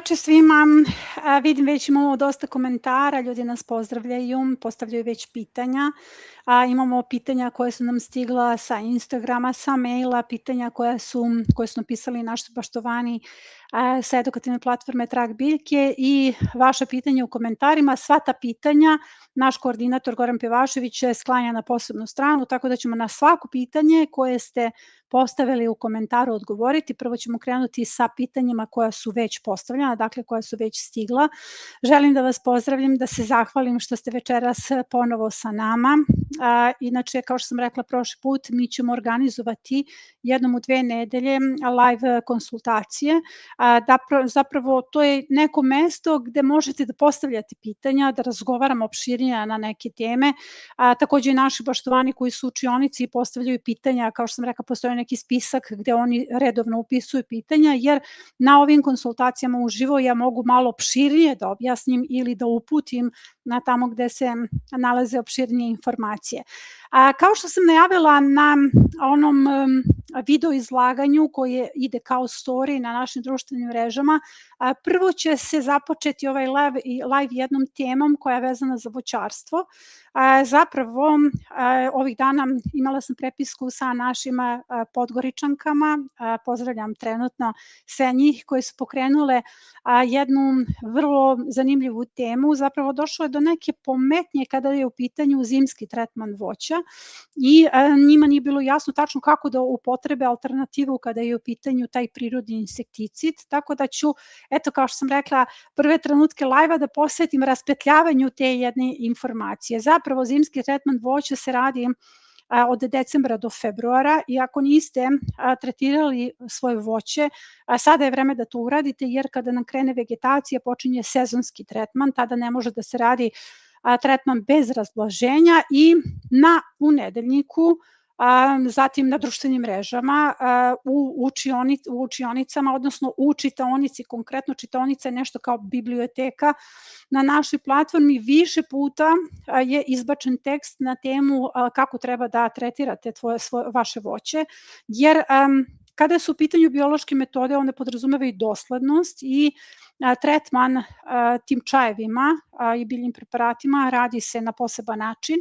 veče svima. Vidim već imamo dosta komentara, ljudi nas pozdravljaju, postavljaju već pitanja. Imamo pitanja koje su nam stigla sa Instagrama, sa maila, pitanja koje su napisali naši poštovani sa edukativne platforme Trag biljke i vaše pitanje u komentarima. Sva ta pitanja naš koordinator Goran Pevašević sklanja na posebnu stranu, tako da ćemo na svako pitanje koje ste postavili u komentaru odgovoriti. Prvo ćemo krenuti sa pitanjima koja su već postavljena, dakle koja su već stigla. Želim da vas pozdravim, da se zahvalim što ste večeras ponovo sa nama. Inače, kao što sam rekla prošli put, mi ćemo organizovati jednom u 2 nedelje live konsultacije. Zapravo, to je neko mesto gde možete da postavljate pitanja, da razgovaramo opširnije na neke teme. Takođe i naši poštovani koji su učionici i postavljaju pitanja, kao što sam rekla, postoji neki spisak gde oni redovno upisuju pitanja, jer na ovim konsultacijama uživo ja mogu malo opširnije da objasnim ili da uputim na tamo gde se nalaze opširnije informacije. Kao što sam najavila na onom video izlaganju koje ide kao story na našim društvenim mrežama, prvo će se započeti ovaj live jednom temom koja je vezana za voćarstvo. Zapravo, ovih dana imala sam prepisku sa našim Podgoričankama, pozdravljam trenutno sve njih koje su pokrenule jednu vrlo zanimljivu temu. Zapravo došlo je do neke pometnje kada je u pitanju zimski tretman voća i njima nije bilo jasno tačno kako da upotrebe alternativu kada je u pitanju taj prirodni insekticid, tako da ću, eto kao što sam rekla, prve trenutke live-a da posvetim raspetljavanju te jedne informacije. Zapravo zimski tretman voća se radi od decembra do februara i ako niste tretirali svoje voće, sada je vreme da to uradite, jer kada nam krene vegetacija počinje sezonski tretman, tada ne može da se radi tretman bez razblaženja i u nedeljniku, zatim na društvenim mrežama, u učionicama, odnosno u čitaonici, konkretno čitaonica je nešto kao biblioteka na našoj platformi, više puta je izbačen tekst na temu kako treba da tretirate vaše voće, jer kada su u pitanju biološke metode, one podrazumevaju doslednost i tretman tim čajevima i biljnim preparatima radi se na poseban način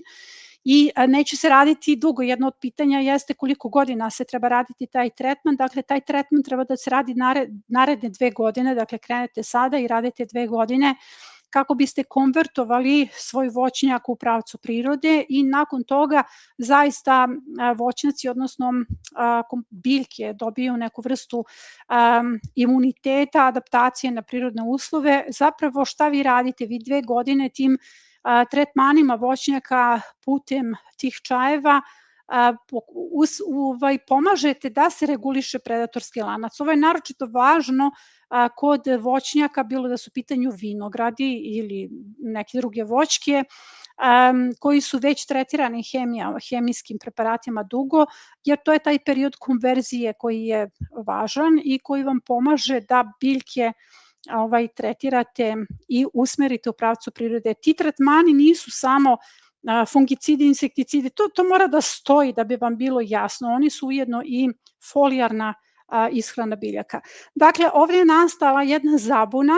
i neće se raditi dugo. Jedno od pitanja jeste koliko godina se treba raditi taj tretman. Dakle, taj tretman treba da se radi naredne 2 godine, dakle krenete sada i radite 2 godine kako biste konvertovali svoj voćnjak u pravcu prirode i nakon toga zaista voćnjaci, odnosno biljke dobiju neku vrstu imuniteta, adaptacije na prirodne uslove. Zapravo šta vi radite? Vi 2 godine tim tretmanima voćnjaka putem tih čajeva pomažete da se reguliše predatorski lanac. Ovo je naročito važno kod voćnjaka, bilo da su u pitanju vinogradi ili neke druge voćke koji su već tretirani hemijskim preparatima dugo, jer to je taj period konverzije koji je važan i koji vam pomaže da biljke tretirate i usmerite u pravcu prirode. Ti tretmani nisu samo fungicidi, insekticidi, to mora da stoji da bi vam bilo jasno. Oni su ujedno i folijarna ishrana biljaka. Dakle, ovdje je nastala jedna zabuna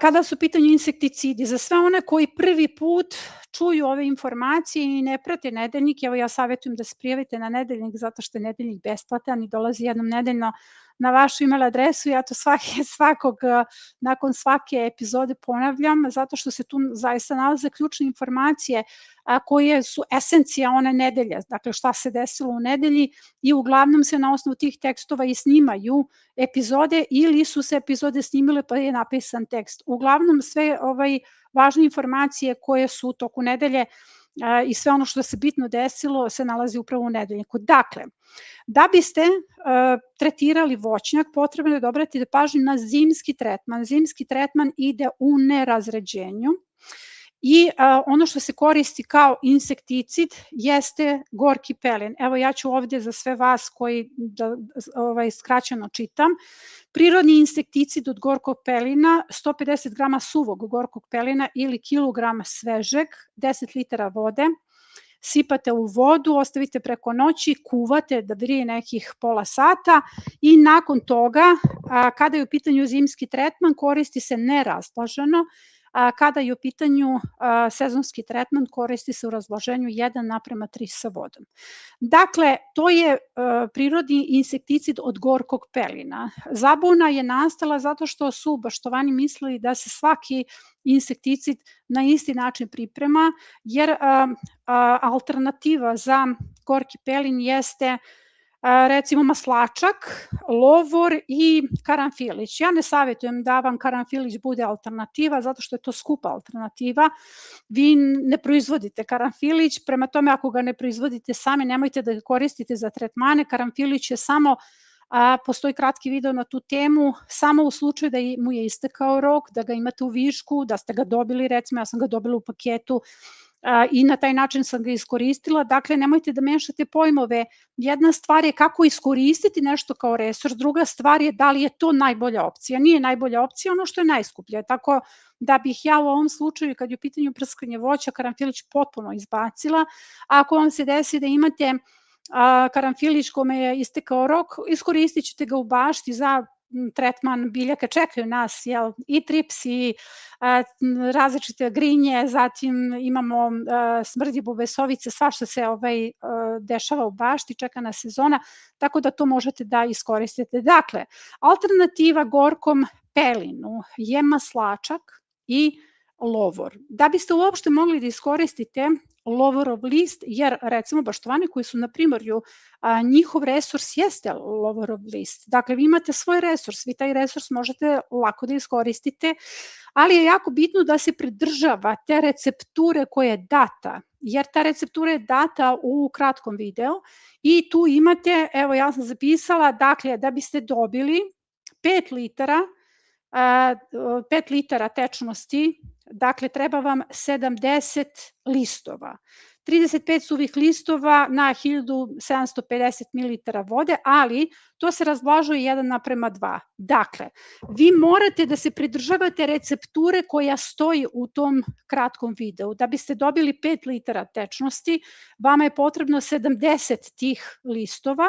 kada su u pitanju insekticidi. Za sve one koji prvi put čuju ove informacije i ne prate nedeljnik, evo ja savjetujem da se prijavite na nedeljnik zato što je nedeljnik besplatan i dolazi jednom nedeljno na vašu email adresu. Ja to nakon svake epizode ponavljam, zato što se tu zaista nalaze ključne informacije koje su esencija one nedelje, dakle šta se desilo u nedelji i uglavnom se na osnovu tih tekstova i snimaju epizode ili su se epizode snimile pa je napisan tekst. Uglavnom sve važne informacije koje su u toku nedelje i sve ono što se bitno desilo se nalazi upravo u nedeljniku. Dakle, da biste tretirali voćnjak, potrebno je da obratite pažnju na zimski tretman. Zimski tretman ide u nerazređenju i ono što se koristi kao insekticid jeste gorki pelin. Evo ja ću ovdje za sve vas koji skraćeno čitam. Prirodni insekticid od gorkog pelina, 150 grama suvog gorkog pelina ili kilogram svežeg, 10 litara vode, sipate u vodu, ostavite preko noći, kuvate da vrije nekih pola sata i nakon toga, kada je u pitanju zimski tretman, koristi se nerazlaženo, kada je u pitanju sezonski tretman, koristi se u razloženju 1:3 sa vodom. Dakle, to je prirodni insekticid od gorkog pelina. Zabuna je nastala zato što su baštovani mislili da se svaki insekticid na isti način priprema, jer alternativa za gorki pelin jeste recimo maslačak, lovor i karanfilić. Ja ne savjetujem da vam karanfilić bude alternativa zato što je to skupa alternativa. Vi ne proizvodite karanfilić, prema tome ako ga ne proizvodite sami, nemojte da ga koristite za tretmane. Karanfilić je samo, postoji kratki video na tu temu, samo u slučaju da mu je istekao rok, da ga imate u višku, da ste ga dobili, recimo ja sam ga dobila u paketu, i na taj način sam ga iskoristila. Dakle, nemojte da mešate pojmove. Jedna stvar je kako iskoristiti nešto kao resurs, druga stvar je da li je to najbolja opcija. Nije najbolja opcija ono što je najskuplje, tako da bih ja u ovom slučaju, kad je u pitanju prskanje voća, karanfilić potpuno izbacila. Ako vam se desi da imate karanfilić kome je istekao rok, iskoristit ćete ga u bašti za tretman biljaka, čekaju nas i trips i različite grinje, zatim imamo smrdi bubesovice, svašta se dešava u bašti, čeka nas sezona, tako da to možete da iskoristite. Dakle, alternativa gorkom pelinu je maslačak i lovor. Da biste uopšte mogli da iskoristite lovorov list, jer recimo baštovani koji su na primorju, njihov resurs jeste lovorov list. Dakle, vi imate svoj resurs, vi taj resurs možete lako da iskoristite, ali je jako bitno da se pridržavate recepture koja je data, jer ta receptura je data u kratkom videu i tu imate, evo ja sam zapisala, dakle, da biste dobili 5 litara tečnosti, dakle, treba vam 70 listova. 35 suvih listova na 1750 ml vode, ali to se razblažuje 1:2. Dakle, vi morate da se pridržavate recepture koja stoji u tom kratkom videu. Da biste dobili 5 litara tečnosti, vama je potrebno 70 tih listova,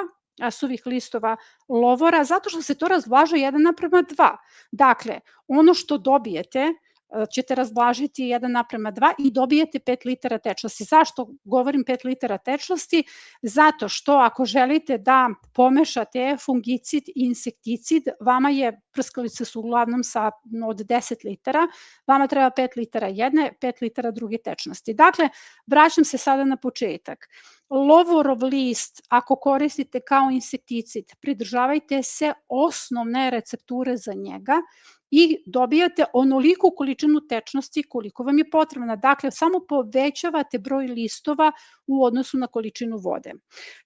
suvih listova lovora, zato što se to razblažuje 1:2. Dakle, ono što dobijete ćete razblažiti 1:2 i dobijete 5 litara tečnosti. Zašto govorim 5 litara tečnosti? Zato što ako želite da pomešate fungicid i insekticid, vama je, prskalice su uglavnom od 10 litara, vama treba 5 litara jedne, 5 litara druge tečnosti. Dakle, vraćam se sada na početak. Lovorov list, ako koristite kao insekticid, pridržavajte se osnovne recepture za njega i dobijate onoliku količinu tečnosti koliko vam je potrebna. Dakle, samo povećavate broj listova u odnosu na količinu vode.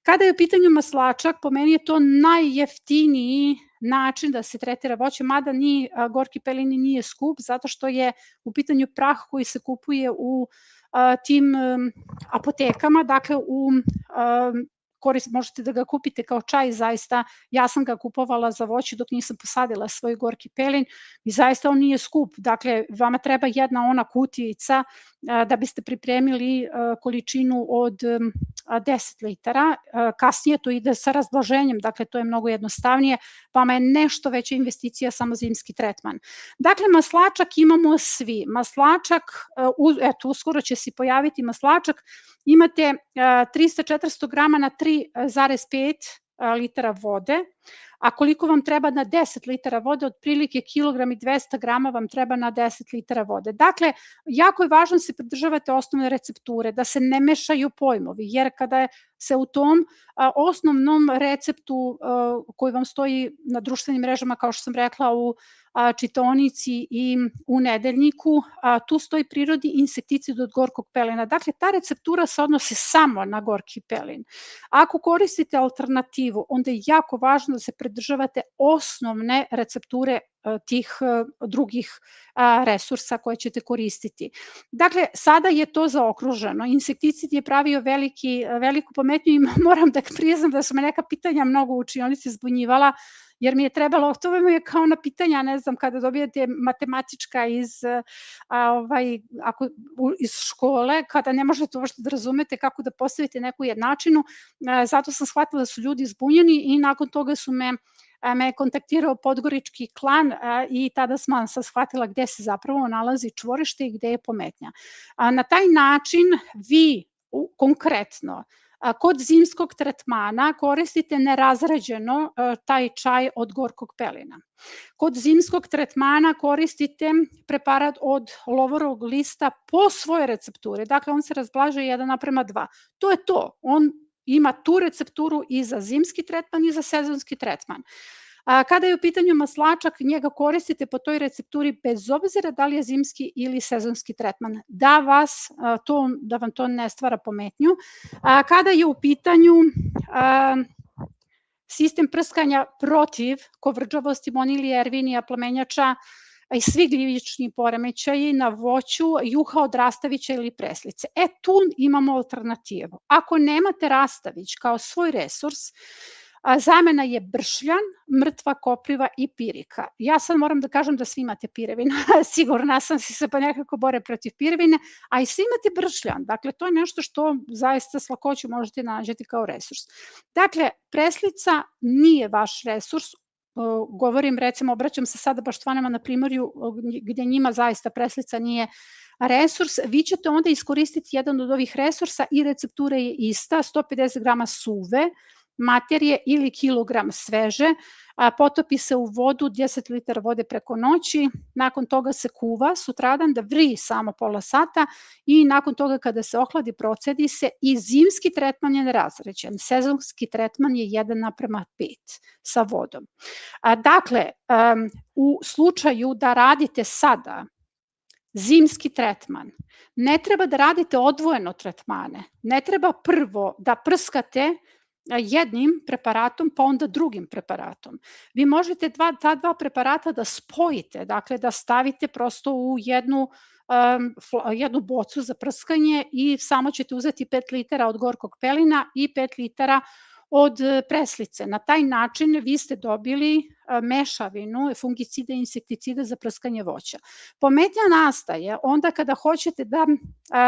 Kada je u pitanju maslačak, po meni je to najjeftiniji način da se tretira voće, mada ni gorki pelin nije skup, zato što je u pitanju prah koji se kupuje u tim apotekama, dakle možete da ga kupite kao čaj, zaista, ja sam ga kupovala za voće dok nisam posadila svoj gorki pelin i zaista on nije skup, dakle vama treba jedna ona kutijica da biste pripremili količinu od 10 litara, kasnije to ide sa razblaženjem, dakle to je mnogo jednostavnije, vama je nešto veća investicija samo zimski tretman. Dakle, maslačak imamo svi, maslačak, eto uskoro će se pojaviti maslačak, imate 300-400 grama na 3,5 litara vode, a koliko vam treba na 10 litara vode, otprilike kilogram i 200 grama vam treba na 10 litara vode. Dakle, jako je važno da se pridržavate osnovne recepture, da se ne mešaju pojmovi, jer kada se u tom osnovnom receptu koji vam stoji na društvenim mrežama, kao što sam rekla, u čitaonici i u nedeljniku, tu stoji prirodni insekticid od gorkog pelina. Dakle, ta receptura se odnosi samo na gorki pelin. Ako koristite alternativu, onda je jako važno da se pridržavate osnovne recepture tih drugih resursa koje ćete koristiti. Dakle, sada je to zaokruženo. Insekticid je pravio veliku pometnju i moram da priznam da su me neka pitanja mnogo u učionici zbunjivala, jer mi je trebalo, to vam je kao na pitanja, ne znam, kada dobijete matematička iz škole, kada ne možete uopšte da razumete kako da postavite neku jednačinu, zato sam shvatila da su ljudi zbunjeni i nakon toga su me kontaktirao Podgorički klan i tada sam shvatila gde se zapravo nalazi čvorište i gde je pometnja. Na taj način vi konkretno kod zimskog tretmana koristite nerazrađeno taj čaj od gorkog pelina. Kod zimskog tretmana koristite preparat od lovorovog lista po svojoj recepturi. Dakle, on se razblaže 1:2. To je to. On ima tu recepturu i za zimski tretman i za sezonski tretman. Kada je u pitanju maslačak, njega koristite po toj recepturi bez obzira da li je zimski ili sezonski tretman, da vam to ne stvara pometnju. Kada je u pitanju sistem prskanja protiv kovrđavosti, monilije, ervinija, plamenjača i svi gljivični poremećaji na voću, juha od rastavića ili preslice. Tu imamo alternativu. Ako nemate rastavić kao svoj resurs, zamena je bršljan, mrtva kopriva i pirika. Ja sad moram da kažem da svi imate pirevina, sigurna sam se pa nekako bore protiv pirevine, a i svi imate bršljan. Dakle, to je nešto što zaista s lakoću možete nađeti kao resurs. Dakle, preslica nije vaš resurs, govorim, recimo, obraćam se sada baštvanama na primorju gde njima zaista preslica nije resurs, vi ćete onda iskoristiti jedan od ovih resursa i receptura je ista, 150 grama suve materije ili kilogram sveže, potopi se u vodu, 10 litara vode preko noći, nakon toga se kuva sutradan da vri samo pola sata i nakon toga kada se ohladi procedi se i zimski tretman je nerazređen, sezonski tretman je 1:5 sa vodom. Dakle, u slučaju da radite sada zimski tretman, ne treba da radite odvojeno tretmane, ne treba prvo da prskate jednim preparatom pa onda drugim preparatom. Vi možete ta dva preparata da spojite, dakle da stavite prosto u jednu bocu za prskanje i samo ćete uzeti 5 litara od gorkog pelina i 5 litara od preslice. Na taj način vi ste dobili mešavinu fungicida i insekticida za prskanje voća. Pometnja nastaje onda kada hoćete da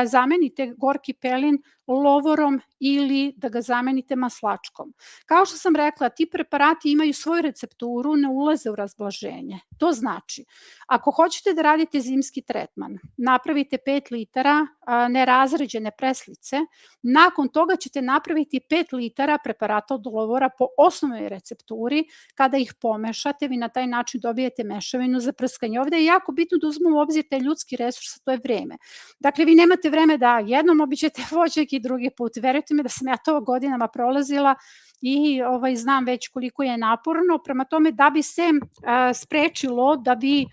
zamenite gorki pelin lovorom ili da ga zamenite maslačkom. Kao što sam rekla, ti preparati imaju svoju recepturu, ne ulaze u razblaženje. To znači, ako hoćete da radite zimski tretman, napravite 5 litara nerazređene preslice, nakon toga ćete napraviti 5 litara preparata od lovora po osnovnoj recepturi. Kada ih pomešate, vi na taj način dobijete mešavinu za prskanje. Ovde je jako bitno da uzmemo u obzir taj ljudski resurs, a to je vreme. Dakle, vi nemate vreme da jednom obiđete voćnjak i drugi put. Verujte mi da sam ja to godinama prolazila i znam već koliko je naporno. Prema tome, da bi se sprečilo da vi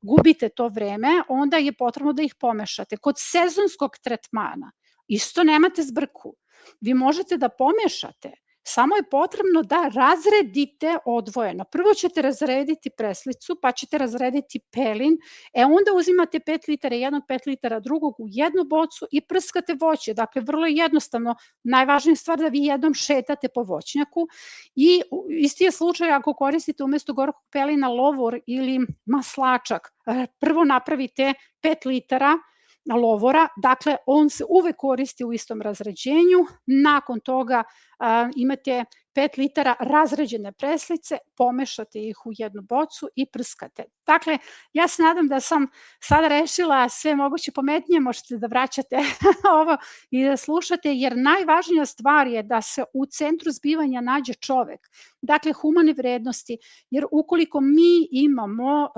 gubite to vreme, onda je potrebno da ih pomešate. Kod sezonskog tretmana isto nemate zbrku. Vi možete da pomešate, samo je potrebno da razredite odvojeno. Prvo ćete razrediti preslicu, pa ćete razrediti pelin, onda uzimate 5 litara jednog, 5 litara drugog u jednu bocu i prskate voće. Dakle, vrlo jednostavno, najvažnija stvar da vi jednom šetate po voćnjaku i isti je slučaj ako koristite umesto gorkog pelina lovor ili maslačak. Prvo napravite 5 litara lovora, dakle on se uvek koristi u istom razređenju, nakon toga imate 5 litara razređene preslice, pomešate ih u jednu bocu i prskate. Dakle, ja se nadam da sam sada rešila sve moguće pometnje, možete da vraćate ovo i da slušate, jer najvažnija stvar je da se u centru zbivanja nađe čovek, dakle humane vrednosti, jer ukoliko mi imamo,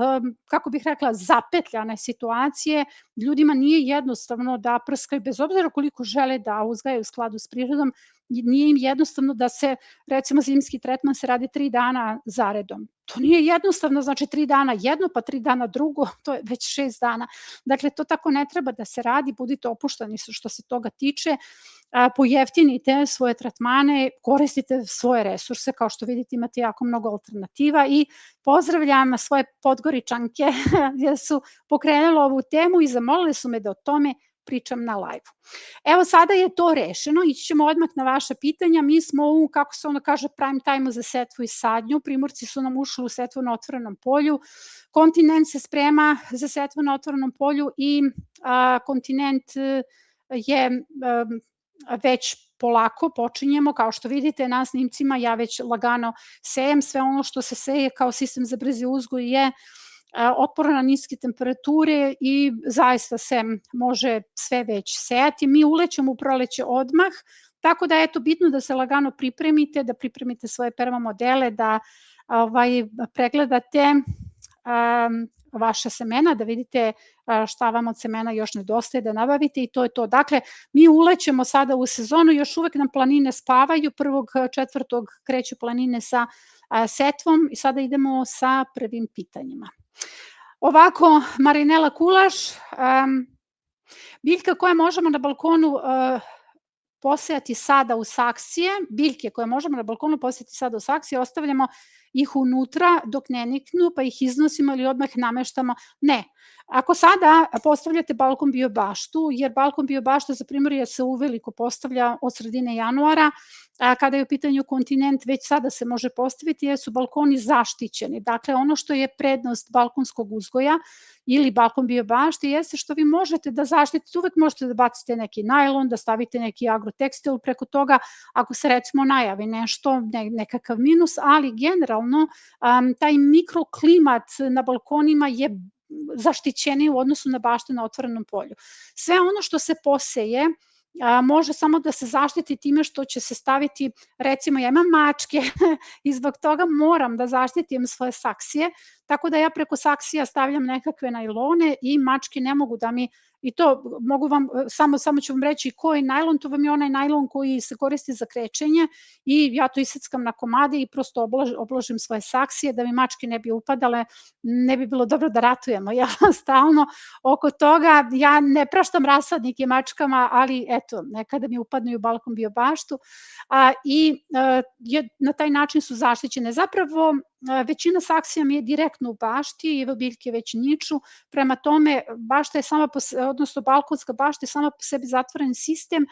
kako bih rekla, zapetljane situacije, ljudima nije jednostavno da prskaju, bez obzira koliko žele da uzgajaju u skladu s prirodom, nije im jednostavno da se, recimo zimski tretman se radi 3 dana zaredom. To nije jednostavno, znači 3 dana jedno, pa 3 dana drugo, to je već 6 dana. Dakle, to tako ne treba da se radi, budite opušteni što se toga tiče, pojeftinite svoje tretmane, koristite svoje resurse, kao što vidite imate jako mnogo alternativa i pozdravljam svoje Podgoričanke jer su pokrenule ovu temu i zamolile su me da o tome pričam na live-u. Evo sada je to rešeno, ići ćemo odmah na vaše pitanja. Mi smo u, kako se ono kaže, prime time-u za setvu i sadnju. Primorci su nam ušli u setvu na otvorenom polju. Kontinent se sprema za setvu na otvorenom polju i kontinent je već polako počinjemo, kao što vidite na snimcima, ja već lagano sejem, sve ono što se seje kao sistem za brzi uzgoj je otporno na niske temperature i zaista se može sve već sejati. Mi ulećemo u proleće odmah, tako da je to bitno da se lagano pripremite, da pripremite svoje permamodele, da pregledate vaša semena, da vidite šta vam od semena još nedostaje da nabavite i to je to. Dakle, mi ulećemo sada u sezonu, još uvek nam planine spavaju, 1.4. kreću planine sa setvom i sada idemo sa prvim pitanjima. Ovako, Marinela Kulaš, biljka koje možemo na balkonu posejati sada u saksije, biljke koje možemo na balkonu posejati sada u saksije, ostavljamo ih unutra dok ne niknu, pa ih iznosimo ili odmah nameštamo. Ne. Ako sada postavljate balkon biobaštu, jer balkon biobašta za Primorje se uveliko postavlja od sredine januara, kada je u pitanju kontinent, već sada se može postaviti jer su balkoni zaštićeni. Dakle, ono što je prednost balkonskog uzgoja ili balkon biobašte jeste što vi možete da zaštitite, uvek možete da bacite neki najlon, da stavite neki agrotekstil preko toga, ako se recimo najavi nešto, nekakav minus, ali generalno taj mikroklimat na balkonima je zaštićeniji u odnosu na bašte na otvorenom polju. Sve ono što se poseje može samo da se zaštiti time što će se staviti, recimo ja imam mačke i zbog toga moram da zaštitim svoje saksije, tako da ja preko saksija stavljam nekakve najlone i mačke ne mogu da mi, i to mogu vam, samo ću vam reći koji najlon, to vam je onaj najlon koji se koristi za krečenje i ja to iseckam na komade i prosto obložim svoje saksije da mi mačke ne bi upadale, ne bi bilo dobro da ratujemo, ja stalno oko toga, ja ne praštam rasadnike mačkama, ali eto, nekada mi upadnu u balkon biobaštu i na taj način su zaštićene. Zapravo, većina saksija mi je direktno u bašti, evo biljke već niču, prema tome bašta je sama, odnosno balkonska bašta je sama po sebi zatvoren sistem,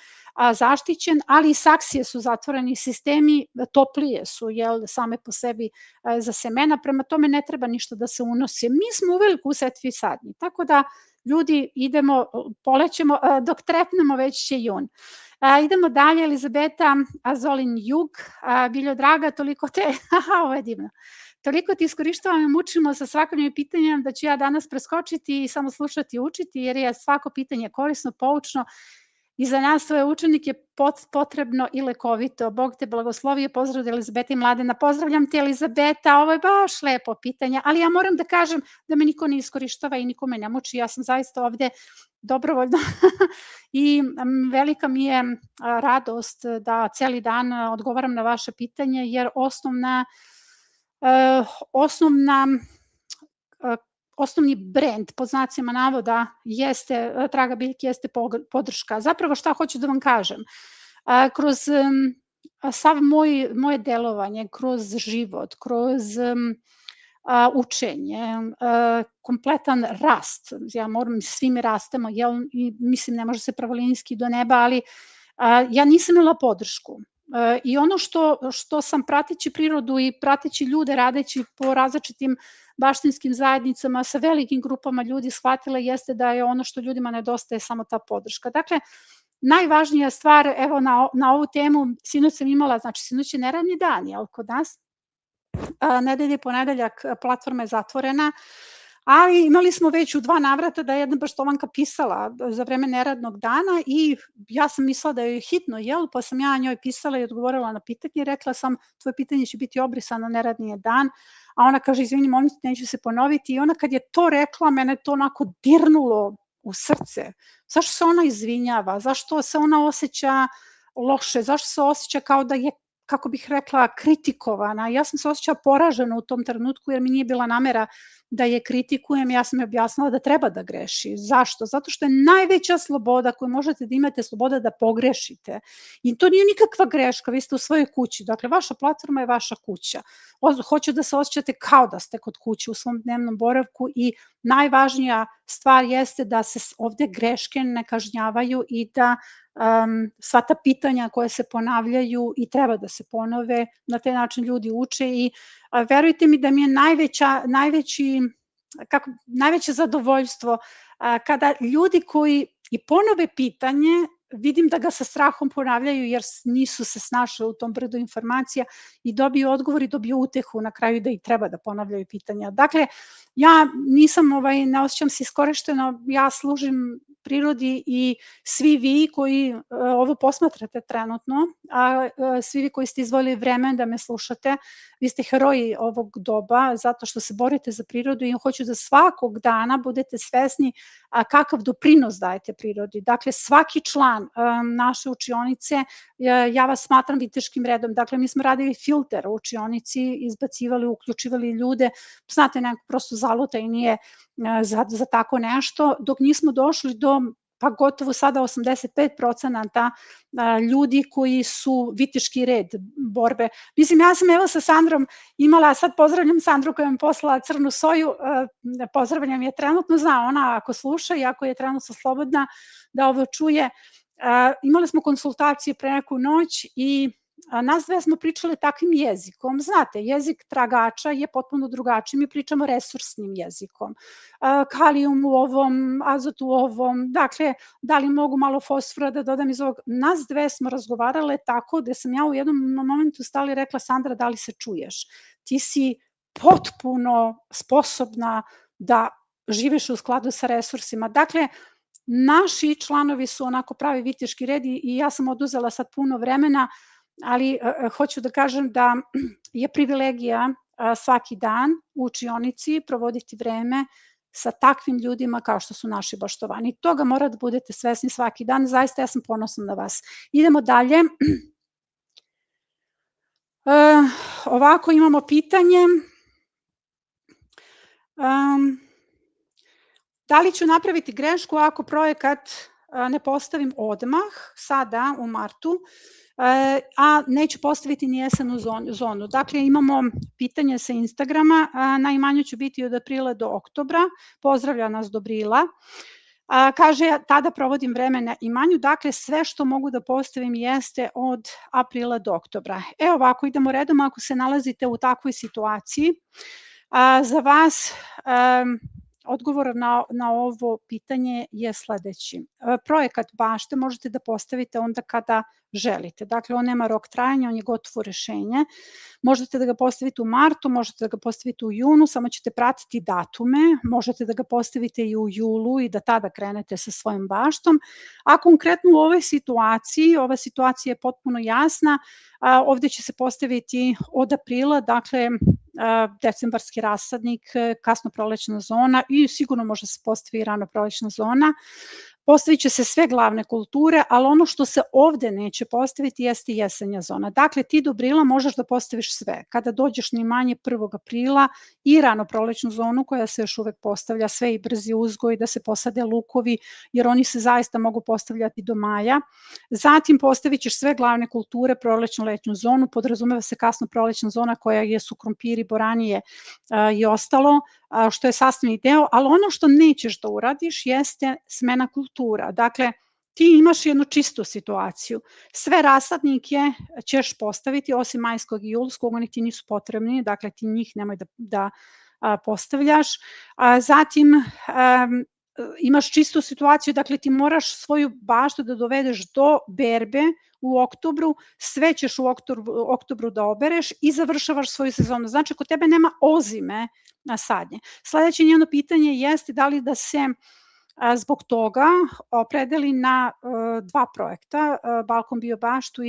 zaštićen, ali i saksije su zatvoreni sistemi, toplije su same po sebi za semena, prema tome ne treba ništa da se unosi. Mi smo uveliko u setvi sadnji, tako da ljudi idemo, polećemo, dok trepnemo već će jun. Idemo dalje, Elizabeta Azolin Jug, Biljo draga, toliko te, ovo je divno, toliko ti iskorištavam i mučimo sa svakodnevnim pitanjem da ću ja danas preskočiti i samo slušati i učiti, jer je svako pitanje korisno, poučno i za nas svoje učenike potrebno i lekovito. Bog te blagoslovio, pozdrav od Elizabeta i Mladena. Pozdravljam te Elizabeta, ovo je baš lepo pitanje, ali ja moram da kažem da me niko ne iskorištava i niko me ne muči, ja sam zaista ovde dobrovoljno i velika mi je radost da celi dan odgovaram na vaše pitanje, jer osnovni brend, pod znacima navoda, jeste, Traga biljke, jeste podrška. Zapravo šta hoću da vam kažem? Kroz sav moje delovanje, kroz život, kroz učenje, kompletan rast, ja moram, svi mi rastemo, i mislim ne može se pravolinijski do neba, ali ja nisam imala podršku. I ono što sam prateći prirodu i prateći ljude, radeći po različitim baštinskim zajednicama sa velikim grupama ljudi shvatila jeste da je ono što ljudima nedostaje samo ta podrška. Dakle, najvažnija stvar, evo na ovu temu, sinoć sam imala, znači sinoć je neradni dan, jel, kod nas, nedelje i ponedeljak platforma je zatvorena, ali imali smo već u 2 navrata da je jedna Baštovanka pisala za vreme neradnog dana i ja sam mislila da je hitno, pa sam ja njoj pisala i odgovorila na pitanje i rekla sam tvoje pitanje će biti obrisano, neradni je dan, a ona kaže izvini molim te, neću se ponoviti i ona kad je to rekla, mene to onako dirnulo u srce. Zašto se ona izvinjava, zašto se ona osjeća loše, zašto se osjeća kao da je, kako bih rekla, kritikovana. Ja sam se osjećala poražena u tom trenutku jer mi nije bila namera da je kritikujem, ja sam je objasnila da treba da greši. Zašto? Zato što je najveća sloboda koju možete da imate sloboda da pogrešite. I to nije nikakva greška, vi ste u svojoj kući. Dakle, vaša platforma je vaša kuća. Hoću da se osjećate kao da ste kod kuće u svom dnevnom boravku i najvažnija stvar jeste da se ovde greške ne kažnjavaju i da sva ta pitanja koja se ponavljaju i treba da se ponove, na taj način ljudi uče i verujte mi da mi je najveće zadovoljstvo kada ljudi koji i ponove pitanje, vidim da ga sa strahom ponavljaju jer nisu se snašli u tom brdu informacija i dobiju odgovor i dobiju utehu na kraju da i treba da ponavljaju pitanja. Dakle, ja ne osjećam se iskorišteno, ja služim prirodi i svi vi koji ovo posmatrate trenutno, a svi vi koji ste izdvojili vreme da me slušate, vi ste heroji ovog doba zato što se borite za prirodu i hoću da svakog dana budete svesni kakav doprinos dajete prirodi. Dakle, svaki član naše učionice, ja vas smatram viteškim redom. Dakle, mi smo radili filter u učionici, izbacivali, uključivali ljude, znate, neko prosto zaluta i nije za tako nešto, dok nismo došli do pa gotovo sada 85% ljudi koji su viteški red borbe. Mislim, ja sam evo sa Sandrom imala, sad pozdravljam Sandru koja mi poslala crnu soju, pozdravljam je trenutno, zna ona ako sluša i ako je trenutno slobodna da ovo čuje. Imali smo konsultacije pre neku noć i nas dve smo pričale takvim jezikom. Znate, jezik tragača je potpuno drugačiji. Mi pričamo resursnim jezikom. Kalijum u ovom, azot u ovom, dakle, da li mogu malo fosfora da dodam iz ovog. Nas dve smo razgovarale tako da sam ja u jednom momentu stala i rekla, Sandra, da li se čuješ? Ti si potpuno sposobna da živiš u skladu sa resursima. Dakle, naši članovi su onako pravi viteški red i ja sam oduzela sad puno vremena, ali hoću da kažem da je privilegija svaki dan u učionici provoditi vreme sa takvim ljudima kao što su naši baštovani. Toga mora da budete svesni svaki dan, zaista ja sam ponosna na vas. Idemo dalje. Ovako imamo pitanje. Da li ću napraviti grešku ako projekat ne postavim odmah, sada u martu, a neću postaviti ni jesenu zonu. Dakle, imamo pitanje sa Instagrama, na imanju ću biti od aprila do oktobra, pozdravlja nas Dobrila. Kaže, tada provodim vreme na imanju, dakle sve što mogu da postavim jeste od aprila do oktobra. Evo ovako, idemo redom, ako se nalazite u takvoj situaciji, za vas odgovor na ovo pitanje je sledeći. Projekat bašte možete da postavite onda kada želite. Dakle, on nema rok trajanja, on je gotovo rešenje. Možete da ga postavite u martu, možete da ga postavite u junu, samo ćete pratiti datume, možete da ga postavite i u julu i da tada krenete sa svojom baštom. A konkretno u ovoj situaciji, ova situacija je potpuno jasna, ovde će se postaviti od aprila, dakle, decembarski rasadnik, kasno prolećna zona i sigurno može se postaviti i rano prolećna zona. Postavit će se sve glavne kulture, ali ono što se ovde neće postaviti jeste jesenja zona. Dakle, ti do aprila možeš da postaviš sve. Kada dođeš na imanje 1. aprila i rano prolećnu zonu koja se još uvek postavlja, sve i brzi uzgoj, da se posade lukovi, jer oni se zaista mogu postavljati do maja. Zatim postavit ćeš sve glavne kulture, prolećnu letnju zonu, podrazumeva se kasno prolećna zona koja su krompiri, boranije i ostalo, što je sastavni deo, ali ono što nećeš da uradiš jeste smena kultura. Dakle, ti imaš jednu čistu situaciju. Sve rasadnike ćeš postaviti, osim majskog i julskog, oni ti nisu potrebni, dakle ti njih nemoj da postavljaš. Zatim, imaš čistu situaciju, dakle ti moraš svoju baštu da dovedeš do berbe u oktobru, sve ćeš u oktobru da obereš i završavaš svoju sezonu. Znači, kod tebe nema ozime na sadnje. Sledeće njeno pitanje jeste da li da se zbog toga opredeli na 2 projekta, Balkon biobaštu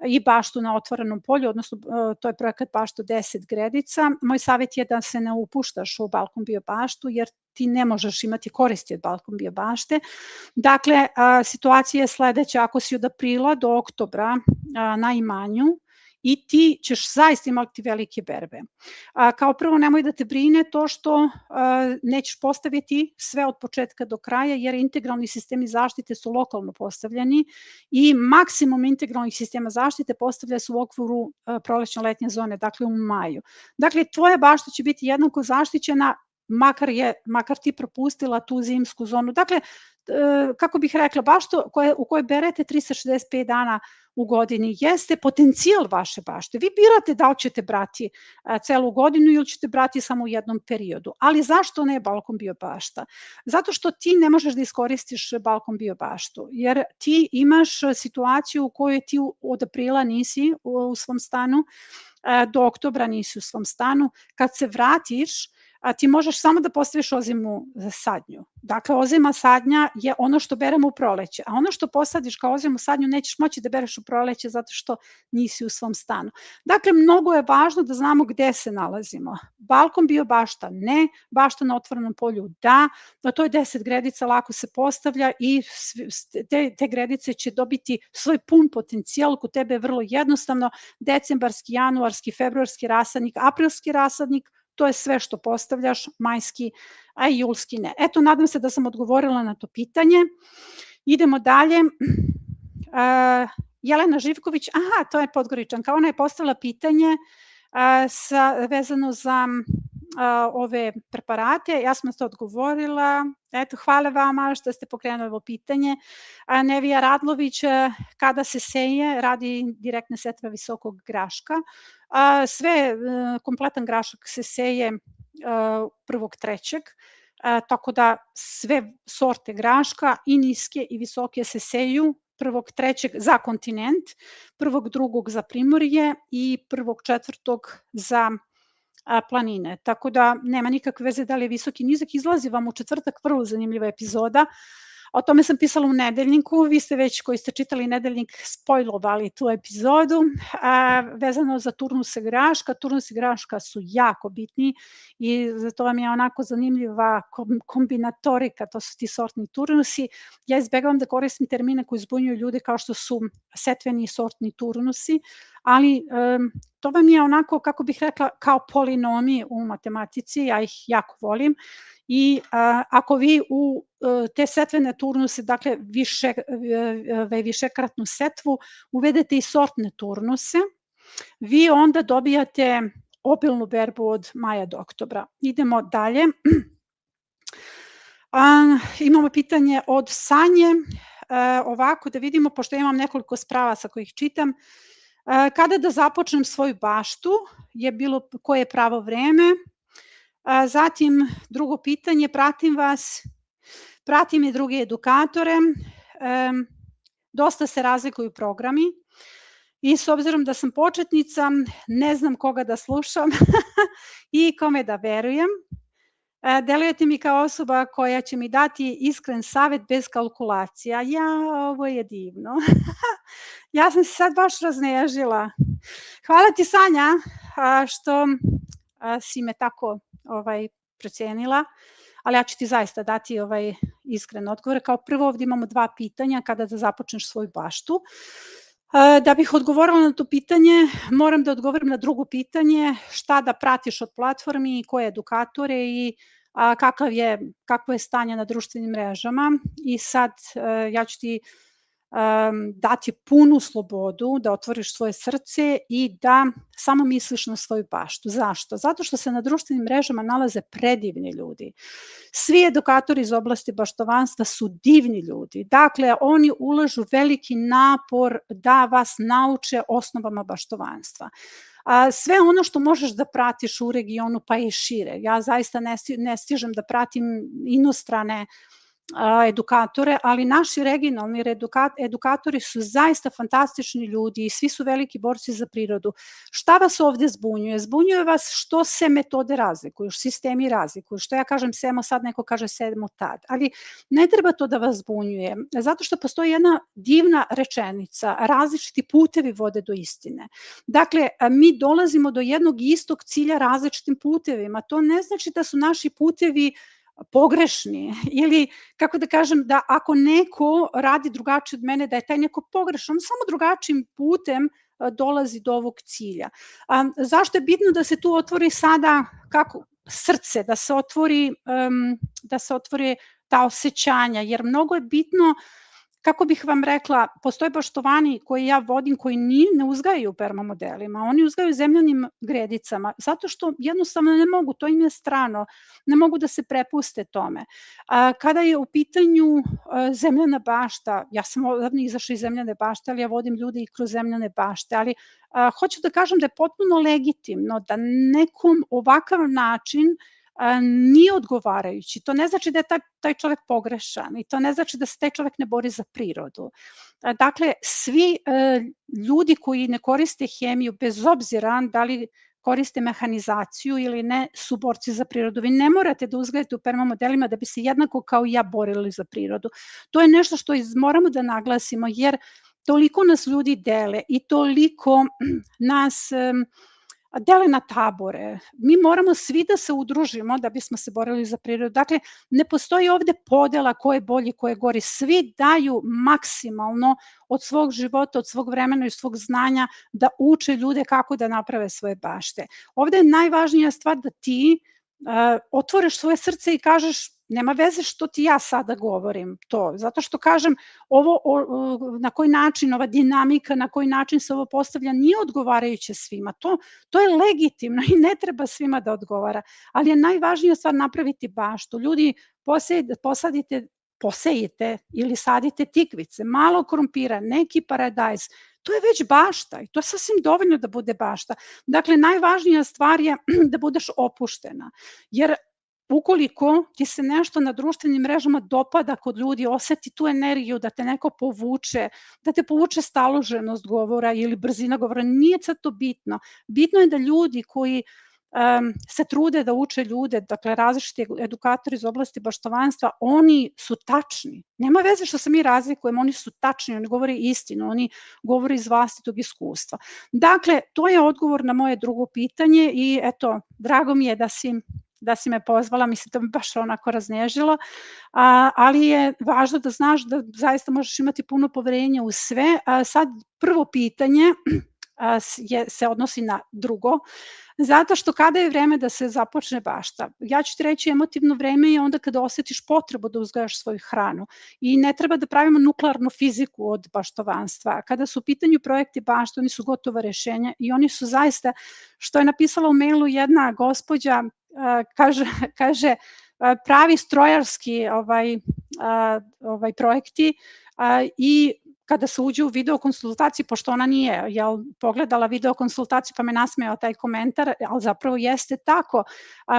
i baštu na otvorenom polju, odnosno to je projekat bašta 10 Gredica. Moj savjet je da se ne upuštaš u Balkon biobaštu, jer ti ne možeš imati koristi od Balkon biobašte. Dakle, situacija je sledeća: ako si od aprila do oktobra na imanju, i ti ćeš zaista imati velike berbe. Kao prvo, nemoj da te brine to što nećeš postaviti sve od početka do kraja, jer integralni sistemi zaštite su lokalno postavljeni i maksimum integralnih sistema zaštite postavlja se u okviru prolećno-letnje zone, dakle u maju. Dakle, tvoja bašta će biti jednako zaštićena, makar ti propustila tu zimsku zonu. Dakle, kako bih rekla, bašta u kojoj berete 365 dana u godini jeste potencijal vaše bašte. Vi birate da li ćete brati celu godinu ili ćete brati samo u jednom periodu. Ali zašto ne Balkon biobašta? Zato što ti ne možeš da iskoristiš Balkon biobaštu, jer ti imaš situaciju u kojoj ti od aprila nisi u svom stanu, do oktobra nisi u svom stanu. Kad se vratiš, ti možeš samo da postaviš ozimu sadnju. Dakle, ozima sadnja je ono što beremo u proleće, a ono što posadiš kao ozimu sadnju nećeš moći da bereš u proleće zato što nisi u svom stanu. Dakle, mnogo je važno da znamo gde se nalazimo. Balkon biobašta ne, bašta na otvorenom polju da, to je 10 Gredica, lako se postavlja i te gredice će dobiti svoj pun potencijal. Kod tebe je vrlo jednostavno: decembarski, januarski, februarski rasadnik, aprilski rasadnik, to je sve što postavljaš, majski, a i julski ne. Eto, nadam se da sam odgovorila na to pitanje. Idemo dalje. Jelena Živković, to je Podgoričanka, ona je postavila pitanje vezano za ove preparate, ja sam to odgovorila. Eto, hvala vama što ste pokrenuli ovo pitanje. Nevija Radlović, kada se seje, radi direktne setve visokog graška. Kompletan grašak se seje 1.3. Tako da sve sorte graška, i niske i visoke, se seju 1.3. za kontinent, 1.2. za primorje i 1.4. za planine. Tako da nema nikakve veze da li je visoki nizak. Izlazi vam u četvrtak vrlo zanimljiva epizoda. O tome sam pisala u Nedeljniku. Vi ste već, koji ste čitali Nedeljnik, spojlovali tu epizodu vezano za turnuse graška. Turnusi graška su jako bitni i zato vam je onako zanimljiva kombinatorika, to su ti sortni turnusi. Ja izbegavam da koristim termine koji zbunjuju ljude kao što su setveni sortni turnusi, ali to vam je onako, kako bih rekla, kao polinomi u matematici, ja ih jako volim. I ako vi u te setvene turnuse, dakle višekratnu setvu, uvedete i sortne turnuse, vi onda dobijate obilnu berbu od maja do oktobra. Idemo dalje. Imamo pitanje od Sanje. Ovako, da vidimo, pošto imam nekoliko sprava sa kojih čitam. Kada da započnem svoju baštu, koje je pravo vreme? Zatim, drugo pitanje, pratim vas, pratim i druge edukatore, dosta se razlikuju programi i s obzirom da sam početnica, ne znam koga da slušam i kome da verujem. Delujete mi kao osoba koja će mi dati iskren savet bez kalkulacija. Ovo je divno. Ja sam se sad baš raznežila. Hvala ti, Sanja, što si me tako procenila, ali ja ću ti zaista dati iskren odgovor. Kao prvo, ovdje imamo 2 pitanja: kada da započneš svoju baštu. Da bih odgovorila na to pitanje, moram da odgovorim na drugo pitanje: šta da pratiš od platformi i koje edukatore i kakvo je stanje na društvenim mrežama. I sad ja ću ti dati punu slobodu da otvoriš svoje srce i da samo misliš na svoju baštu. Zašto? Zato što se na društvenim mrežama nalaze predivni ljudi. Svi edukatori iz oblasti baštovanstva su divni ljudi. Dakle, oni ulažu veliki napor da vas nauče osnovama baštovanstva. Sve ono što možeš da pratiš u regionu, pa i šire. Ja zaista ne stižem da pratim inostrane edukatore, ali naši regionalni edukatori su zaista fantastični ljudi i svi su veliki borci za prirodu. Šta vas ovde zbunjuje? Zbunjuje vas što se metode razlikuju, sistemi razlikuju, što ja kažem semo sad, neko kaže semo tad, ali ne treba to da vas zbunjuje, zato što postoji jedna divna rečenica, različiti putevi vode do istine. Dakle, mi dolazimo do jednog istog cilja različitim putevima, to ne znači da su naši putevi pogrešni ili, kako da kažem, da ako neko radi drugačije od mene, da je taj neko pogrešan, on samo drugačijim putem dolazi do ovog cilja. Zašto je bitno da se tu otvori sada kako srce, da se otvori ta osjećanja, jer mnogo je bitno, kako bih vam rekla, postoje baštovani koje ja vodim koji ne uzgajaju u permamodelima, oni uzgajaju zemljanim gredicama, zato što jednostavno ne mogu, to im je strano, ne mogu da se prepuste tome. Kada je u pitanju zemljana bašta, ja sam odavno izašla iz zemljane bašte, ali ja vodim ljude i kroz zemljane bašte, ali hoću da kažem da je potpuno legitimno da nekom ovakav način nije odgovarajući. To ne znači da je taj čovek pogrešan i to ne znači da se taj čovek ne bori za prirodu. Dakle, svi ljudi koji ne koriste hemiju, bez obzira da li koriste mehanizaciju ili ne, su borci za prirodu. Vi ne morate da uzgledate u permamodelima da bi se jednako kao i ja borili za prirodu. To je nešto što moramo da naglasimo, jer toliko nas ljudi dele i toliko nas dele na tabore. Mi moramo svi da se udružimo da bismo se borili za prirodu. Dakle, ne postoji ovde podela ko je bolji, ko je gori. Svi daju maksimalno od svog života, od svog vremena i svog znanja da uče ljude kako da naprave svoje bašte. Ovde je najvažnija stvar da ti otvoriš svoje srce i kažeš nema veze što ti ja sada govorim to, zato što kažem ovo na koji način, ova dinamika, na koji način se ovo postavlja nije odgovarajuće svima, to je legitimno i ne treba svima da odgovara, ali je najvažnija stvar napraviti baštu. Ljudi, posejite ili sadite tikvice, malo krompira, neki paradajz, to je već bašta i to je sasvim dovoljno da bude bašta. Dakle, najvažnija stvar je da budeš opuštena, jer ukoliko ti se nešto na društvenim mrežama dopada kod ljudi, oseti tu energiju da te neko povuče, da te povuče staloženost govora ili brzina govora, nije sad to bitno. Bitno je da ljudi koji se trude da uče ljude, dakle različiti edukatori iz oblasti baštovanstva, oni su tačni. Nema veze što se mi razlikujemo, oni su tačni, oni govore istinu, oni govore iz vlastitog iskustva. Dakle, to je odgovor na moje drugo pitanje i eto, drago mi je da si me pozvala, mislim da me baš onako raznežilo, ali je važno da znaš da zaista možeš imati puno poverenja u sve. Sad, prvo pitanje se odnosi na drugo, zato što kada je vreme da se započne bašta, ja ću ti reći emotivno vreme je onda kada osetiš potrebu da uzgajaš svoju hranu i ne treba da pravimo nuklearnu fiziku od baštovanstva. Kada su u pitanju projekti bašta, oni su gotova rešenja i oni su zaista, što je napisala u mailu jedna gospođa, kaže pravi strojarski projekti i kada se uđe u video konsultaciju, pošto ona nije pogledala video konsultaciju pa me nasmejao taj komentar, ali zapravo jeste tako,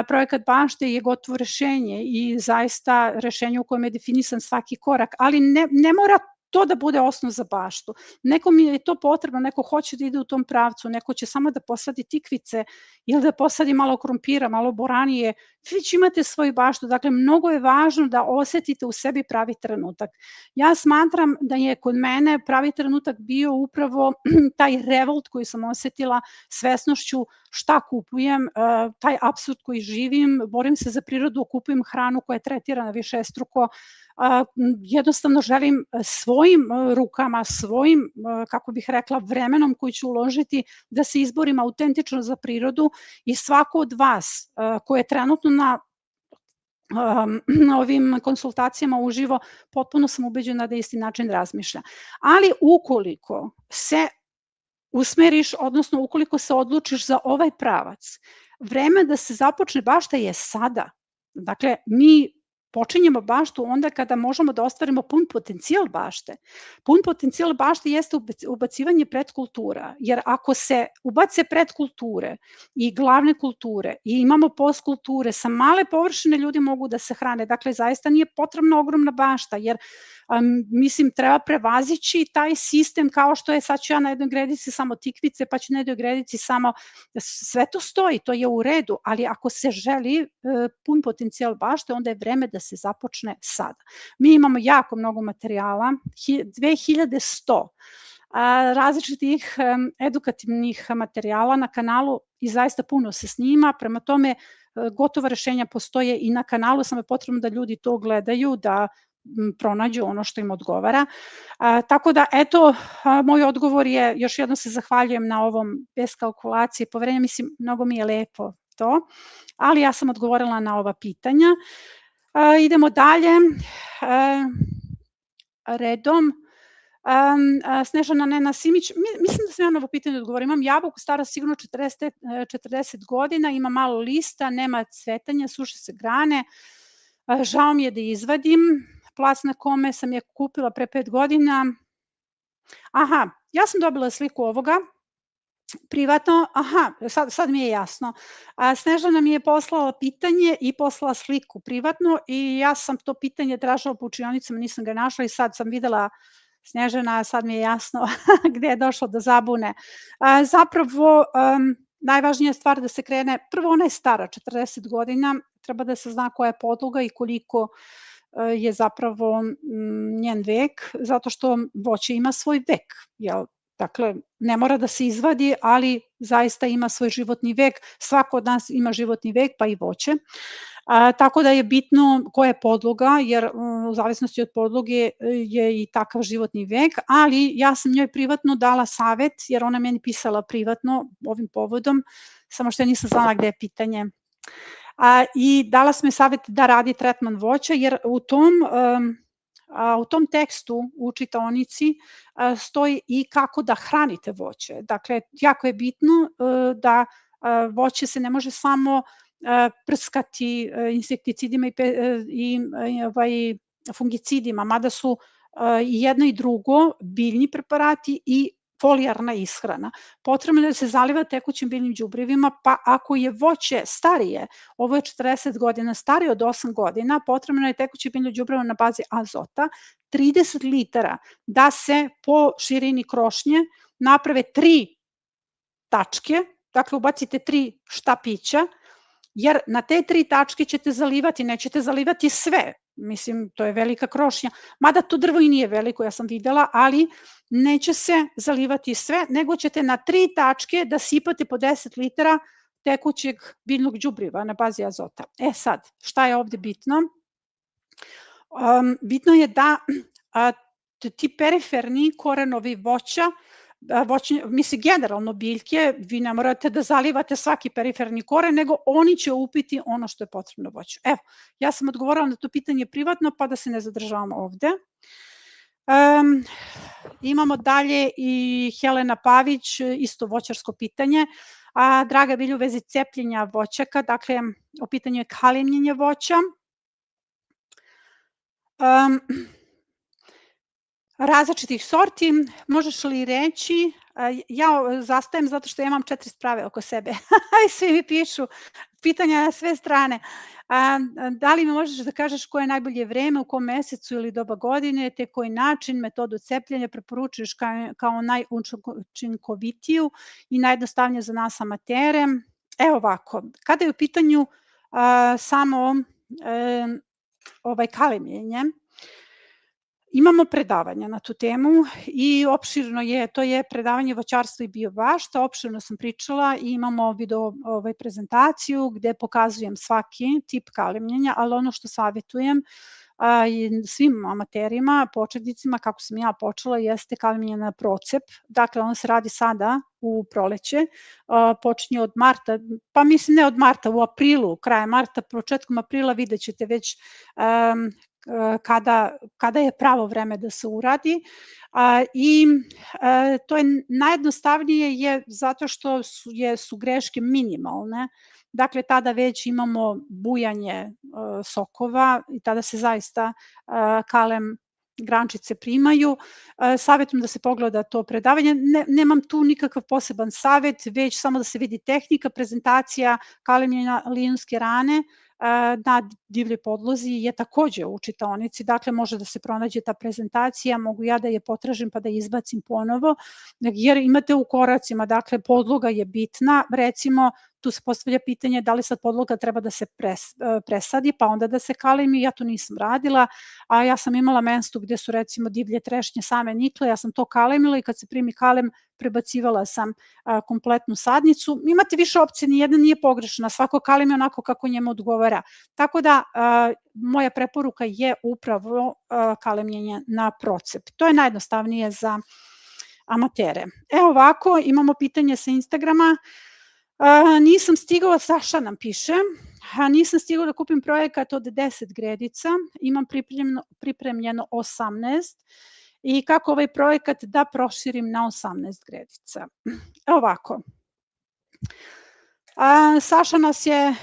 projekat bašte je gotovo rešenje i zaista rešenje u kojem je definisan svaki korak, ali ne mora to da bude osnov za baštu. Nekom je to potrebno, neko hoće da ide u tom pravcu, neko će samo da posadi tikvice ili da posadi malo krompira, malo boranije, već imate svoju baštu. Dakle, mnogo je važno da osetite u sebi pravi trenutak. Ja smatram da je kod mene pravi trenutak bio upravo taj revolt koji sam osetila svesnošću šta kupujem, taj apsurd koji živim, borim se za prirodu, kupujem hranu koja je tretirana višestruko, jednostavno želim svojim rukama, svojim, kako bih rekla, vremenom koji ću uložiti da se izborim autentično za prirodu i svako od vas koje je trenutno na ovim konsultacijama uživo, potpuno sam ubeđena da isti način razmišlja. Ali ukoliko se usmeriš, odnosno ukoliko se odlučiš za ovaj pravac, vreme da se započne bašta je sada. Dakle, mi počinjemo baštu onda kada možemo da ostvarimo pun potencijal bašte. Pun potencijal bašte jeste ubacivanje predkultura, jer ako se ubace predkulture i glavne kulture i imamo postkulture, sa male površine ljudi mogu da se hrane. Dakle, zaista nije potrebna ogromna bašta, jer mislim, treba prevazići taj sistem kao što je, sad ću ja na jednoj gredici samo tikvice, pa ću na jednoj gredici samo, sve to stoji, to je u redu, ali ako se želi pun potencijal bašte, onda je vreme da se započne sada. Mi imamo jako mnogo materijala, 2100 različitih edukativnih materijala na kanalu i zaista puno se snima, prema tome gotova rešenja postoje i na kanalu, samo je potrebno da ljudi to gledaju, da pronađu ono što im odgovara. Tako da, eto, moj odgovor je, još jednom se zahvaljujem na ovom bez kalkulacije, poverenja, mislim, mnogo mi je lepo to, ali ja sam odgovorila na ova pitanja. Idemo dalje, redom. Snežana Nena Simić, mislim da sam ja na ovo pitanje odgovorila. Imam jabuku, stara sigurno 40 godina, ima malo lista, nema cvetanja, suše se grane, žao mi je da izvadim, plac na kome sam je kupila pre 5 godina. Aha, ja sam dobila sliku ovoga, privatno, sad mi je jasno. Snežana mi je poslala pitanje i poslala sliku privatno i ja sam to pitanje tražila po učionicama, nisam ga našla i sad sam videla Snežana, sad mi je jasno gde je došlo do zabune. Zapravo, najvažnija stvar da se krene, prvo ona je stara, 40 godina, treba da se zna koja je podloga i koliko je zapravo njen vek, zato što voće ima svoj vek, jel? Dakle, ne mora da se izvadi, ali zaista ima svoj životni vek, svako od nas ima životni vek, pa i voće. Tako da je bitno koja je podloga, jer u zavisnosti od podloge je i takav životni vek, ali ja sam njoj privatno dala savet, jer ona meni pisala privatno ovim povodom, samo što ja nisam znala gde je pitanje. I dala sam joj savet da radi tretman voća, jer u tom tekstu u čitaonici stoji i kako da hranite voće. Dakle, jako je bitno da voće se ne može samo prskati insekticidima i fungicidima, mada su i jedno i drugo biljni preparati i folijarna ishrana. Potrebno je da se zaliva tekućim biljnim đubrevima, pa ako je voće starije, ovo je 40 godina, starije od 8 godina, potrebno je tekuće biljno đubrivo na bazi azota, 30 litara, da se po širini krošnje naprave 3 tačke, dakle ubacite 3 štapića, jer na te 3 tačke ćete zalivati, nećete zalivati sve, mislim, to je velika krošnja, mada to drvo i nije veliko, ja sam videla, ali neće se zalivati sve, nego ćete na 3 tačke da sipate po 10 litara tekućeg biljnog đubriva na bazi azota. Sad, šta je ovde bitno? Bitno je da ti periferni korenovi voća, mislim, generalno biljke, vi ne morate da zalivate svaki periferni koren, nego oni će upiti ono što je potrebno voću. Evo, ja sam odgovorila na to pitanje privatno, pa da se ne zadržavamo ovde. Imamo dalje i Helena Pavić, isto voćarsko pitanje. Draga Vilja, u vezi cepljenja voćaka, dakle, o pitanju je kalemljenje voća. Različitih sorti, možeš li reći, ja zastajem zato što ja imam 4 sprave oko sebe, svi mi pišu pitanja na sve strane. Da li mi možeš da kažeš koje je najbolje vreme, u kom mesecu ili doba godine, te koji način, metodu cepljenja preporučuješ kao najučinkovitiju i najjednostavnije za nas amatere? Evo ovako, kada je u pitanju samo kalemljenje, imamo predavanja na tu temu i opširno je, to je predavanje voćarstva i biobašta, opširno sam pričala i imamo video prezentaciju gde pokazujem svaki tip kalemljenja, ali ono što savjetujem svim amaterima, početnicima, kako sam ja počela, jeste kalemljenje na procep. Dakle, ono se radi sada u proleće, počinje od marta, pa mislim ne od marta, u aprilu, krajem marta, početkom aprila vidjet ćete već kada je pravo vreme da se uradi. I to je najjednostavnije je zato što su greške minimalne. Dakle, tada već imamo bujanje sokova i tada se zaista kalem grančice primaju. Savetujem da se pogleda to predavanje. Nemam tu nikakav poseban savet, već samo da se vidi tehnika, prezentacija kalemljenja lijunske rane na divljoj podlozi je takođe u čitaonici, dakle može da se pronađe ta prezentacija, mogu ja da je potražim pa da je izbacim ponovo, jer imate u koracima, dakle podloga je bitna, recimo tu se postavlja pitanje da li sad podloga treba da se presadi, pa onda da se kalemi, ja to nisam radila, a ja sam imala mesto gde su recimo divlje trešnje same nikle, ja sam to kalemila i kad se primi kalem prebacivala sam kompletnu sadnicu. Imate više opcije, nijedna nije pogrešna, svako kalem je onako kako njemu odgovara. Tako da moja preporuka je upravo kalemljenje na procep. To je najjednostavnije za amatere. Evo ovako, imamo pitanje sa Instagrama. Nisam stigla, Saša nam piše, nisam stigla da kupim projekat od 10 gredica, imam pripremljeno 18 i kako ovaj projekat da proširim na 18 gredica. Evo ovako, Saša nas je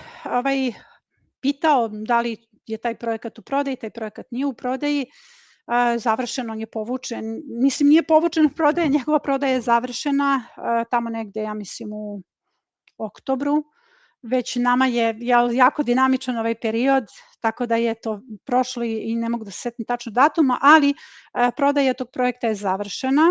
pitao da li je taj projekat u prodaji, taj projekat nije u prodaji, završen, on je povučen, mislim nije povučen u prodaje, njegova prodaja je završena tamo negde, ja mislim u oktobru, već nama je jako dinamičan ovaj period, tako da je to prošlo i ne mogu da se setim tačno datuma, ali prodaja tog projekta je završena,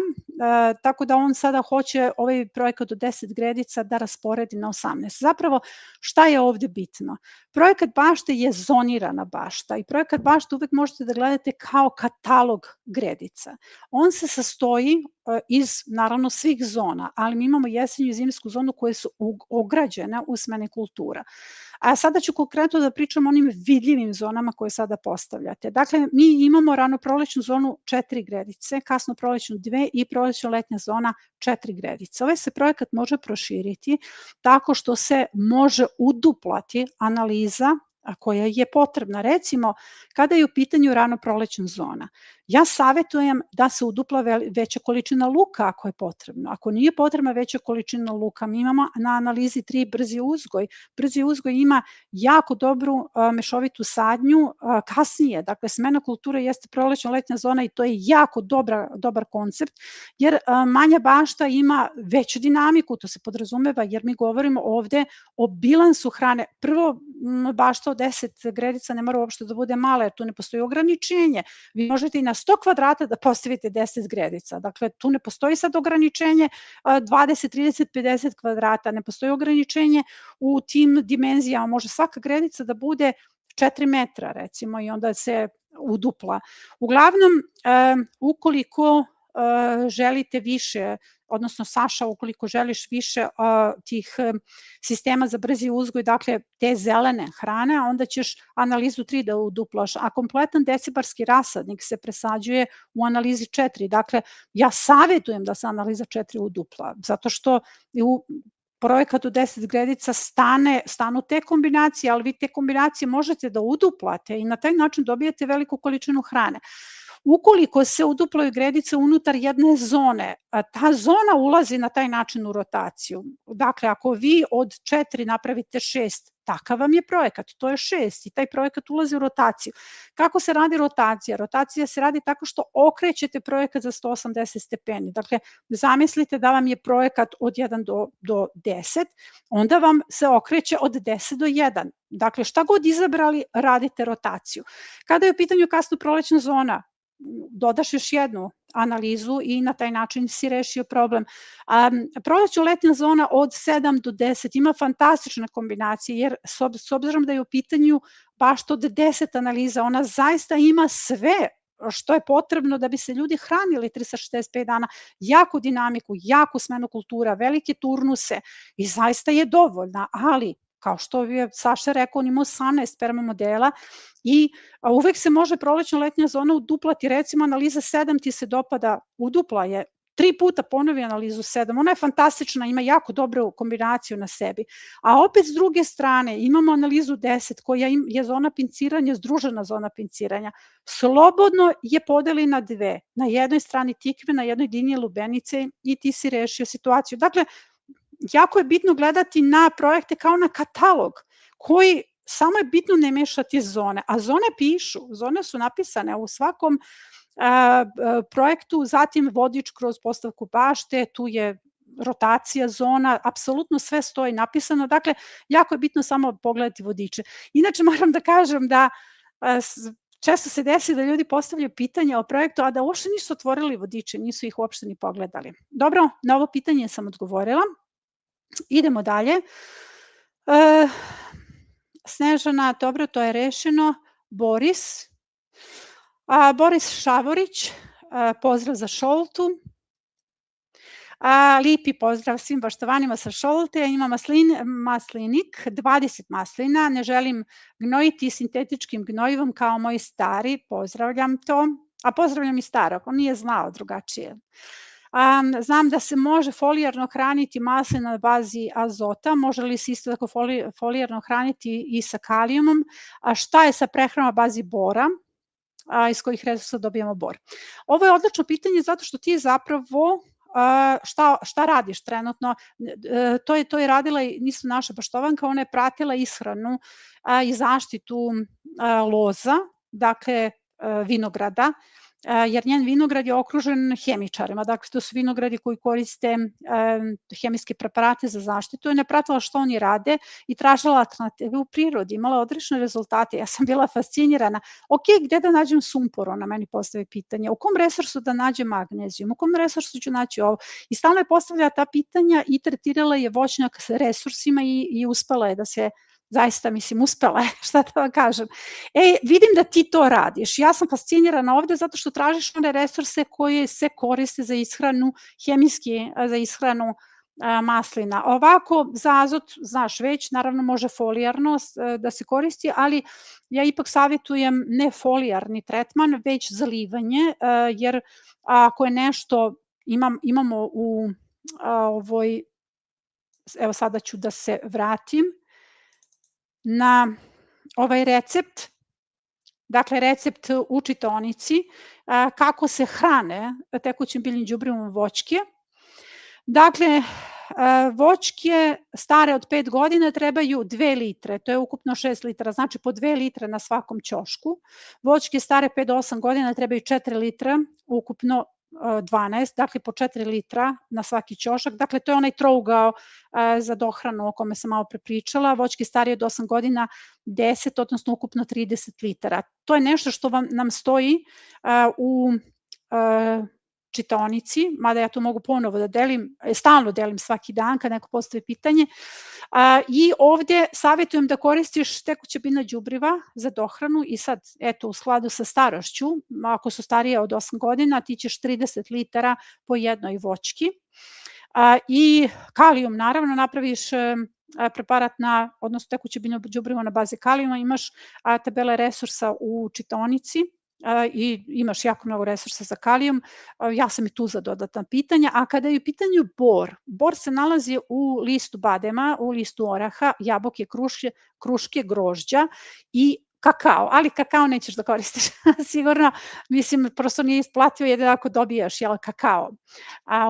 tako da on sada hoće ovaj projekat od 10 gredica da rasporedi na 18. Zapravo, šta je ovde bitno? Projekat bašte je zonirana bašta i projekat bašte uvek možete da gledate kao katalog gredica. On se sastoji iz, naravno, svih zona, ali mi imamo jesenju i zimsku zonu koje su ograđene u smene kultura. A sada ću konkretno da pričam o onim vidljivim zonama koje sada postavljate. Dakle, mi imamo ranoprolećnu zonu 4 gredice, kasno prolećnu 2 i prolećno-letnja zona 4 gredice. Ovaj se projekat može proširiti tako što se može uduplati analiza koja je potrebna. Recimo, kada je u pitanju ranoprolećna zona, ja savetujem da se udupla veća količina luka ako je potrebno. Ako nije potrebna veća količina luka, mi imamo na analizi 3 brzi uzgoj. Brzi uzgoj ima jako dobru mešovitu sadnju kasnije. Dakle, smena kulture jeste prolećno-letnja zona i to je jako dobar koncept, jer manja bašta ima veću dinamiku, to se podrazumeva, jer mi govorimo ovde o bilansu hrane. Prvo, bašta od 10 gredica ne mora uopšte da bude mala, jer tu ne postoji ograničenje. Vi možete i na 100 kvadrata da postavite 10 gredica. Dakle, tu ne postoji sad ograničenje 20, 30, 50 kvadrata, ne postoji ograničenje u tim dimenzijama. Može svaka gredica da bude 4 metra, recimo, i onda se udupla. Uglavnom, ukoliko želite više, odnosno Saša, ukoliko želiš više tih sistema za brzi uzgoj, dakle te zelene hrane, onda ćeš analizu 3 da uduplaš, a kompletan decibarski rasadnik se presađuje u analizi 4. Dakle, ja savetujem da se analiza 4 udupla, zato što u projekat u 10 gredica stanu te kombinacije, ali vi te kombinacije možete da uduplate i na taj način dobijete veliku količinu hrane. Ukoliko se uduplaju gredice unutar jedne zone, ta zona ulazi na taj način u rotaciju. Dakle, ako vi od 4 napravite 6, takav vam je projekat, to je 6 i taj projekat ulazi u rotaciju. Kako se radi rotacija? Rotacija se radi tako što okrećete projekat za 180 stepeni. Dakle, zamislite da vam je projekat od 1 do 10, onda vam se okreće od 10 do 1. Dakle, šta god izabrali, radite rotaciju. Kada je u pitanju kasno prolećna zona, dodaš još jednu analizu i na taj način si rešio problem. Prolećno-letnja zona od 7 do 10 ima fantastične kombinacije, jer s obzirom da je u pitanju baš od 10 analiza, ona zaista ima sve što je potrebno da bi se ljudi hranili 365 dana, jaku dinamiku, jaku smenu kultura, velike turnuse i zaista je dovoljna, ali kao što je Saša rekao, on ima 18 sperma modela i uvek se može prolećno-letnja zona uduplati, recimo analiza 7 ti se dopada, udupla je, 3 puta ponovi analizu 7, ona je fantastična, ima jako dobru kombinaciju na sebi. A opet s druge strane imamo analizu 10 koja je zona pinciranja, združena zona pinciranja. Slobodno je podeli na dve. Na jednoj strani tikve, na jednoj liniji lubenice i ti si rešio situaciju. Dakle, jako je bitno gledati na projekte kao na katalog koji samo je bitno ne mešati zone, a zone pišu, zone su napisane u svakom projektu, zatim vodič kroz postavku bašte, tu je rotacija zona, apsolutno sve stoji napisano, dakle, jako je bitno samo pogledati vodiče. Inače, moram da kažem da često se desi da ljudi postavljaju pitanja o projektu, a da uopšte nisu otvorili vodiče, nisu ih uopšte ni pogledali. Dobro, na ovo pitanje sam odgovorila. Idemo dalje. Snežana, dobro, to je rešeno. Boris Šavorić, pozdrav za Šoltu. Lipi pozdrav svim poštovanima sa Šolte. Ima maslinik, 20 maslina. Ne želim gnojiti sintetičkim gnojivom kao moji stari. Pozdravljam to. A pozdravljam i starog, on nije znao drugačije. Znam da se može folijarno hraniti maslina na bazi azota, može li se isto tako folijarno hraniti i sa kalijumom, a šta je sa prehranom na bazi bora, iz kojih resursa dobijamo bor? Ovo je odlično pitanje zato što ti zapravo šta radiš trenutno, to je radila isto naša poštovanka, ona je pratila ishranu i zaštitu loza, dakle vinograda, jer njen vinograd je okružen hemičarima, dakle to su vinogradi koji koriste hemijske preparate za zaštitu. Ona je pratila što oni rade i tražila alternative u prirodi, imala odlične rezultate, ja sam bila fascinirana. Ok, gde da nađem sumpor, ona meni postavi pitanje, u kom resursu da nađem magnezijum, u kom resursu ću naći ovo, i stalno je postavljala ta pitanja i tretirala je voćnjak sa resursima i uspela je da se zaista, mislim, uspela je, šta da vam kažem. Vidim da ti to radiš. Ja sam fascinirana ovde zato što tražiš one resurse koje se koriste za ishranu, hemijski za ishranu maslina. Ovako, za azot, znaš već, naravno može folijarno da se koristi, ali ja ipak savjetujem ne folijarni tretman, već zalivanje, jer ako je nešto, imamo u ovoj, evo sada ću da se vratim, na ovaj recept, dakle recept u čitaonici, kako se hrane tekućim biljnim đubrivom voćke. Dakle, voćke stare od 5 godina trebaju 2 litre, to je ukupno 6 litara, znači po 2 litre na svakom ćošku. Voćke stare 5 do 8 godina trebaju 4 litra, ukupno 12, dakle po 4 litra na svaki ćošak, dakle to je onaj trougao za dohranu o kome sam malo prepričala, voćke starije od 8 godina 10, odnosno ukupno 30 litara. To je nešto što nam stoji u čitaonici, mada ja to mogu ponovo da delim, stalno delim svaki dan kad neko postavi pitanje, i ovde savjetujem da koristiš tekuća biljna đubriva za dohranu i sad, eto, u skladu sa starošću, ako su starije od 8 godina, ti ćeš 30 litara po jednoj voćki, i kalijum, naravno, napraviš preparat odnosno tekuće biljno đubrivo na bazi kalijuma, imaš tabele resursa u čitaonici, i imaš jako mnogo resursa za kalijum, ja sam i tu za dodatna pitanja, a kada je u pitanju bor se nalazi u listu badema, u listu oraha, jabuke, kruške, grožđa i kakao, ali kakao nećeš da koristiš sigurno, mislim, prosto nije isplativo jedino ako dobijaš kakao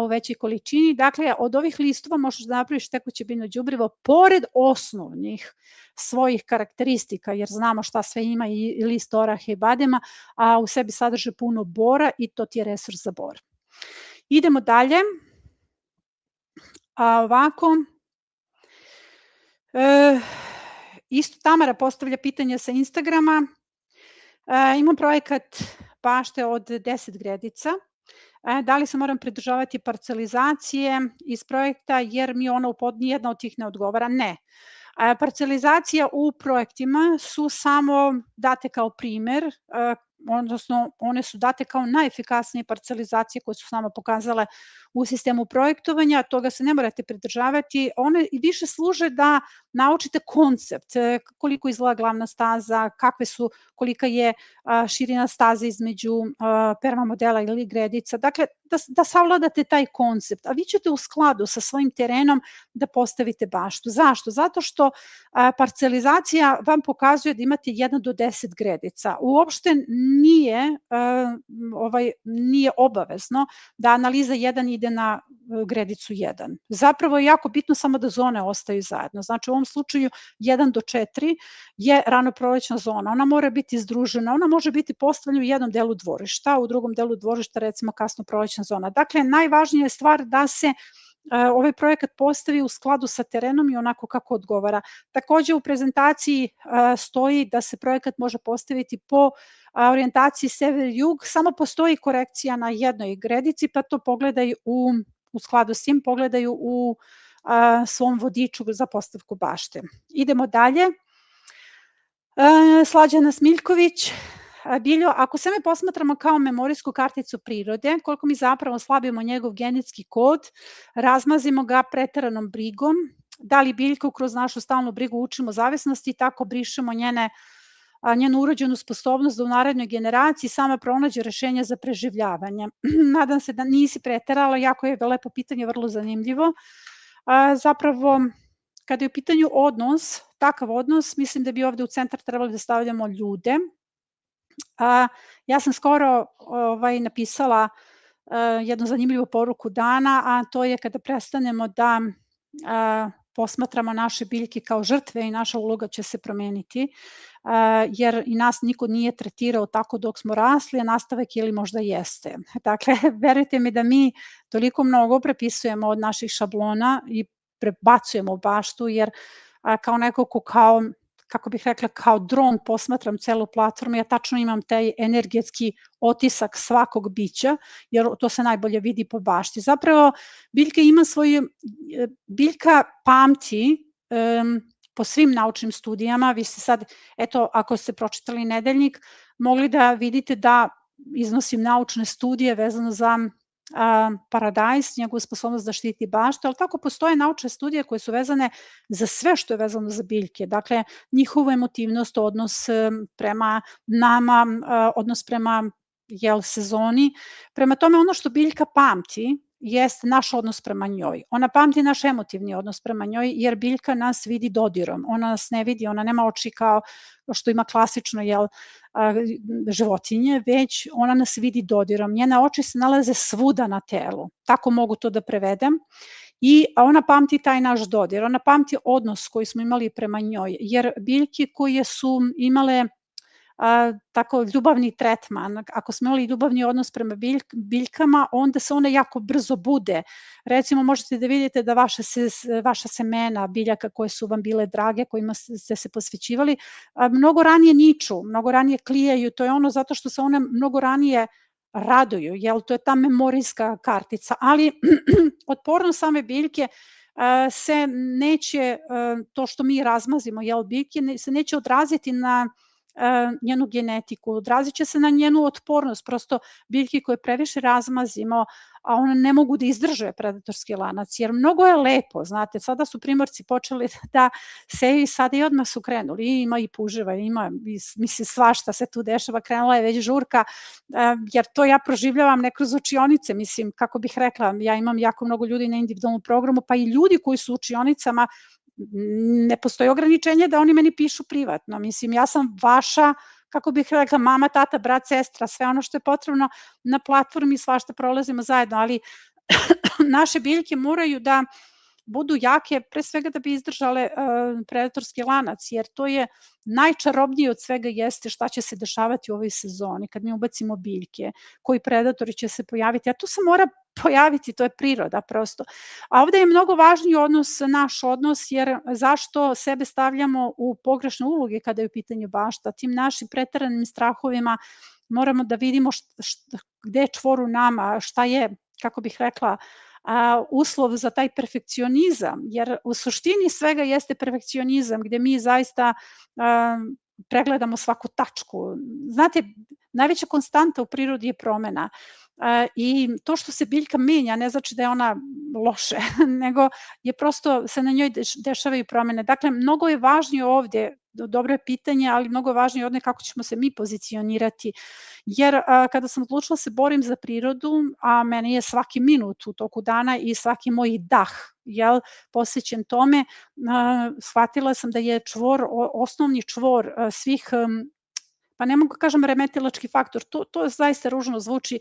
u većoj količini. Dakle, od ovih listova možeš da napraviš tekuće biljno đubrivo pored osnovnih svojih karakteristika, jer znamo šta sve ima i list oraha i badema, a u sebi sadrže puno bora i to ti je resurs za bor. Idemo dalje. Ovako, isto Tamara postavlja pitanje sa Instagrama. Imam projekat bašte od 10 gredica. Da li se moram pridržavati parcelizacije iz projekta jer mi nijedna od tih ne odgovara? Ne. Parcelizacija u projektima su samo date kao primer odnosno one su date kao najefikasnije parcelizacije koje su samo pokazale u sistemu projektovanja, toga se ne morate pridržavati, one i više služe da naučite koncept, koliko izgleda glavna staza, kolika je širina staze između permamodela ili gredica, dakle da savladate taj koncept, a vi ćete u skladu sa svojim terenom da postavite baštu. Zašto? Zato što parcelizacija vam pokazuje da imate 1 do 10 gredica. Uopšte nije obavezno da analiza 1 ide na gredicu 1. Zapravo je jako bitno samo da zone ostaju zajedno. Znači u ovom slučaju 1 do 4 je ranoprolećna zona. Ona mora biti združena, ona može biti postavljena u jednom delu dvorišta, u drugom delu dvorišta recimo kasnoprolećna zona. Dakle, najvažnija je stvar da se ovaj projekat postavi u skladu sa terenom i onako kako odgovara. Takođe u prezentaciji stoji da se projekat može postaviti po orijentaciji sever-jug, samo postoji korekcija na jednoj gredici, pa to pogledaj u skladu s tim, pogledaju u svom vodiču za postavku bašte. Idemo dalje. Slađana Smiljković. Biljo, ako se mi posmatramo kao memorijsku karticu prirode, koliko mi zapravo slabimo njegov genetski kod, razmazimo ga preteranom brigom, da li biljku kroz našu stalnu brigu učimo zavisnosti i tako brišemo njenu urođenu sposobnost da u narednoj generaciji sama pronađe rešenja za preživljavanje. Nadam se da nisi preterala, jako je lepo pitanje, vrlo zanimljivo. Zapravo, kada je u pitanju odnos, takav odnos, mislim da bi ovde u centar trebali da stavljamo ljude. Ja sam skoro napisala jednu zanimljivu poruku dana, a to je kada prestanemo da posmatramo naše biljke kao žrtve i naša uloga će se promeniti, jer i nas niko nije tretirao tako dok smo rasli, a nastavak ili možda jeste. Dakle, verujte mi da mi toliko mnogo prepisujemo od naših šablona i prebacujemo u baštu, jer kao neko ko kako bih rekla, kao dron posmatram celu platformu, ja tačno imam taj energetski otisak svakog bića, jer to se najbolje vidi po bašti. Zapravo, biljka pamti po svim naučnim studijama, vi ste sad, eto, ako ste pročitali Nedeljnik, mogli da vidite da iznosim naučne studije vezano za paradajz, njegovu sposobnost da štiti baštu, ali tako postoje naučne studije koje su vezane za sve što je vezano za biljke, dakle njihovu emotivnost, odnos prema nama, odnos prema sezoni. Prema tome ono što biljka pamti jeste naš odnos prema njoj. Ona pamti naš emotivni odnos prema njoj, jer biljka nas vidi dodirom, ona nas ne vidi, ona nema oči kao što ima klasično životinje, već ona nas vidi dodirom. Njene oči se nalaze svuda na telu, tako mogu to da prevedem. I ona pamti taj naš dodir, ona pamti odnos koji smo imali prema njoj, jer biljke koje su imale tako ljubavni tretman, ako smo imali ljubavni odnos prema biljkama, onda se one jako brzo bude. Recimo možete da vidite da vaša semena biljaka koje su vam bile drage, kojima ste se posvećivali, mnogo ranije niču, mnogo ranije klijaju, to je ono zato što se one mnogo ranije raduju, jel, to je ta memorijska kartica, ali otpornost same biljke se neće, to što mi razmazimo, jel, biljke se neće odraziti na njenu genetiku, odrazit će se na njenu otpornost, prosto biljke koje previše razmazimo, a one ne mogu da izdrže predatorski lanac, jer mnogo je lepo, znate, sada su primorci počeli da seju i sada i odmah su krenuli, ima i puževa, ima, mislim, svašta se tu dešava, krenula je već žurka, jer to ja proživljavam ne kroz učionice, mislim, kako bih rekla, ja imam jako mnogo ljudi na individualnom programu, pa i ljudi koji su u učionicama, ne postoji ograničenje da oni meni pišu privatno, mislim, ja sam vaša, kako bih rekla, mama, tata, brat, sestra, sve ono što je potrebno na platformi, svašta prolazimo zajedno, ali naše biljke moraju da budu jake, pre svega da bi izdržale predatorski lanac, jer to je najčarobnije od svega jeste šta će se dešavati u ovoj sezoni, kad mi ubacimo biljke, koji predatori će se pojaviti, a to se mora pojaviti, to je priroda prosto. A ovde je mnogo važniji odnos, naš odnos, jer zašto sebe stavljamo u pogrešne uloge kada je u pitanju bašta, tim našim preteranim strahovima moramo da vidimo gde je čvor u nama, šta je, kako bih rekla, uslov za taj perfekcionizam, jer u suštini svega jeste perfekcionizam, gde mi zaista pregledamo svaku tačku. Znate, Najveća konstanta u prirodi je promena. I to što se biljka menja ne znači da je ona loše, nego je prosto se na njoj dešavaju promene. Dakle, mnogo je važnije ovde, dobro je pitanje, ali mnogo je važnije ovde kako ćemo se mi pozicionirati. Jer kada sam odlučila da se borim za prirodu, a meni je svaki minut u toku dana i svaki moj dah posvećen tome, shvatila sam da je osnovni čvor svih, pa ne mogu da kažem remetilački faktor, to zaista ružno zvuči,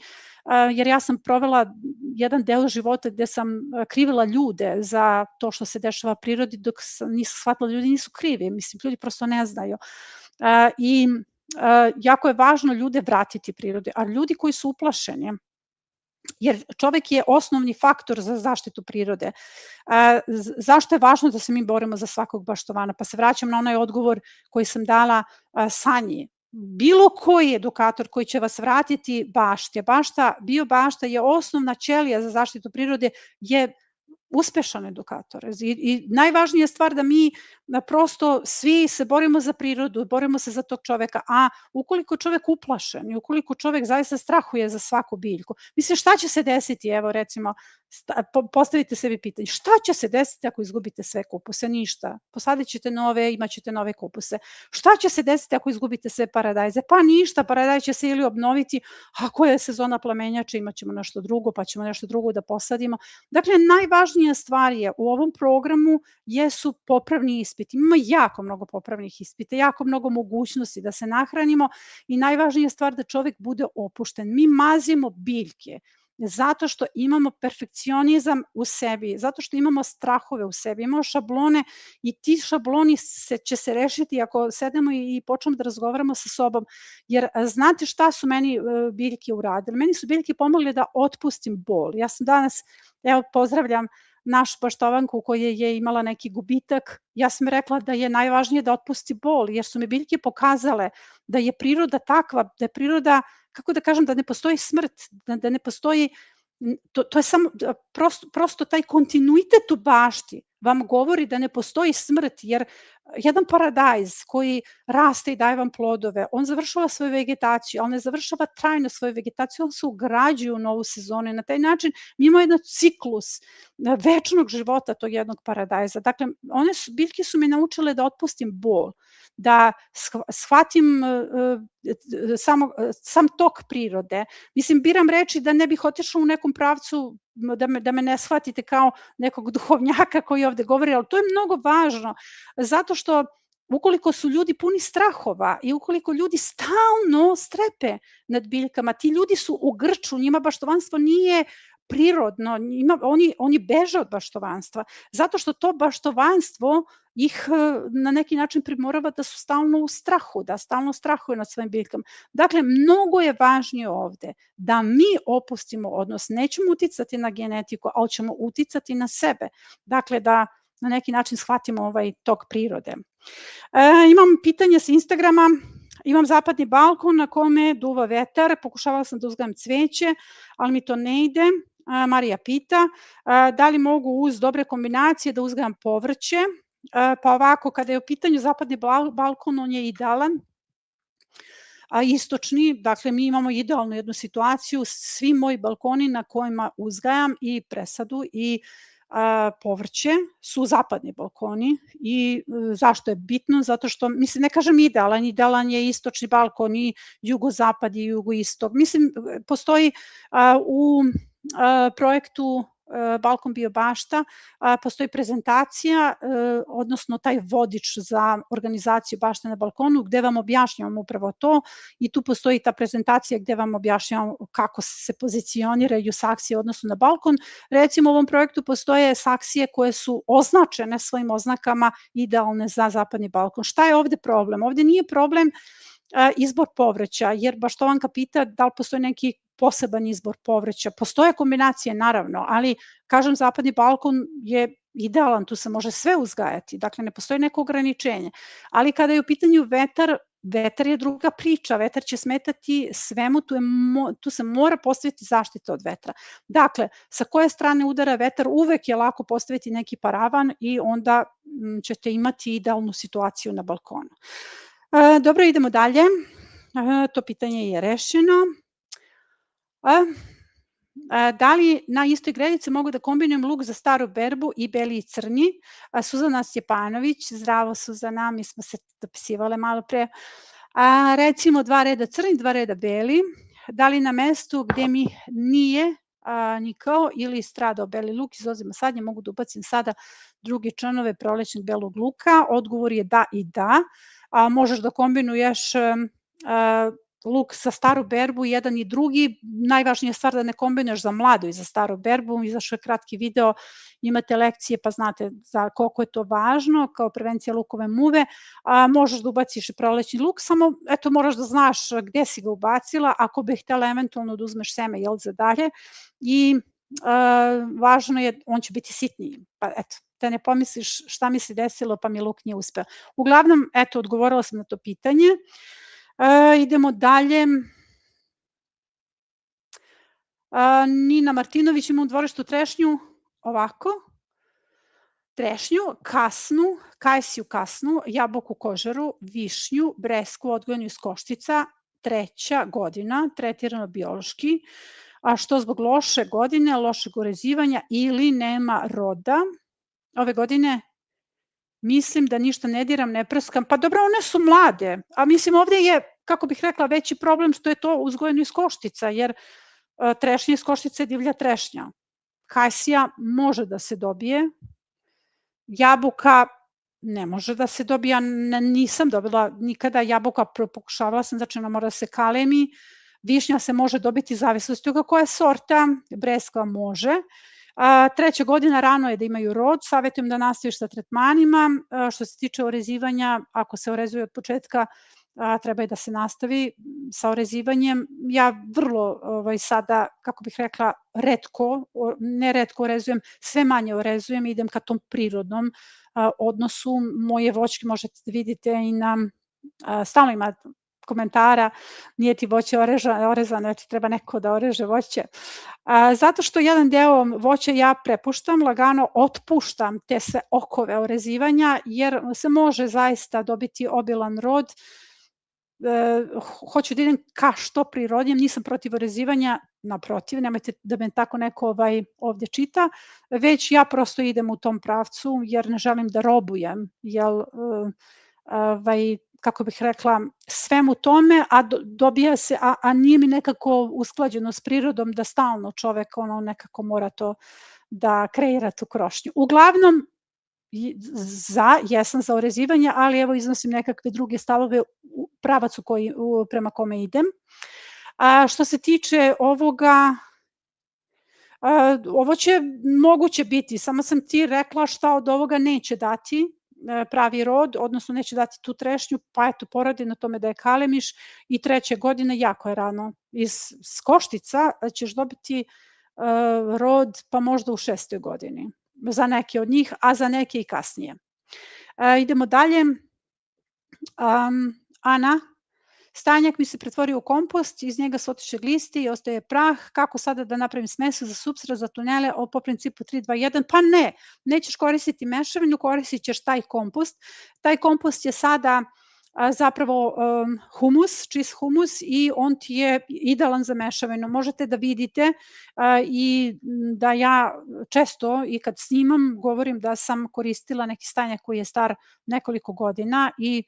jer ja sam provela jedan deo života gde sam krivila ljude za to što se dešava u prirodi, dok nisam shvatila da ljudi nisu krivi, mislim, ljudi prosto ne znaju. I jako je važno ljude vratiti prirodi, a ljudi koji su uplašeni, jer čovek je osnovni faktor za zaštitu prirode. Zašto je važno da se mi borimo za svakog baštovana? Pa se vraćam na onaj odgovor koji sam dala Sanji. Bilo koji edukator koji će vas vratiti bašti, biobašta je osnovna ćelija za zaštitu prirode, je uspešan edukator. I najvažnija stvar da mi prosto svi se borimo za prirodu, borimo se za tog čoveka, a ukoliko čovek uplašen i ukoliko čovek zaista strahuje za svaku biljku, mislim šta će se desiti, evo recimo, postavite sebi pitanje, šta će se desiti ako izgubite sve kupuse? Ništa. Posadit ćete nove, imaćete nove kupuse. Šta će se desiti ako izgubite sve paradajze? Pa ništa, paradajz će se ili obnoviti, ako je sezona plamenjača imaćemo nešto drugo, pa ćemo nešto drugo da posadimo. Dakle, najvažnija stvar je u ovom programu jesu popravni ispiti. Ima jako mnogo popravnih ispita, jako mnogo mogućnosti da se nahranimo i najvažnija stvar da čovek bude opušten. Mi mazimo biljke zato što imamo perfekcionizam u sebi, zato što imamo strahove u sebi, imamo šablone i ti šabloni će se rešiti ako sedemo i počnemo da razgovaramo sa sobom. Jer znate šta su meni biljke uradile? Meni su biljke pomogle da otpustim bol. Ja sam danas, evo pozdravljam našu baštovanku koja je imala neki gubitak, ja sam rekla da je najvažnije da otpusti bol, jer su mi biljke pokazale da je priroda takva, da je priroda, kako da kažem, da ne postoji smrt, da ne postoji, to je samo prosto taj kontinuitet u bašti vam govori da ne postoji smrt, jer jedan paradajz koji raste i daje vam plodove, on završava svoju vegetaciju, ali ne završava trajno svoju vegetaciju, on se ugrađuje u novu sezonu i na taj način mi imamo jedan ciklus večnog života tog jednog paradajza. Dakle, biljke su me naučile da otpustim bol, da shvatim sam tok prirode. Mislim, biram reči da ne bih otišla u nekom pravcu da me ne shvatite kao nekog duhovnjaka koji ovde govori, ali to je mnogo važno, zato što ukoliko su ljudi puni strahova i ukoliko ljudi stalno strepe nad biljkama, ti ljudi su u grču, njima baštovanstvo nije prirodno, oni beže od baštovanstva, zato što to baštovanstvo ih na neki način primorava da su stalno u strahu, da stalno strahuju nad svojim biljkama. Dakle, mnogo je važnije ovde da mi opustimo odnos, nećemo uticati na genetiku, ali ćemo uticati na sebe. Dakle, da na neki način shvatimo ovaj tok prirode. Imam pitanje sa Instagrama. Imam zapadni balkon na kome duva vetar, pokušavala sam da uzgajam cveće, ali mi to ne ide. Marija pita, da li mogu uz dobre kombinacije da uzgajam povrće? Pa ovako, kada je u pitanju zapadni balkon, on je idealan, a istočni, dakle mi imamo idealnu jednu situaciju, svi moji balkoni na kojima uzgajam i presadu i povrće su zapadni balkoni. I zašto je bitno? Zato što, mislim, ne kažem idealan je istočni balkon i jugozapad i jugoistok. Mislim, postoji u projektu Balkon biobašta, postoji prezentacija, odnosno taj vodič za organizaciju bašte na balkonu, gde vam objašnjavam upravo to i tu postoji ta prezentacija gde vam objašnjavam kako se pozicioniraju saksije odnosno na balkon. Recimo u ovom projektu postoje saksije koje su označene svojim oznakama idealne za zapadni balkon. Šta je ovde problem? Ovde nije problem izbor povrća, jer baštovanka pita da li postoji neki poseban izbor povrća. Postoje kombinacije, naravno, ali, kažem, zapadni balkon je idealan, tu se može sve uzgajati, dakle ne postoji neko ograničenje. Ali kada je u pitanju vetar, vetar je druga priča, vetar će smetati svemu, tu se mora postaviti zaštita od vetra. Dakle, sa koje strane udara vetar, uvek je lako postaviti neki paravan i onda ćete imati idealnu situaciju na balkonu. Dobro, idemo dalje. To pitanje je rešeno. A, da li na istoj gredici mogu da kombinujem luk za staru berbu i beli i crni? Suzana Stjepanović, zdravo Suzana, mi smo se dopisivale malo pre. Recimo 2 reda crni, 2 reda beli. Da li na mestu gde mi nije nikao ili stradao beli luk, izuzima sadnje, mogu da ubacim sada druge članove prolećnog belog luka? Odgovor je da i da. Možeš da kombinuješ luk za staru berbu, jedan i drugi. Najvažnija stvar da ne kombinuješ za mladu i za staru berbu. Izašao je kratki video, imate lekcije pa znate koliko je to važno kao prevencija lukove muve. Možeš da ubaciš i prolećni luk, samo eto moraš da znaš gde si ga ubacila, ako bih htela eventualno da uzmeš seme za dalje i važno je, on će biti sitniji, pa eto, da ne pomisliš šta mi se desilo pa mi luk nije uspeo. Uglavnom, eto, odgovorila sam na to pitanje. Idemo dalje. Nina Martinović, ima u dvorištu trešnju, ovako, trešnju, kasnu, kajsiju kasnu, jabuku kožaru, višnju, bresku odgojenu iz Koštica, 3. godina, tretirano biološki, što zbog loše godine, lošeg urezivanja ili nema roda. Ove godine mislim da ništa ne diram, ne prskam, pa dobro, one su mlade, a mislim ovde je, kako bih rekla, veći problem što je to uzgojeno iz Koštica, jer trešnja iz Koštica je divlja trešnja. Kajsija može da se dobije, jabuka ne može da se dobije, ja nisam dobila nikada jabuka, pokušavala sam, znači ona mora da se kalemi, višnja se može dobiti zavisnosti od koja sorta, breska može. 3. godina rano je da imaju rod, savjetujem da nastaviš sa tretmanima. Što se tiče orezivanja, ako se orezuje od početka, treba je da se nastavi sa orezivanjem. Ja vrlo sada, kako bih rekla, ne retko orezujem, sve manje orezujem, idem ka tom prirodnom odnosu. Moje voćke možete da vidite i na, stalno ima komentara, nije ti voće orezano, znači treba neko da oreže voće. Zato što jedan deo voća ja prepuštam, lagano otpuštam te sve okove orezivanja, jer se može zaista dobiti obilan rod. Hoću da idem ka što prirodnijem, nisam protiv orezivanja, naprotiv, nemojte da me tako neko ovde čita, već ja prosto idem u tom pravcu, jer ne želim da robujem, jer kako bih rekla, svemu tome, a dobija se, a nije mi nekako usklađeno s prirodom da stalno čovek nekako mora to da kreira tu krošnju. Uglavnom, jesam za orezivanje, ali evo iznosim nekakve druge stavove u pravacu prema kome idem. Što se tiče ovoga, ovo će moguće biti, samo sam ti rekla šta od ovoga neće dati pravi rod, odnosno neće dati tu trešnju, pa eto poradi na tome da je kalemiš i 3. godine jako je rano. Iz Koštica ćeš dobiti rod pa možda u 6. godini, za neke od njih, a za neke i kasnije. Idemo dalje. Ana, stanjak mi se pretvorio u kompost, iz njega su otišli glisti i ostaje prah, kako sada da napravim smesu za supstrat, za tunele, po principu 3-2-1, pa ne, nećeš koristiti mešavinu, koristit ćeš taj kompost. Taj kompost je sada zapravo humus, čist humus i on ti je idealan za mešavinu. Možete da vidite i da ja često i kad snimam govorim da sam koristila neki stanjak koji je star nekoliko godina i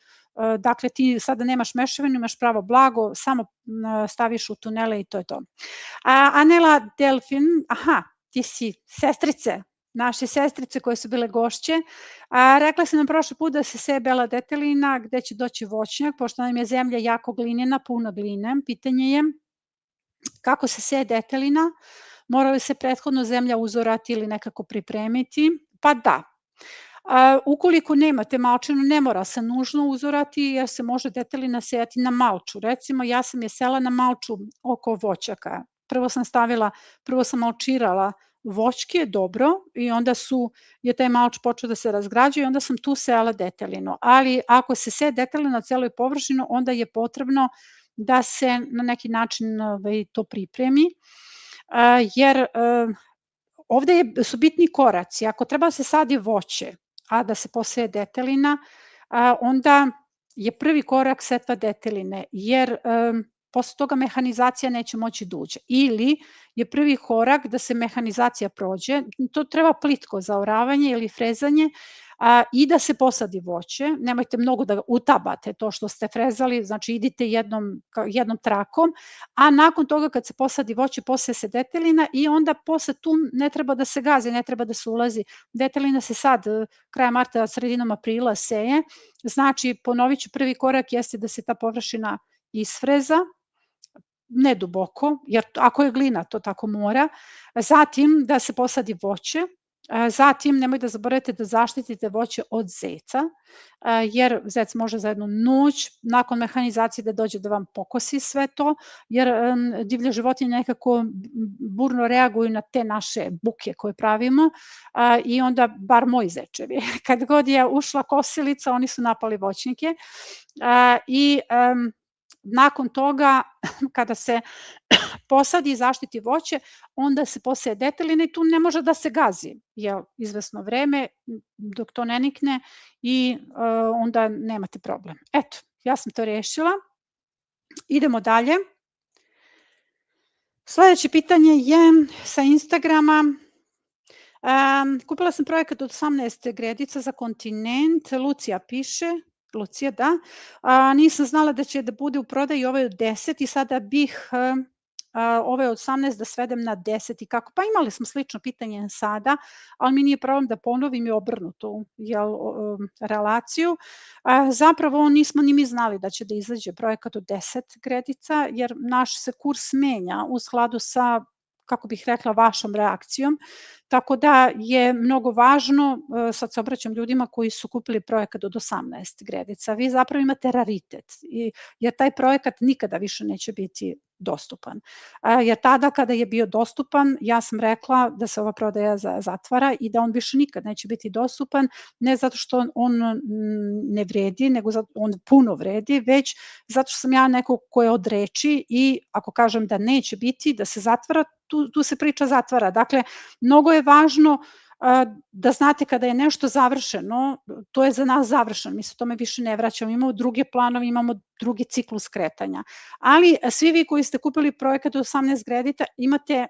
dakle ti sada nemaš mešavinu, imaš pravo blago, samo staviš u tunele i to je to. Anela Delfin, aha, ti si sestrice, naše sestrice koje su bile gošće. Rekla sam nam prošli put da se seje bela detelina, gde će doći voćnjak, pošto nam je zemlja jako glinena, puno gline. Pitanje je kako se seje detelina, mora li se prethodno zemlja uzorati ili nekako pripremiti? Pa da. Ukoliko nemate malčinu, ne mora se nužno uzorati, jer se može detelina sejati na malču. Recimo, ja sam je sela na malču oko voćaka. Prvo sam malčirala voćke dobro i onda je taj malč počeo da se razgrađuje i onda sam tu sejala detelinu. Ali ako se seje detelina na celoj površini, onda je potrebno da se na neki način to pripremi, jer ovde su bitni koraci. Ako treba da se sadi voće, a da se poseje detelina, onda je prvi korak setva deteline, jer posle toga mehanizacija neće moći da uđe. Ili je prvi korak da se mehanizacija prođe, to treba plitko zaoravanje ili frezanje, i da se posadi voće. Nemojte mnogo da utabate to što ste frezali, znači idite jednom trakom, a nakon toga kad se posadi voće, poseje se detelina i onda posle tu ne treba da se gazi, ne treba da se ulazi. Detelina se sad, krajem marta, sredinom aprila seje, znači ponovit ću, prvi korak jeste da se ta površina isfreza, ne duboko, jer ako je glina to tako mora, zatim da se posadi voće, zatim nemoj da zaboravite da zaštitite voće od zeca, jer zec može za jednu noć nakon mehanizacije da dođe da vam pokosi sve to, jer divlje životinje nekako burno reaguju na te naše buke koje pravimo i onda, bar moji zečevi, kad god je ušla kosilica, oni su napali voćnike i nakon toga, kada se posadi i zaštiti voće, onda se poseje detelina i tu ne može da se gazi, izvesno vreme dok to ne nikne i onda nemate problem. Eto, ja sam to rešila. Idemo dalje. Sledeće pitanje je sa Instagrama. Kupila sam projekat od 18 gredica za kontinent, Lucija piše. Lucija, da. Nisam znala da će da bude u prodaji ovaj od 10 i sada bih ove od 18 da svedem na 10 i kako. Pa imali smo slično pitanje sada, ali mi nije problem da ponovim i obrnutu relaciju. Zapravo nismo ni mi znali da će da izađe projekat od 10 gredica, jer naš se kurs menja u skladu sa, kako bih rekla, vašom reakcijom. Tako da je mnogo važno, sad se obraćam ljudima koji su kupili projekat od 18 gredica, vi zapravo imate raritet, jer taj projekat nikada više neće biti dostupan. Jer tada kada je bio dostupan, ja sam rekla da se ova prodaja zatvara i da on više nikad neće biti dostupan, ne zato što on ne vredi, nego on puno vredi, već zato što sam ja neko ko je od reči i ako kažem da neće biti, da se zatvara, tu se priča zatvara. Dakle, mnogo je važno da znate kada je nešto završeno, to je za nas završeno, mi se tome više ne vraćamo, imamo druge planove, imamo drugi ciklus kretanja. Ali svi vi koji ste kupili projekat od 18 kredita imate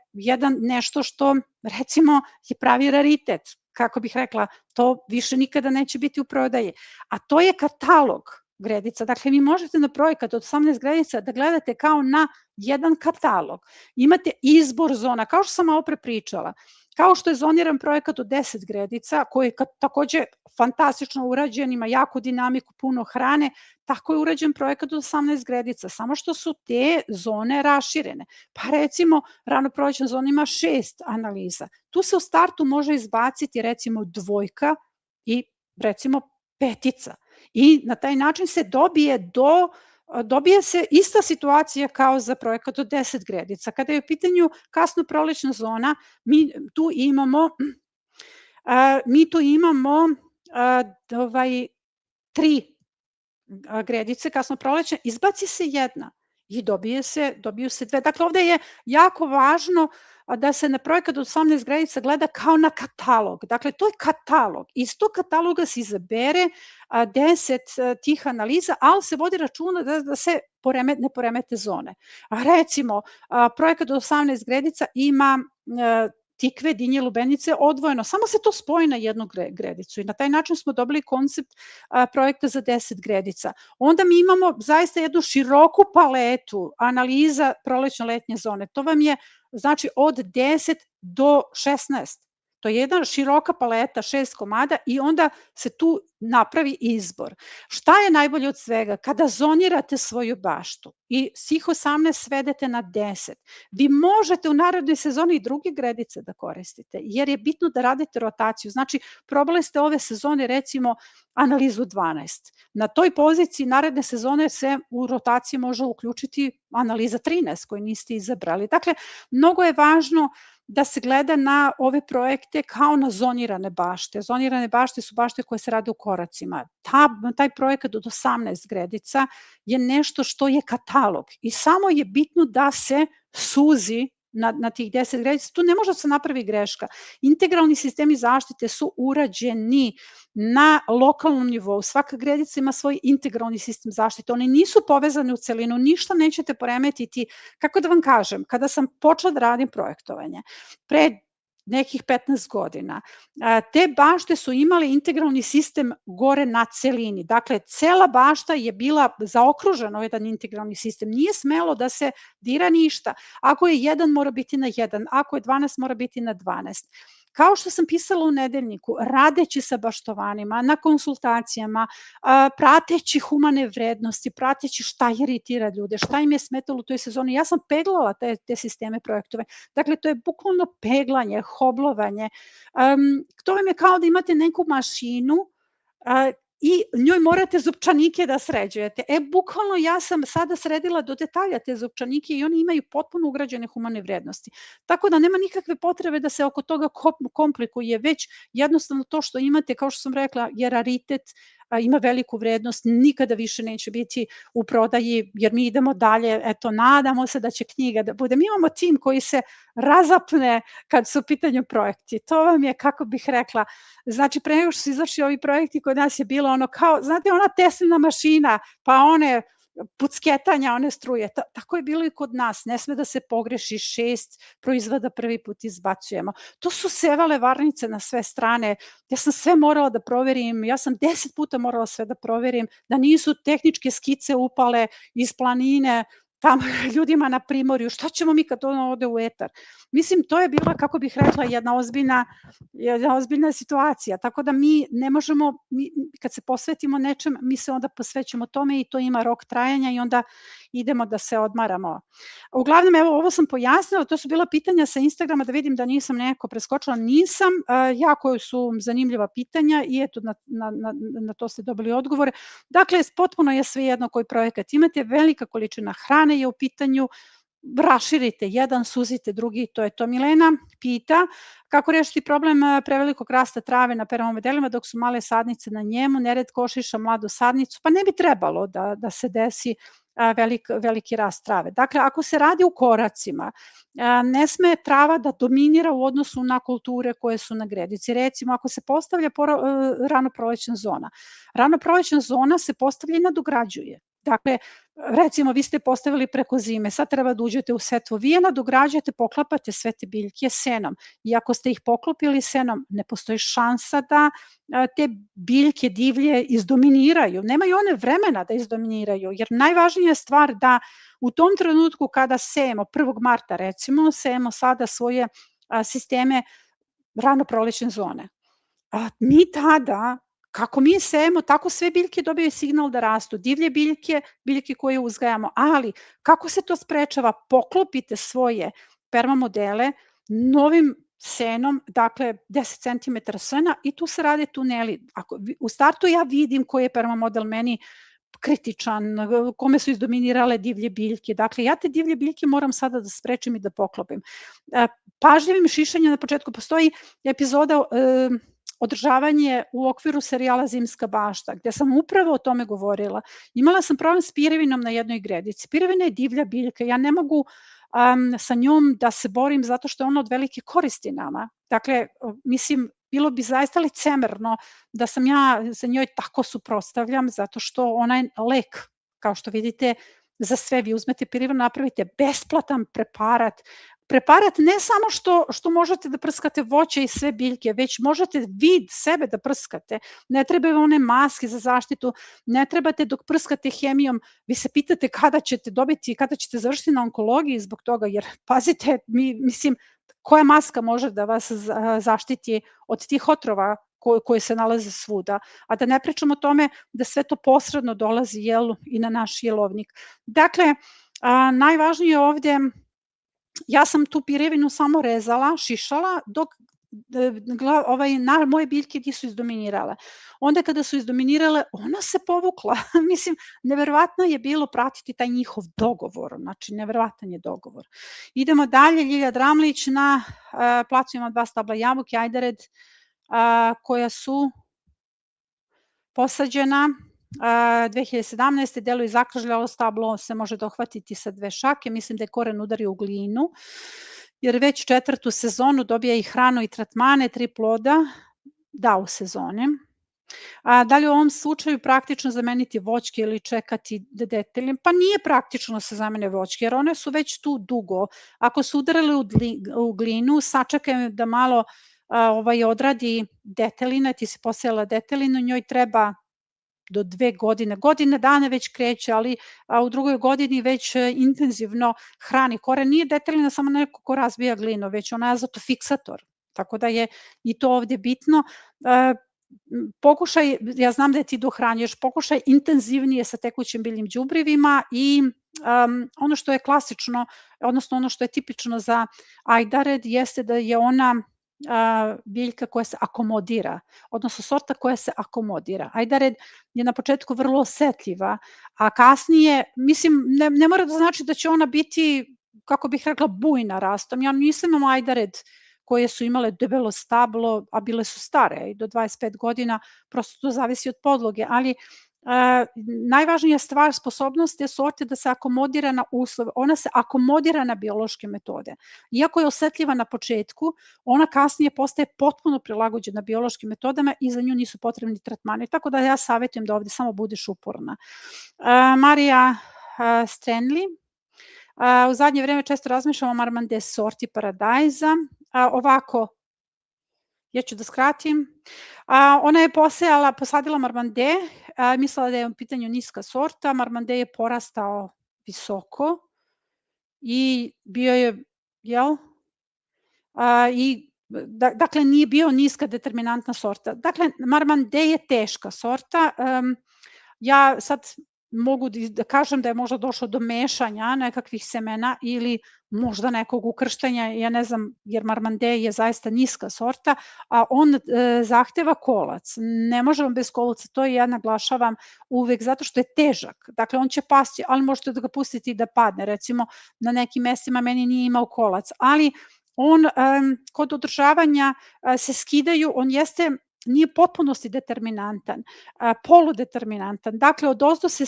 nešto što recimo je pravi raritet, kako bih rekla, to više nikada neće biti u prodaji, a to je katalog gredica. Dakle, vi možete na projekat od 18 gredica da gledate kao na jedan katalog. Imate izbor zona, kao što sam malo pre pričala, kao što je zoniran projekat od 10 gredica, koji je takođe fantastično urađen, ima jaku dinamiku, puno hrane, tako je urađen projekat od 18 gredica, samo što su te zone raširene. Pa recimo, ranoprolećna zona ima 6 analiza. Tu se u startu može izbaciti recimo 2 i recimo 5. I na taj način se dobije se ista situacija kao za projekat od 10 gredica. Kada je u pitanju kasno prolećna zona, mi tu imamo 3 gredice kasno prolećne, izbaci se jedna i dobiju se 2. Dakle, ovde je jako važno da se na projekat od 18 gredica gleda kao na katalog. Dakle, to je katalog. Iz tog kataloga se izabere 10 tih analiza, ali se vodi računa da se ne poremete zone. Recimo, projekat od 18 gredica ima tikve, dinje, lubenice odvojeno, samo se to spoji na jednu gredicu i na taj način smo dobili koncept projekta za 10 gredica. Onda mi imamo zaista jednu široku paletu analiza prolećno-letnje zone. To vam je znači od 10 do 16. To je jedna široka paleta, 6 komada i onda se tu napravi izbor. Šta je najbolje od svega? Kada zonirate svoju baštu i svih 18 svedete na 10, vi možete u narednoj sezoni i druge gredice da koristite, jer je bitno da radite rotaciju. Znači, probali ste ove sezone recimo analizu 12. Na toj poziciji naredne sezone se u rotaciji može uključiti analiza 13 koju niste izabrali. Dakle, mnogo je važno da se gleda na ove projekte kao na zonirane bašte. Zonirane bašte su bašte koje se rade u koracima. Taj projekat od 18 gredica je nešto što je katalog i samo je bitno da se suzi na tih 10 gredica, tu ne može da se napravi greška. Integralni sistemi zaštite su urađeni na lokalnom nivou. Svaka gredica ima svoj integralni sistem zaštite. Oni nisu povezani u celinu, ništa nećete poremetiti. Kako da vam kažem, kada sam počela da radim projektovanje, pre nekih 15 godina, te bašte su imale integralni sistem gore na celini. Dakle, cela bašta je bila zaokružena u jedan integralni sistem. Nije smelo da se dira ništa. Ako je 1, mora biti na 1. Ako je 12, mora biti na 12. Kao što sam pisala u nedeljniku, radeći sa baštovanima, na konsultacijama, prateći humane vrednosti, prateći šta iritira ljude, šta im je smetalo u toj sezoni, ja sam peglala te sisteme projektove. Dakle, to je bukvalno peglanje, hoblovanje. To vam je kao da imate neku mašinu i njoj morate zupčanike da sređujete. Bukvalno ja sam sada sredila do detalja te zupčanike i oni imaju potpuno ugrađene humane vrednosti. Tako da nema nikakve potrebe da se oko toga komplikuje, već jednostavno to što imate, kao što sam rekla, je raritet, ima veliku vrednost, nikada više neće biti u prodaji, jer mi idemo dalje, eto, nadamo se da će knjiga da bude. Mi imamo tim koji se razapne kad su u pitanju projekti. To vam je, kako bih rekla, znači pre nego što su izašli ovi projekti, kod nas je bilo ono kao, znate, ona Teslina mašina, pa one pucketanja, one struje. Tako je bilo i kod nas. Ne sme da se pogreši, 6 proizvoda prvi put izbacujemo. To su sevale varnice na sve strane. Ja sam sve morala da proverim. Ja sam 10 puta morala sve da proverim, da nisu tehničke skice upale iz planine tamo ljudima na primorju. Šta ćemo mi kad ono ode u etar? Mislim, to je bila, kako bih rekla, jedna ozbiljna situacija. Tako da mi ne možemo, kad se posvetimo nečem, mi se onda posvećamo tome i to ima rok trajanja i onda idemo da se odmaramo. Uglavnom, evo, ovo sam pojasnila, to su bila pitanja sa Instagrama, da vidim da nisam nekako preskočila, nisam, jako su zanimljiva pitanja i eto, na to ste dobili odgovore. Dakle, potpuno je svejedno koji projekat imate, velika količina hrane je u pitanju, raširite jedan, suzite drugi, to je to. Milena pita kako rešiti problem prevelikog rasta trave na permamodelima dok su male sadnice na njemu, neretko ošiša mladu sadnicu, pa ne bi trebalo da se desi veliki rast trave. Dakle, ako se radi u koracima, ne sme trava da dominira u odnosu na kulture koje su na gredici. Recimo, ako se postavlja ranoprolećna zona, ranoprolećna zona se postavlja i nadograđuje. Dakle, recimo vi ste postavili preko zime, sad treba da uđete u setvu, vi je nadograđujete, poklapate sve te biljke senom i ako ste ih poklopili senom, ne postoji šansa da te biljke divlje izdominiraju, nemaju one vremena da izdominiraju, jer najvažnija je stvar da u tom trenutku kada sejemo, 1. marta recimo, sejemo sada svoje sisteme ranoprolećne zone. Mi tada, kako mi sejemo, tako sve biljke dobiju signal da rastu, divlje biljke, biljke koje uzgajamo, ali kako se to sprečava? Poklopite svoje permamodele novim senom, dakle 10 cm sena i tu se rade tuneli. U startu ja vidim koji je permamodel meni kritičan, kome su izdominirale divlje biljke. Dakle, ja te divlje biljke moram sada da sprečim i da poklopim. Pažljivim šišanjem na početku postoji epizoda održavanje u okviru serijala Zimska bašta, gde sam upravo o tome govorila. Imala sam problem s pirevinom na jednoj gredici. Pirevina je divlja biljka, ja ne mogu sa njom da se borim zato što je ona od velike koristi nama. Dakle, mislim, bilo bi zaista licemerno da sam ja za njoj tako suprotstavljam, zato što ona je lek, kao što vidite, za sve. Vi uzmete pirivinu, napravite besplatan preparat ne samo što možete da prskate voće i sve biljke, već možete vid sebe da prskate. Ne trebaju one maske za zaštitu, ne trebate dok prskate hemijom, vi se pitate kada ćete dobiti, kada ćete završiti na onkologiji zbog toga, jer pazite, mislim, koja maska može da vas zaštiti od tih otrova koje se nalaze svuda, a da ne pričamo o tome da sve to posredno dolazi i na naš jelovnik. Dakle, najvažnije je ovde, ja sam tu pirevinu samo rezala, šišala, dok moje biljke nisu izdominirale. Onda kada su izdominirale, ona se povukla. Mislim, neverovatno je bilo pratiti taj njihov dogovor, znači neverovatan je dogovor. Idemo dalje, Ljilja Dramlić, na placu ima 2 stabla jabuke, ajdered, koja su posađena 2017. deluju zakržljalo, stablo se može dohvatiti sa 2 šake, mislim da je koren udario u glinu. jer već četvrtu sezonu dobija i hranu i tretmane, 3 ploda, da u sezoni. Da li je u ovom slučaju praktično zameniti voćke ili čekati da detelje? Pa nije praktično da se zamene voćke, jer one su već tu dugo. Ako su udarale u glinu, sačekaj da malo odradi detelina, ti si posejala detelinu, njoj treba do 2 godine, godine dana već kreće, ali u drugoj godini već intenzivno hrani koren. Nije detelina samo neko ko razbija glinu, već ona je azatofiksator, tako da je i to ovde bitno. Pokušaj, ja znam da je ti dohranjuješ, pokušaj intenzivnije sa tekućim biljnim đubrivima i ono što je klasično, odnosno ono što je tipično za ajdared jeste da je ona biljka koja se akomodira, odnosno sorta koja se akomodira. Ajdared je na početku vrlo osetljiva, a kasnije, mislim, ne mora da znači da će ona biti, kako bih rekla, bujna rastom. Ja nisam imala ajdared koje su imale debelo stablo, a bile su stare i do 25 godina, prosto to zavisi od podloge, ali najvažnija stvar, sposobnost te sorte da se akomodira na uslove, ona se akomodira na biološke metode. Iako je osetljiva na početku, ona kasnije postaje potpuno prilagođena biološkim metodama i za nju nisu potrebni tretmani, tako da ja savjetujem da ovde samo budeš uporna. Marija Strenli, u zadnje vreme često razmišljam o Marmande sorti paradajza. Ovako, ja ću da skratim. Ona je posadila Marmande, mislila da je u pitanju niska sorta, Marmande je porastao visoko i bio je, dakle nije bio niska determinantna sorta. Dakle, Marmande je teška sorta. Ja sad mogu da kažem da je možda došlo do mešanja nekakvih semena ili možda nekog ukrštanja, ja ne znam, jer Marmande je zaista niska sorta, a on zahteva kolac. Ne možemo bez kolaca, to ja naglašavam uvek, zato što je težak. Dakle, on će pasti, ali možete da ga pustite i da padne. Recimo, na nekim mestima meni nije imao kolac, ali on kod održavanja se skidaju, on nije potpunosti determinantan, poludeterminantan. Dakle, odozdo se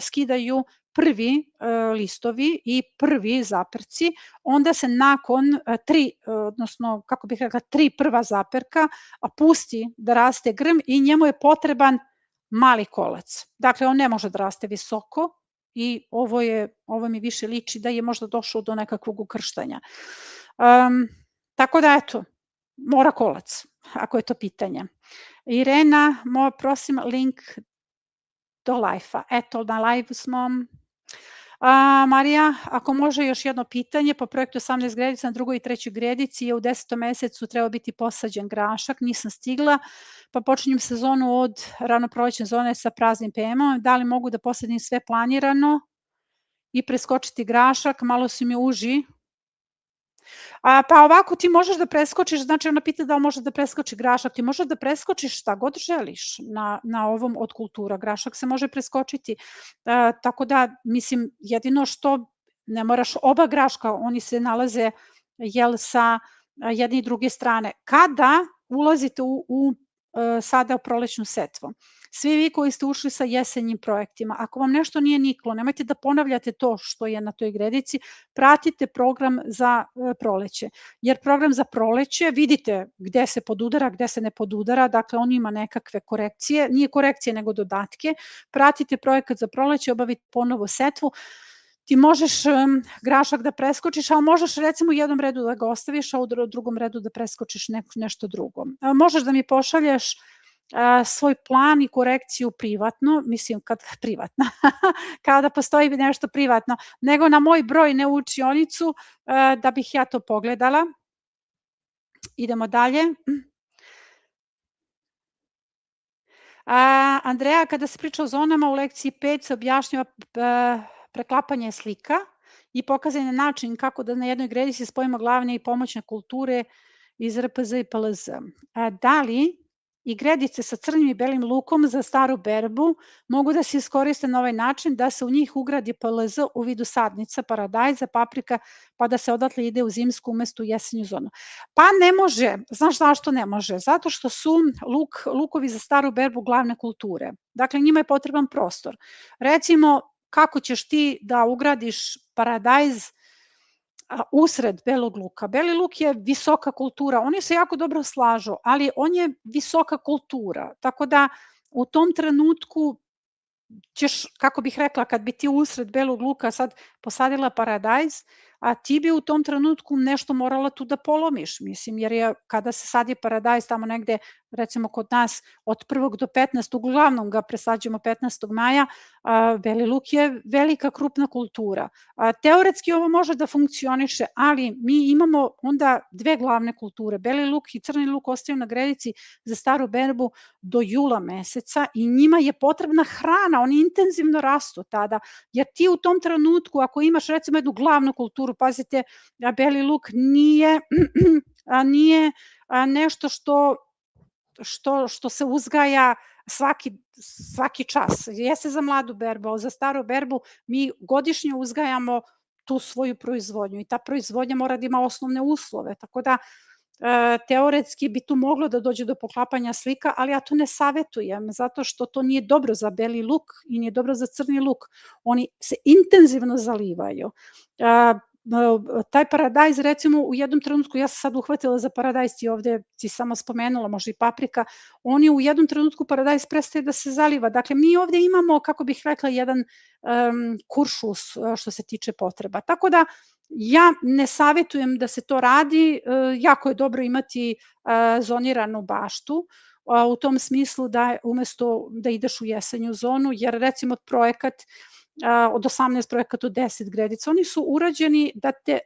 skidaju prvi listovi i prvi zaperci, onda se nakon 3, odnosno, kako bih rekla, 3 prva zaperka, pusti da raste grm i njemu je potreban mali kolac. Dakle, on ne može da raste visoko i ovo mi više liči da je možda došlo do nekakvog ukrštanja. Tako da, eto, mora kolac, ako je to pitanje. Irena, prosim link do live-a. Eto, na live smo. Marija, ako može još jedno pitanje, po projektu 18 gredica na drugoj i trećoj gredici je u 10. mesecu trebao biti posađen grašak, nisam stigla, pa počinjem sezonu od ranoprolećne zone sa praznim PM-om, da li mogu da posadim sve planirano i preskočiti grašak, malo su mi uži. Pa ovako ti možeš da preskočiš, znači ona pita da li može da preskoči grašak, ti možeš da preskočiš šta god želiš na ovom od kultura, grašak se može preskočiti, tako da mislim jedino što ne moraš oba graška, oni se nalaze sa jedne i druge strane. Kada ulazite sada u prolećnu setvu, svi vi koji ste ušli sa jesenjim projektima, ako vam nešto nije niklo, nemojte da ponavljate to što je na toj gredici, pratite program za proleće, jer program za proleće vidite gde se podudara, gde se ne podudara, dakle on ima nekakve korekcije, nije korekcije nego dodatke, pratite projekat za proleće, obavite ponovo setvu, ti možeš grašak da preskočiš, ali možeš recimo u jednom redu da ga ostaviš, a u drugom redu da preskočiš nešto drugo. Možeš da mi pošalješ svoj plan i korekciju privatno, mislim privatno, kada postoji nešto privatno, nego na moj broj, ne u učionicu, da bih ja to pogledala. Idemo dalje. Andreja, kada se priča o zonama u lekciji 5 se objašnjava preklapanje slika i pokazan je način kako da na jednoj gredici spojimo glavne i pomoćne kulture iz RPZ i PLZ. Da li i gredice sa crnim i belim lukom za staru berbu mogu da se iskoriste na ovaj način da se u njih ugradi PLZ u vidu sadnica, paradajza, paprika, pa da se odatle ide u zimsku umesto u jesenju zonu? Pa ne može. Znaš zašto ne može? Zato što su lukovi za staru berbu glavne kulture. Dakle, njima je potreban prostor. Recimo, kako ćeš ti da ugradiš paradajz usred belog luka. Beli luk je visoka kultura, oni se jako dobro slažu, ali on je visoka kultura, tako da u tom trenutku ćeš, kako bih rekla, kad bi ti usred belog luka sad posadila paradajz, a ti bi u tom trenutku nešto morala tu da polomiš, mislim, jer je kada se sadi paradajz tamo negde, recimo kod nas, od 1. do 15. uglavnom ga presađujemo 15. maja, beli luk je velika krupna kultura. Teoretski ovo može da funkcioniše, ali mi imamo onda dve glavne kulture. Beli luk i crni luk ostaju na gredici za staru berbu do jula meseca i njima je potrebna hrana, oni intenzivno rastu tada, jer ti u tom trenutku, ako imaš recimo jednu glavnu kulturu, pazite, beli luk nije nešto što se uzgaja svaki čas. Jeste za mladu berbu, ali za staru berbu mi godišnje uzgajamo tu svoju proizvodnju i ta proizvodnja mora da ima osnovne uslove, tako da teoretski bi tu moglo da dođe do poklapanja slika, ali ja to ne savetujem, zato što to nije dobro za beli luk i nije dobro za crni luk. Oni se intenzivno zalivaju. Taj paradajz, recimo, u jednom trenutku, ja sam sad uhvatila za paradajz, ti ovde si samo spomenula, možda i paprika, oni u jednom trenutku paradajz prestaje da se zaliva. Dakle, mi ovde imamo, kako bih rekla, jedan kuršus što se tiče potreba. Tako da, ja ne savetujem da se to radi, jako je dobro imati zoniranu baštu, u tom smislu da umesto da ideš u jesenju zonu, jer recimo projekat od 18 projekata od 10 gredica, oni su urađeni da te,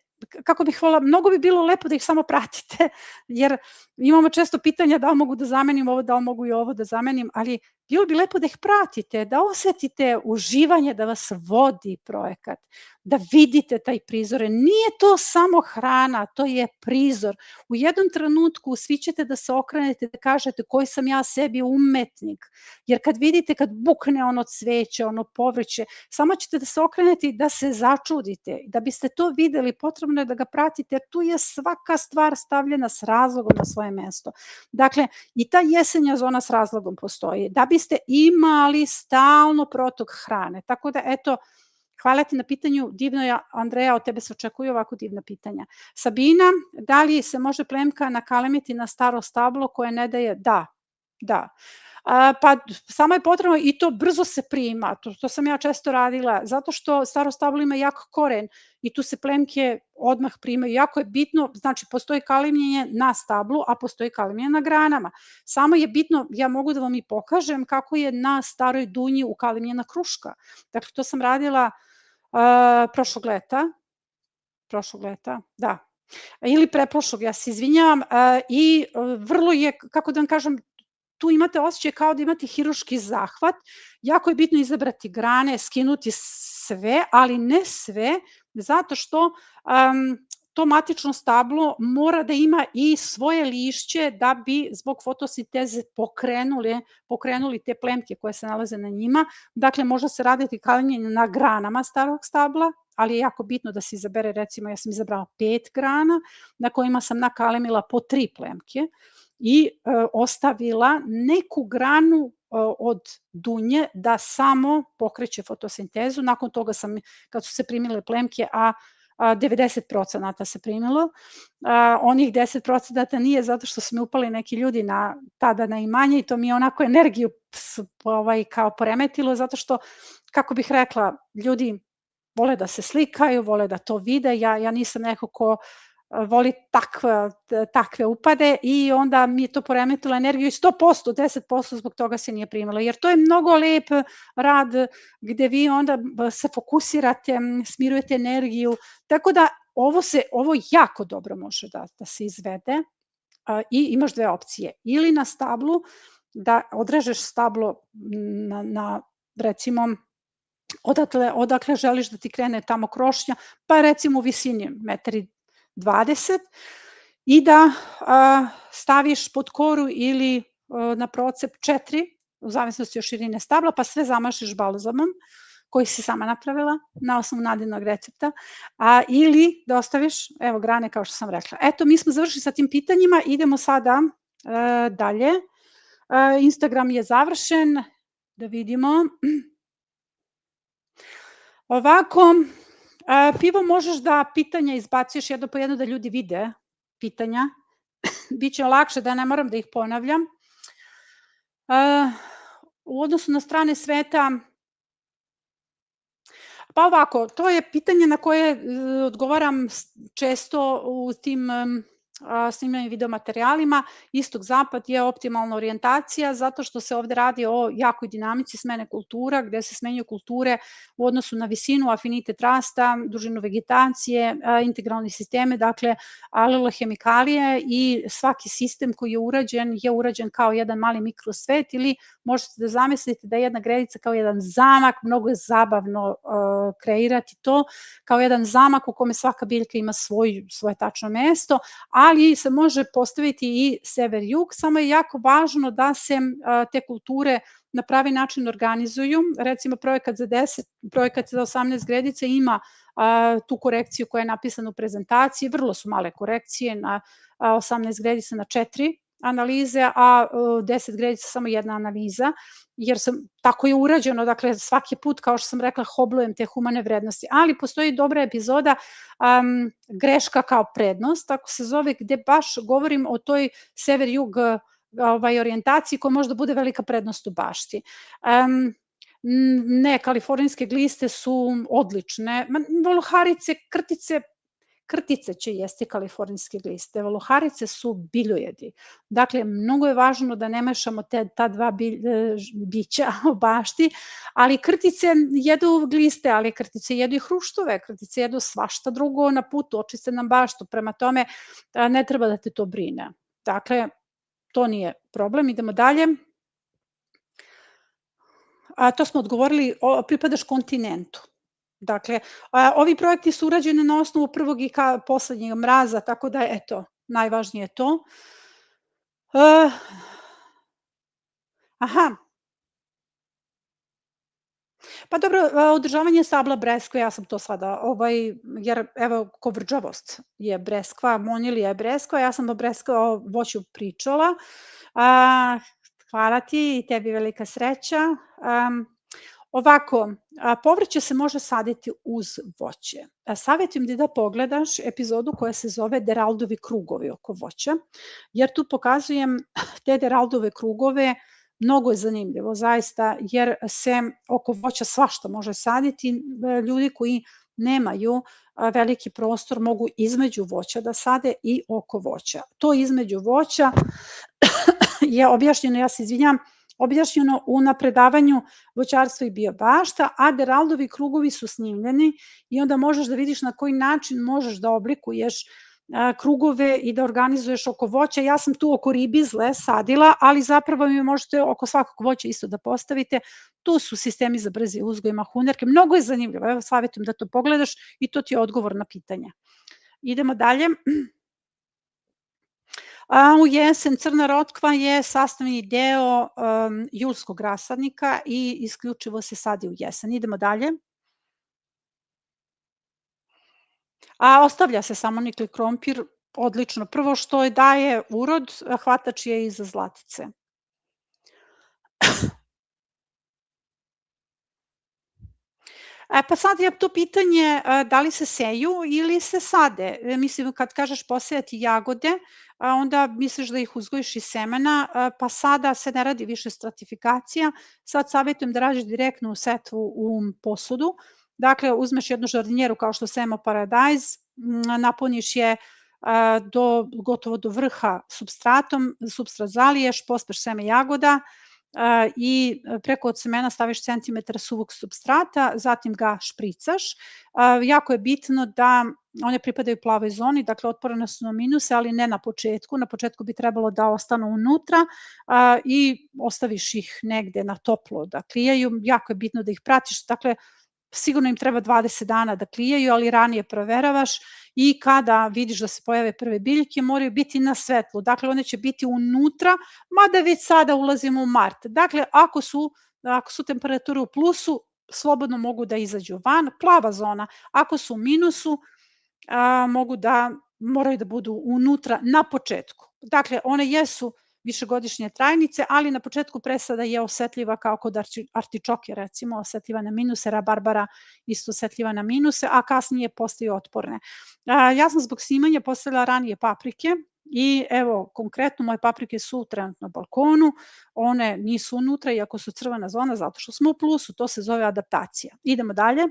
kako bih volila, mnogo bi bilo lepo da ih samo pratite, jer imamo često pitanja da li mogu da zamenim ovo, da li mogu i ovo da zamenim, ali bilo bi lepo da ih pratite, da osetite uživanje, da vas vodi projekat, da vidite taj prizor. Nije to samo hrana, to je prizor. U jednom trenutku svi ćete da se okrenete, da kažete koji sam ja sebi umetnik, jer kad vidite, kad bukne ono cveće, ono povrće, samo ćete da se okrenete i da se začudite. Da biste to videli, potrebno je da ga pratite, jer tu je svaka stvar stavljena s razlogom na svoje mesto. Dakle, i ta jesenja zona s razlogom postoji, da biste imali stalno protok hrane. Tako da, eto, hvala ti na pitanju, divno je, Andreja, od tebe se očekuju ovako divna pitanja. Sabina, da li se može plemka nakalemiti na staro stablo koje ne daje? Da, da. Pa samo je potrebno i to brzo se prima, to sam ja često radila, zato što staro stablo ima jak koren i tu se plemke odmah primaju. Jako je bitno, znači postoji kalemljenje na stablu, a postoji kalemljenje na granama. Samo je bitno, ja mogu da vam i pokažem kako je na staroj dunji ukalemljena kruška. Dakle, to sam radila prošlog leta, da, ili preprošlog, ja se izvinjavam, i vrlo je, kako da vam kažem, tu imate osjećaj kao da imate hiruški zahvat, jako je bitno izabrati grane, skinuti sve, ali ne sve, zato što to matično stablo mora da ima i svoje lišće da bi zbog fotosinteze pokrenuli te plemke koje se nalaze na njima. Dakle, može se raditi kalemljenje na granama starog stabla, ali je jako bitno da se izabere, recimo ja sam izabrala 5 grana na kojima sam nakalemila po 3 plemke i ostavila neku granu od dunje da samo pokreće fotosintezu. Nakon toga sam, kad su se primile plemke, a 90% se primilo, onih 10% nije zato što su me upali neki ljudi tada na imanje i to mi je onako energiju kao poremetilo, zato što, kako bih rekla, ljudi vole da se slikaju, vole da to vide, ja nisam neko ko voli takve upade i onda mi je to poremetilo energiju i 100%, 10% zbog toga se nije primilo, jer to je mnogo lep rad gde vi onda se fokusirate, smirujete energiju, tako da ovo jako dobro može da se izvede i imaš dve opcije, ili na stablu, da odrežeš stablo na recimo, odakle želiš da ti krene tamo krošnja, pa recimo u visini 1,20 m i da staviš pod koru ili na procep 4, u zavisnosti od širine stabla, pa sve zamašiš balzamom koji si sama napravila na osnovu Nadinog recepta, ili da ostaviš, evo, grane kao što sam rekla. Eto, mi smo završili sa tim pitanjima, idemo sada dalje. Instagram je završen, da vidimo. Ovako, Pivo možeš da pitanja izbacuješ jedno po jedno da ljudi vide pitanja. Biće lakše da ne moram da ih ponavljam. U odnosu na strane sveta, pa ovako, to je pitanje na koje odgovaram često u tim snimljenim videomaterijalima. Istok-zapad je optimalna orijentacija zato što se ovde radi o jakoj dinamici smene kultura, gde se smenjuju kulture u odnosu na visinu, afinitet rasta, dužinu vegetacije, integralne sisteme, dakle alelohemikalije i svaki sistem koji je urađen kao jedan mali mikrosvet ili možete da zamislite da je jedna gredica kao jedan zamak, mnogo je zabavno kreirati to, kao jedan zamak u kome svaka biljka ima svoje tačno mesto, ali se može postaviti i sever-jug, samo je jako važno da se te kulture na pravi način organizuju. Recimo projekat za 18 gredica ima tu korekciju koja je napisana u prezentaciji, vrlo su male korekcije na 18 gredica na 4 analize, a 10 gredica samo jedna analiza, jer tako je urađeno, dakle svaki put, kao što sam rekla, hoblujem te humane vrednosti, ali postoji dobra epizoda greška kao prednost, tako se zove, gde baš govorim o toj sever-jug orijentaciji koja možda bude velika prednost u bašti. Ne, kalifornijske gliste su odlične, voloharice, krtice će jesti kalifornijske gliste, voloharice su biljojedi. Dakle, mnogo je važno da ne mešamo ta dva bića u bašti, ali krtice jedu gliste, ali krtice jedu i hruštove, krtice jedu svašta drugo na putu, očiste nam baštu, prema tome ne treba da te to brine. Dakle, to nije problem, idemo dalje. To smo odgovorili, pripadaš kontinentu. Dakle, ovi projekti su urađeni na osnovu prvog i poslednjeg mraza, tako da eto, najvažnije je to. Aha. Pa dobro, održavanje stabla breskve, ja sam to sada, jer evo kovrđavost je breskva, monilija je breskva, ja sam o voću pričala. Hvala ti i tebi velika sreća. Ovako, povrće se može saditi uz voće. Savjetujem ti da pogledaš epizodu koja se zove Deraldovi krugovi oko voća, jer tu pokazujem te Deraldove krugove. Mnogo je zanimljivo, zaista, jer se oko voća svašta može saditi. Ljudi koji nemaju veliki prostor mogu između voća da sade i oko voća. To između voća je objašnjeno, ja se izvinjam, objašnjeno u predavanju Voćarstvo i biobašta, a Deraldovi krugovi su snimljeni i onda možeš da vidiš na koji način možeš da oblikuješ krugove i da organizuješ oko voća. Ja sam tu oko ribizle sadila, ali zapravo mi možete oko svakog voća isto da postavite. Tu su sistemi za brzi uzgoj mahunarke. Mnogo je zanimljivo, evo savjetujem da to pogledaš i to ti je odgovor na pitanje. Idemo dalje. U jesen crna rotkva je sastavni deo julskog rasadnika i isključivo se sadi u jesen. Idemo dalje. Ostavlja se samonikli krompir, odlično. Prvo što daje urod, hvatač je i za zlatice. Pa sad je to pitanje da li se seju ili se sade. Mislim, kad kažeš posejati jagode, onda misliš da ih uzgojiš iz semena, pa sada se ne radi više stratifikacija. Sad savjetujem da radiš direktnu setvu u posudu. Dakle, uzmeš jednu žardinjeru kao što Semo Paradise, napuniš je gotovo do vrha supstratom, supstrat zaliješ, pospeš seme jagoda, i preko od semena staviš centimetar suvog supstrata, zatim ga špricaš. Jako je bitno da one pripadaju plavoj zoni, dakle otporne su na minuse, ali ne na početku. Na početku bi trebalo da ostanu unutra i ostaviš ih negde na toplo da klijaju. Jako je bitno da ih pratiš, dakle sigurno im treba 20 dana da klijaju, ali ranije proveravaš i kada vidiš da se pojave prve biljke, moraju biti na svetlu. Dakle, one će biti unutra, mada već sada ulazimo u mart. Dakle, ako su temperature u plusu, slobodno mogu da izađu van, plava zona. Ako su u minusu, moraju da budu unutra na početku. Dakle, one jesu višegodišnje trajnice, ali na početku presada je osetljiva kao kod artičoke recimo, osetljiva na minuse, rabarbara isto osetljiva na minuse, a kasnije postaju otporne. Ja sam zbog snimanja postavila ranije paprike i evo konkretno moje paprike su trenutno na balkonu, one nisu unutra iako su crvena zona zato što smo u plusu, to se zove adaptacija. Idemo dalje.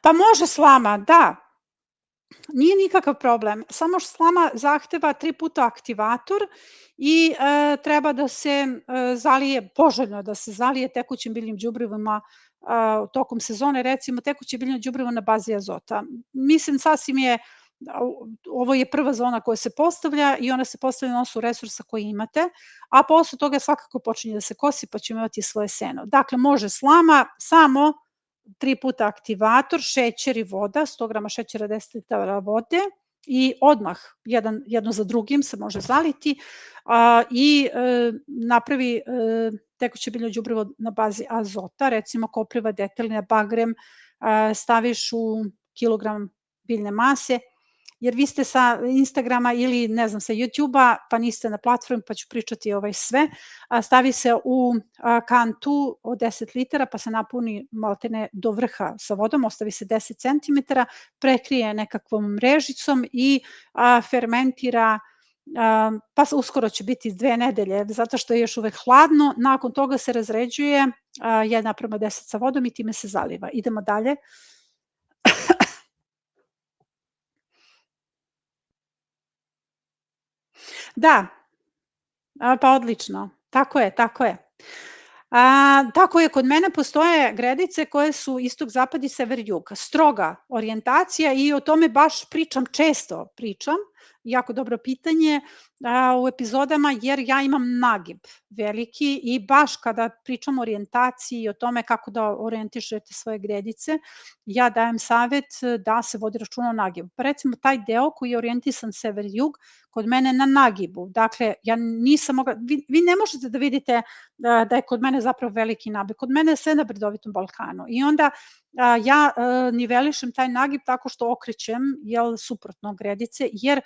Pa može slama, da, nije nikakav problem, samo što slama zahteva 3 puta aktivator i treba da se zalije, poželjno je da se zalije tekućim biljnim đubrivima tokom sezone, recimo tekuće biljno đubrivo na bazi azota. Mislim, sasvim je, ovo je prva zona koja se postavlja i ona se postavlja na osnovu resursa koji imate, a posle toga svakako počinje da se kosi pa ćemo imati svoje seno. Dakle, može slama, samo 3 puta aktivator, šećer i voda, 100 grama šećera, 10 litara vode i odmah jedno za drugim se može zaliti i napravi tekuće biljno đubrivo na bazi azota, recimo kopriva, detelina, bagrem, staviš u kilogram biljne mase, jer vi ste sa Instagrama ili ne znam sa YouTubea pa niste na platformi pa ću pričati sve, stavi se u kantu od 10 litara pa se napuni maltene do vrha sa vodom, ostavi se 10 cm, prekrije nekakvom mrežicom i fermentira, pa uskoro će biti 2 nedelje zato što je još uvek hladno, nakon toga se razređuje 1:10 sa vodom i time se zaliva. Idemo dalje. Da, pa odlično, tako je, tako je. Tako je, kod mene postoje gredice koje su istok, zapad i sever, jug. Stroga orijentacija i o tome baš pričam, često pričam, jako dobro pitanje u epizodama jer ja imam nagib veliki i baš kada pričam o orijentaciji i o tome kako da orijentišete svoje gredice, ja dajem savet da se vodi računa o nagibu. Pa recimo taj deo koji je orijentisan sever-jug, kod mene na nagibu, dakle ja nisam mogla, vi ne možete da vidite da je kod mene zapravo veliki nagib, kod mene je sve na brdovitom Balkanu i onda ja nivelišem taj nagib tako što okrećem suprotno gredice, jer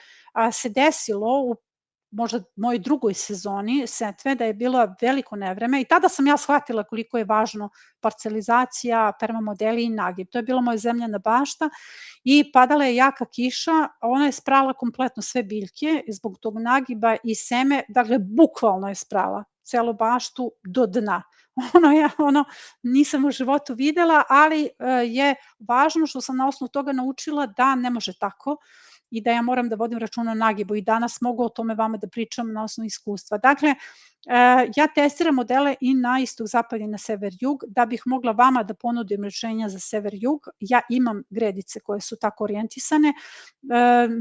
se desilo u možda mojoj drugoj sezoni setve da je bilo veliko nevreme i tada sam ja shvatila koliko je važno parcelizacija, permamodeli i nagib. To je bila moja zemljana bašta i padala je jaka kiša, ona je sprala kompletno sve biljke zbog tog nagiba i seme, dakle bukvalno je sprala celu baštu do dna. Ono nisam u životu videla, ali je važno što sam na osnovu toga naučila da ne može tako i da ja moram da vodim računa o nagibu i danas mogu o tome vama da pričam na osnovu iskustva. Dakle, ja testiram modele i na istok, zapad i na sever, jug, da bih mogla vama da ponudim rešenja za sever, jug. Ja imam gredice koje su tako orijentisane.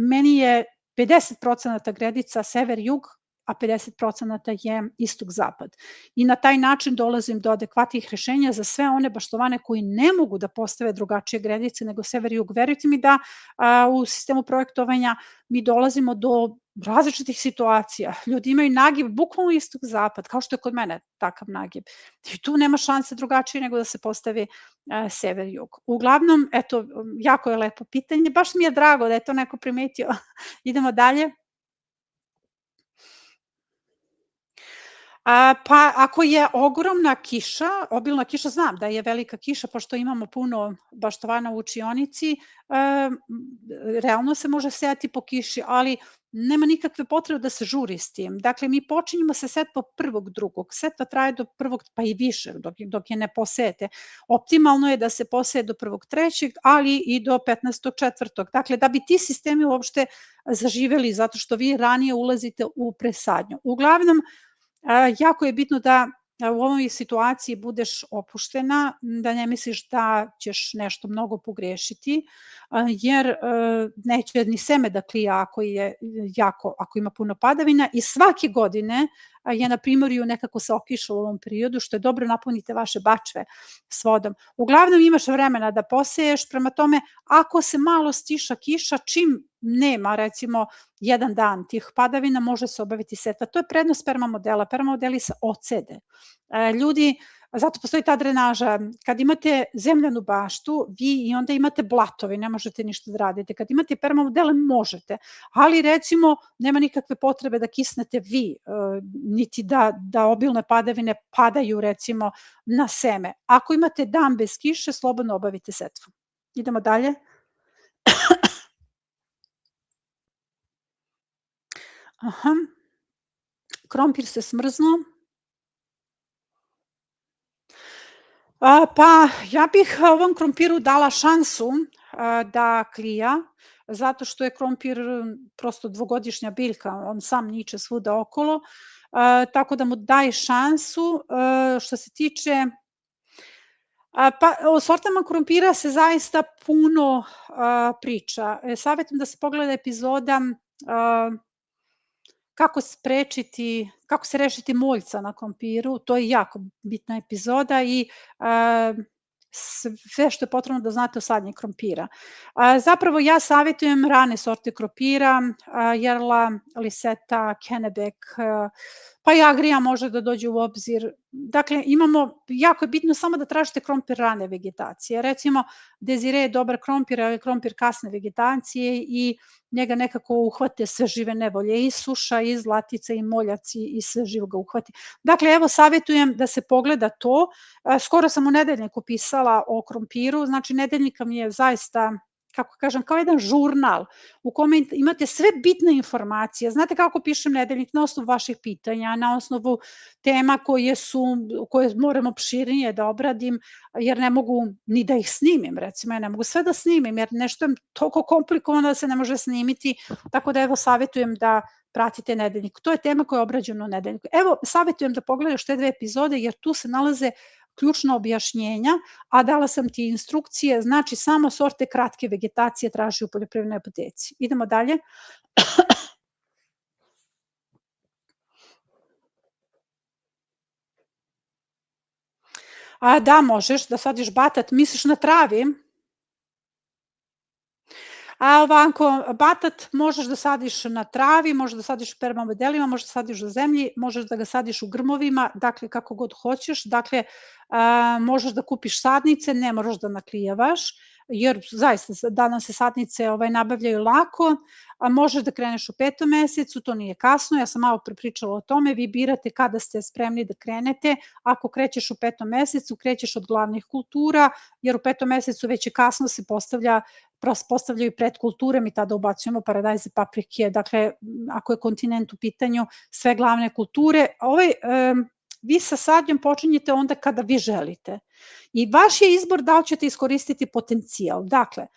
Meni je 50% gredica sever, jug, a 50% je istok-zapad. I na taj način dolazim do adekvatnih rešenja za sve one baštovane koji ne mogu da postave drugačije gredice nego sever i jug. Verujte mi da u sistemu projektovanja mi dolazimo do različitih situacija. Ljudi imaju nagib bukvalno istok-zapad, kao što je kod mene takav nagib. I tu nema šanse drugačije nego da se postavi sever-jug. Uglavnom, eto, jako je lepo pitanje. Baš mi je drago da je to neko primetio. Idemo dalje. Pa ako je ogromna kiša, obilna kiša, znam da je velika kiša pošto imamo puno baštovana u učionici, realno se može sejati po kiši, ali nema nikakve potrebe da se žuri s tim. Dakle, mi počinjemo sa setvom 1.2. Setva traje do 1. pa i više dok je ne posejete. Optimalno je da se poseje do 1.3. ali i do 15.4. Dakle, da bi ti sistemi uopšte zaživeli zato što vi ranije ulazite u presadnju. Uglavnom, jako je bitno da u ovoj situaciji budeš opuštena, da ne misliš da ćeš nešto mnogo pogrešiti, jer neće ni seme da klija ako ima puno padavina i svake godine je na primorju nekako se okiša u ovom periodu, što je dobro, napunite vaše bačve s vodom. Uglavnom imaš vremena da poseješ, prema tome ako se malo stiša kiša, čim nema recimo 1 dan tih padavina, može se obaviti setva. To je prednost permamodela. Permamodeli se ocede. Ljudi Zato postoji ta drenaža. Kad imate zemljanu baštu, vi i onda imate blatovi, ne možete ništa da radite. Kad imate permamodele, možete, ali recimo nema nikakve potrebe da kisnete vi, niti da obilne padavine padaju recimo na seme. Ako imate dan bez kiše, slobodno obavite setvu. Idemo dalje. Aha. Krompir se smrznuo. Pa ja bih ovom krompiru dala šansu da klija, zato što je krompir prosto dvogodišnja biljka, on sam niče svuda okolo, tako da mu daj šansu. Što se tiče pa o sortama krompira se zaista puno priča. Savetujem da se pogleda epizoda kako se rešiti moljca na krompiru, to je jako bitna epizoda i sve što je potrebno da znate o sadnji krompira. Zapravo ja savetujem rane sorte krompira, Jerla, Liseta, Kennebec, pa i Agrija može da dođe u obzir. Dakle, jako je bitno samo da tražite krompir rane vegetacije. Recimo, Desire je dobar krompir, ali je krompir kasne vegetacije i njega nekako uhvate sve žive nevolje, i suša, i zlatica, i moljac, i sve živo ga uhvati. Dakle, evo, savetujem da se pogleda to. Skoro sam u Nedeljniku pisala o krompiru, znači Nedeljnika mi je zaista, kako kažem, kao jedan žurnal u kome imate sve bitne informacije. Znate kako pišem Nedeljnik? Na osnovu vaših pitanja, na osnovu tema koje moram opširnije da obradim, jer ne mogu ni da ih snimim, recimo, ja ne mogu sve da snimim, jer nešto je toliko komplikovano da se ne može snimiti, tako da evo savetujem da pratite Nedeljnik. To je tema koja je obrađena u Nedeljniku. Evo, savetujem da pogledaš te 2 epizode, jer tu se nalaze ključna objašnjenja, a dala sam ti instrukcije, znači samo sorte kratke vegetacije traži u poljoprivrednoj apoteci. Idemo dalje. Da, možeš da sadiš batat, misliš na travi? Ovako, batat možeš da sadiš na travi, možeš da sadiš u permamodelima, možeš da sadiš u zemlji, možeš da ga sadiš u grmovima, dakle kako god hoćeš. Dakle, možeš da kupiš sadnice, ne moraš da naklijavaš, jer zaista danas se sadnice nabavljaju lako, a možeš da kreneš u 5. mesecu, to nije kasno, ja sam malo prepričala o tome, vi birate kada ste spremni da krenete. Ako krećeš u 5. mesecu, krećeš od glavnih kultura, jer u 5. mesecu već je kasno, se postavljaju predkulture, mi tada ubacujemo paradajze, paprike, dakle, ako je kontinent u pitanju, sve glavne kulture. Vi sa sadnjom počinjete onda kada vi želite. I vaš je izbor da li ćete iskoristiti potencijal. Dakle,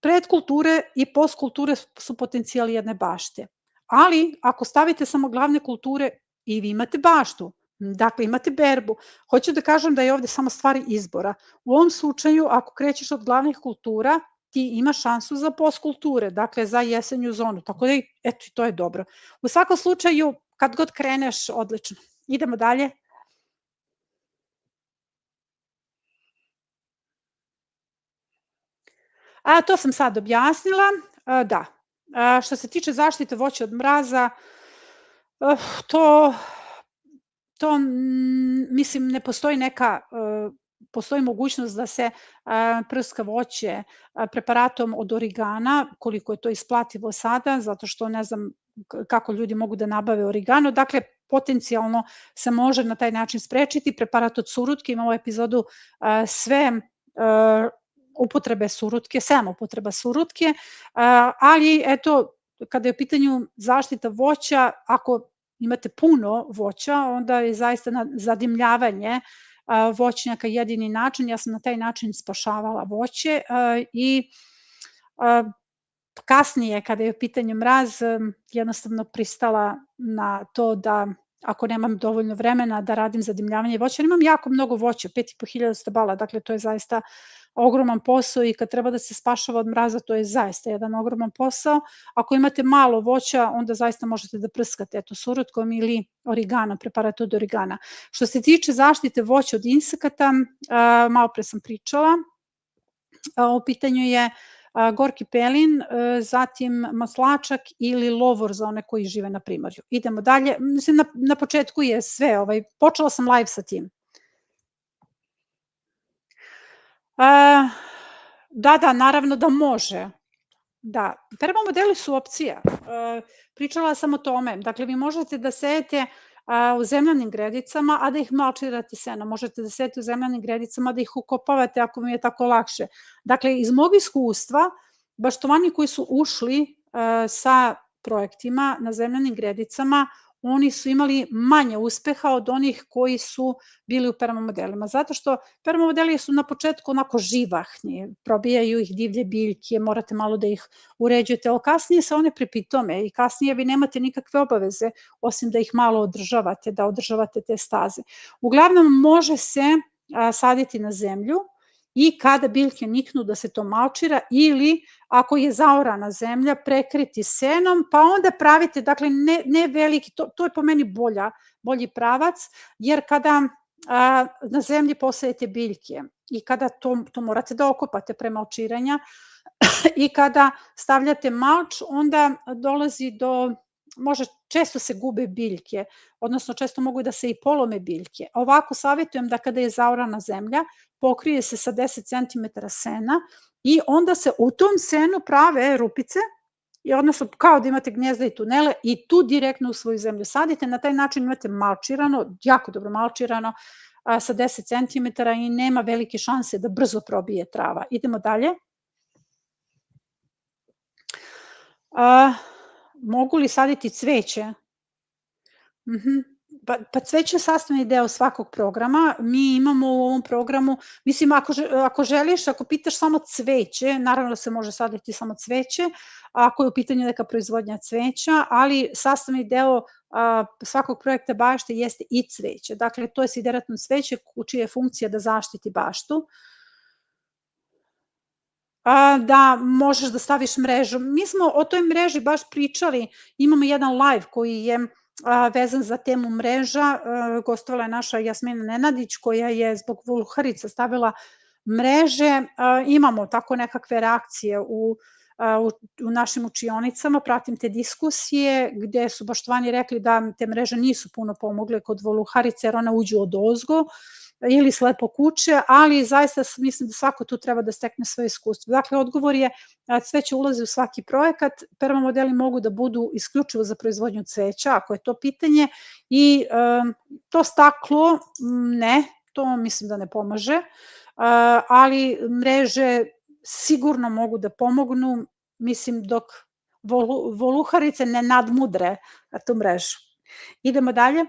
predkulture i postkulture su potencijali jedne bašte. Ali, ako stavite samo glavne kulture, i vi imate baštu, dakle imate berbu. Hoću da kažem da je ovde samo stvar izbora. U ovom slučaju, ako krećeš od glavnih kultura, ti imaš šansu za postkulture, dakle za jesenju zonu. Tako da, eto, i to je dobro. U svakom slučaju, kad god kreneš, odlično. Idemo dalje. To sam sad objasnila, da. Što se tiče zaštite voća od mraza, to mislim ne postoji postoji mogućnost da se prska voće preparatom od origana, koliko je to isplativo sada, zato što ne znam kako ljudi mogu da nabave origano, dakle potencijalno se može na taj način sprečiti. Preparat od surutke, imamo epizodu sve upotrebe surutke, 7 upotreba surutke, ali eto, kada je u pitanju zaštita voća, ako imate puno voća, onda je zaista zadimljavanje voćnjaka jedini način. Ja sam na taj način spašavala voće i kasnije, kada je u pitanju mraz, jednostavno pristala na to da ako nemam dovoljno vremena da radim zadimljavanje voća, imam jako mnogo voća, 5.500 stabala, dakle to je zaista ogroman posao i kad treba da se spašava od mraza, to je zaista jedan ogroman posao. Ako imate malo voća, onda zaista možete da prskate surutkom ili origano, preparat od origana. Što se tiče zaštite voća od insekata, malo pre sam pričala, u pitanju je gorki pelin, zatim maslačak ili lovor za one koji žive na primorju. Idemo dalje, mislim na početku je sve, počela sam live sa tim. A, da, naravno da može. Da, permamodeli su opcija. Pričala sam o tome. Dakle, vi možete da sejete u zemljanim gredicama, a da ih malčirate senom. Možete da sejete u zemljanim gredicama, da ih ukopavate ako vam je tako lakše. Dakle, iz mog iskustva, baštovani koji su ušli sa projektima na zemljanim gredicama, oni su imali manje uspeha od onih koji su bili u permamodelima. Zato što permamodeli su na početku onako živahni, probijaju ih divlje biljke, morate malo da ih uređujete, ali kasnije se one prepitome i kasnije vi nemate nikakve obaveze osim da ih malo održavate, da održavate te staze. Uglavnom može se saditi na zemlju i kada biljke niknu da se to malčira ili ako je zaorana zemlja prekriti senom, pa onda pravite, dakle ne veliki, to je po meni bolji pravac, jer kada na zemlji posejete biljke i kada to morate da okopate pre malčiranja, i kada stavljate malč, onda dolazi do, često se gube biljke, odnosno često mogu da se i polome biljke. Ovako savjetujem da kada je zaorana zemlja, pokrije se sa 10 cm sena i onda se u tom senu prave rupice, i odnosno kao da imate gnjezda i tunele i tu direktno u svoju zemlju sadite, na taj način imate malčirano, jako dobro malčirano, sa 10 cm i nema velike šanse da brzo probije trava. Idemo dalje. Mogu li saditi cveće? Pa cveće je sastavni deo svakog programa. Mi imamo u ovom programu, mislim ako želiš, ako pitaš samo cveće, naravno da se može saditi samo cveće, ako je u pitanju neka proizvodnja cveća, ali sastavni deo svakog projekta bašte jeste i cveće. Dakle, to je sideratno cveće čija je funkcija da zaštiti baštu. Da možeš da staviš mrežu. Mi smo o toj mreži baš pričali, imamo jedan live koji je vezan za temu mreža, gostovala je naša Jasmina Nenadić koja je zbog voluharica stavila mreže, imamo tako nekakve reakcije u našim učionicama, pratim te diskusije gde su baštovani rekli da te mreže nisu puno pomogle kod voluharice jer one uđu odozgo ili slepo kuće, ali zaista mislim da svako tu treba da stekne svoje iskustvo. Dakle, odgovor je cveće ulazi u svaki projekat, permamodeli mogu da budu isključivo za proizvodnju cveća, ako je to pitanje, i to staklo, ne, to mislim da ne pomaže, ali mreže sigurno mogu da pomognu, mislim dok voluharice ne nadmudre tu mrežu. Idemo dalje.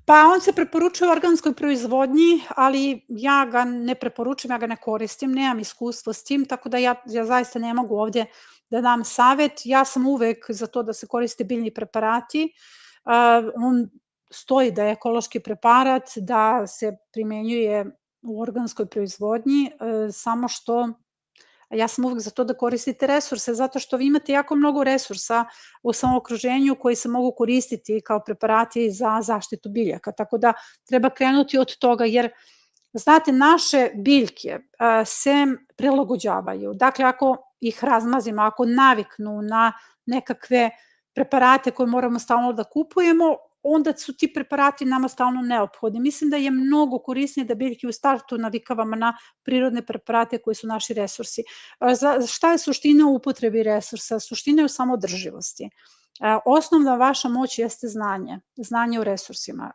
Pa on se preporučuje u organskoj proizvodnji, ali ja ga ne preporučujem, ja ga ne koristim, nemam iskustvo s tim, tako da ja zaista ne mogu ovdje da dam savet. Ja sam uvek za to da se koriste biljni preparati. On stoji da je ekološki preparat, da se primenjuje u organskoj proizvodnji, samo što ja sam uvek za to da koristite resurse, zato što vi imate jako mnogo resursa u svom okruženju koji se mogu koristiti kao preparati za zaštitu biljaka, tako da treba krenuti od toga, jer znate, naše biljke se prilagođavaju. Dakle, ako ih razmazimo, ako naviknu na nekakve preparate koje moramo stalno da kupujemo, onda su ti preparati nama stalno neophodni. Mislim da je mnogo korisnije da biljke u startu navikavamo na prirodne preparate koji su naši resursi. Šta je suština u upotrebi resursa? Suština je u samoodrživosti. Osnovna vaša moć jeste znanje o resursima.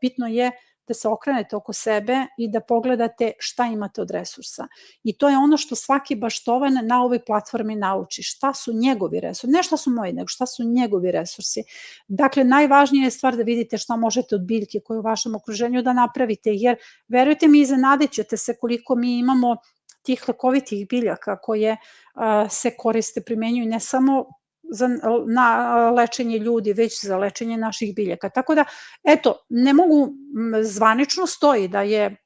Bitno je da se okrenete oko sebe i da pogledate šta imate od resursa. I to je ono što svaki baštovan na ovoj platformi nauči. Šta su njegovi resursi? Ne šta su moji, nego šta su njegovi resursi. Dakle, najvažnija je stvar da vidite šta možete od biljke koje u vašem okruženju da napravite, jer verujte mi, iznenadit ćete se koliko mi imamo tih lekovitih biljaka koje se koriste, primenjuju ne samo na lečenje ljudi, već za lečenje naših biljaka. Tako da, eto, ne mogu, zvanično stoji da je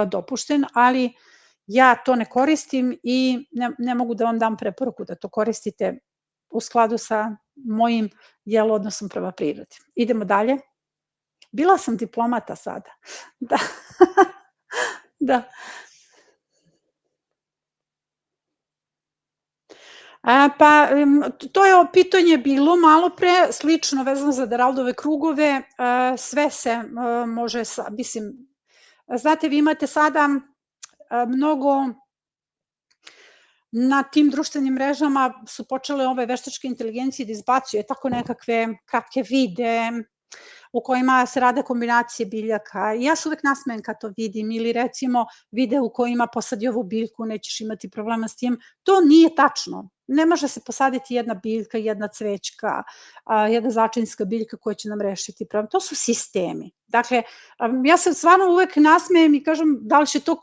dopušten, ali ja to ne koristim i ne mogu da vam dam preporuku da to koristite u skladu sa mojim odnosom prema prirodi. Idemo dalje. Bila sam diplomata sada. Da. Da. To je pitanje bilo malopre, slično vezano za Deraldove krugove, sve se može, mislim, znate, vi imate sada mnogo na tim društvenim mrežama su počele ove veštačke inteligencije da izbacuje tako nekakve kratke videe u kojima se rade kombinacije biljaka. Ja se uvek nasmejem kad to vidim, ili recimo vide u kojima posadi ovu biljku, nećeš imati problema s tim. To nije tačno. Ne može se posaditi jedna biljka, jedna cvećka, jedna začinska biljka koja će nam rešiti problem. To su sistemi. Dakle, ja se stvarno uvek nasmejem i kažem da li će to